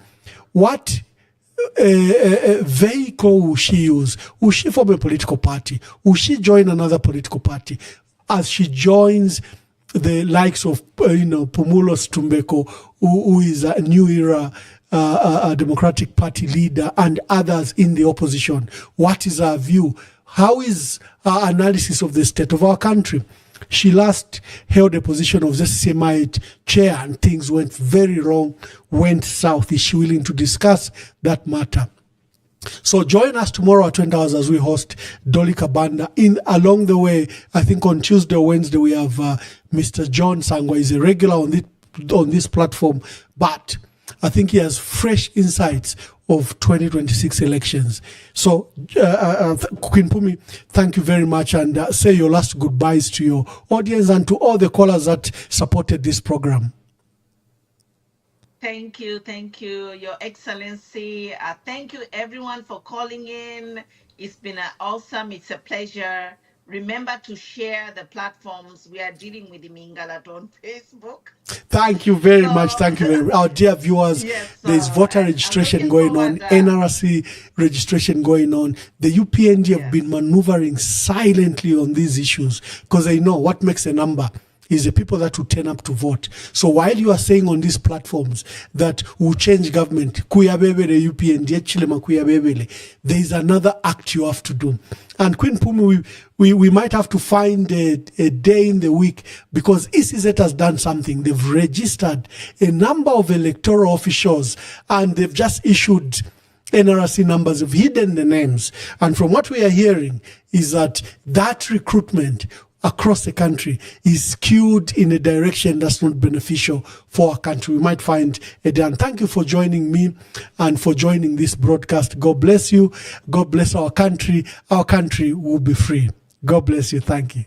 What vehicle will she use? Will she form a political party? Will she join another political party? As she joins the likes of, Pumulos Tumbeko, who is a New Era Democratic Party leader, and others in the opposition. What is her view? How is her analysis of the state of our country? She last held a position of ZCMI chair and things went very wrong, went south. Is she willing to discuss that matter? So join us tomorrow at 20 hours as we host Dolly Kabanda. Along the way, I think on Tuesday or Wednesday, we have Mr. John Sangwa. He's a regular on this platform, but I think he has fresh insights of 2026 elections. So, Queen Pumi, thank you very much, and say your last goodbyes to your audience and to all the callers that supported this program. Thank you, Your Excellency. Thank you, everyone, for calling in. It's been awesome. It's a pleasure. Remember to share the platforms. We are dealing with the Mingalat on Facebook. Thank you very much. Thank you very much. Our dear viewers, there's voter registration going on, NRC registration going on. The UPND have been maneuvering silently on these issues because they know what makes a number is the people that will turn up to vote. So while you are saying on these platforms that we'll change government, there is another act you have to do. And Queen Pumi, we might have to find a day in the week, because ECZ has done something. They've registered a number of electoral officials and they've just issued NRC numbers, have hidden the names. And from what we are hearing is that recruitment across the country is skewed in a direction that's not beneficial for our country. We might find a day. And thank you for joining me and for joining this broadcast. God bless you. God bless our country. Our country will be free. God bless you. Thank you.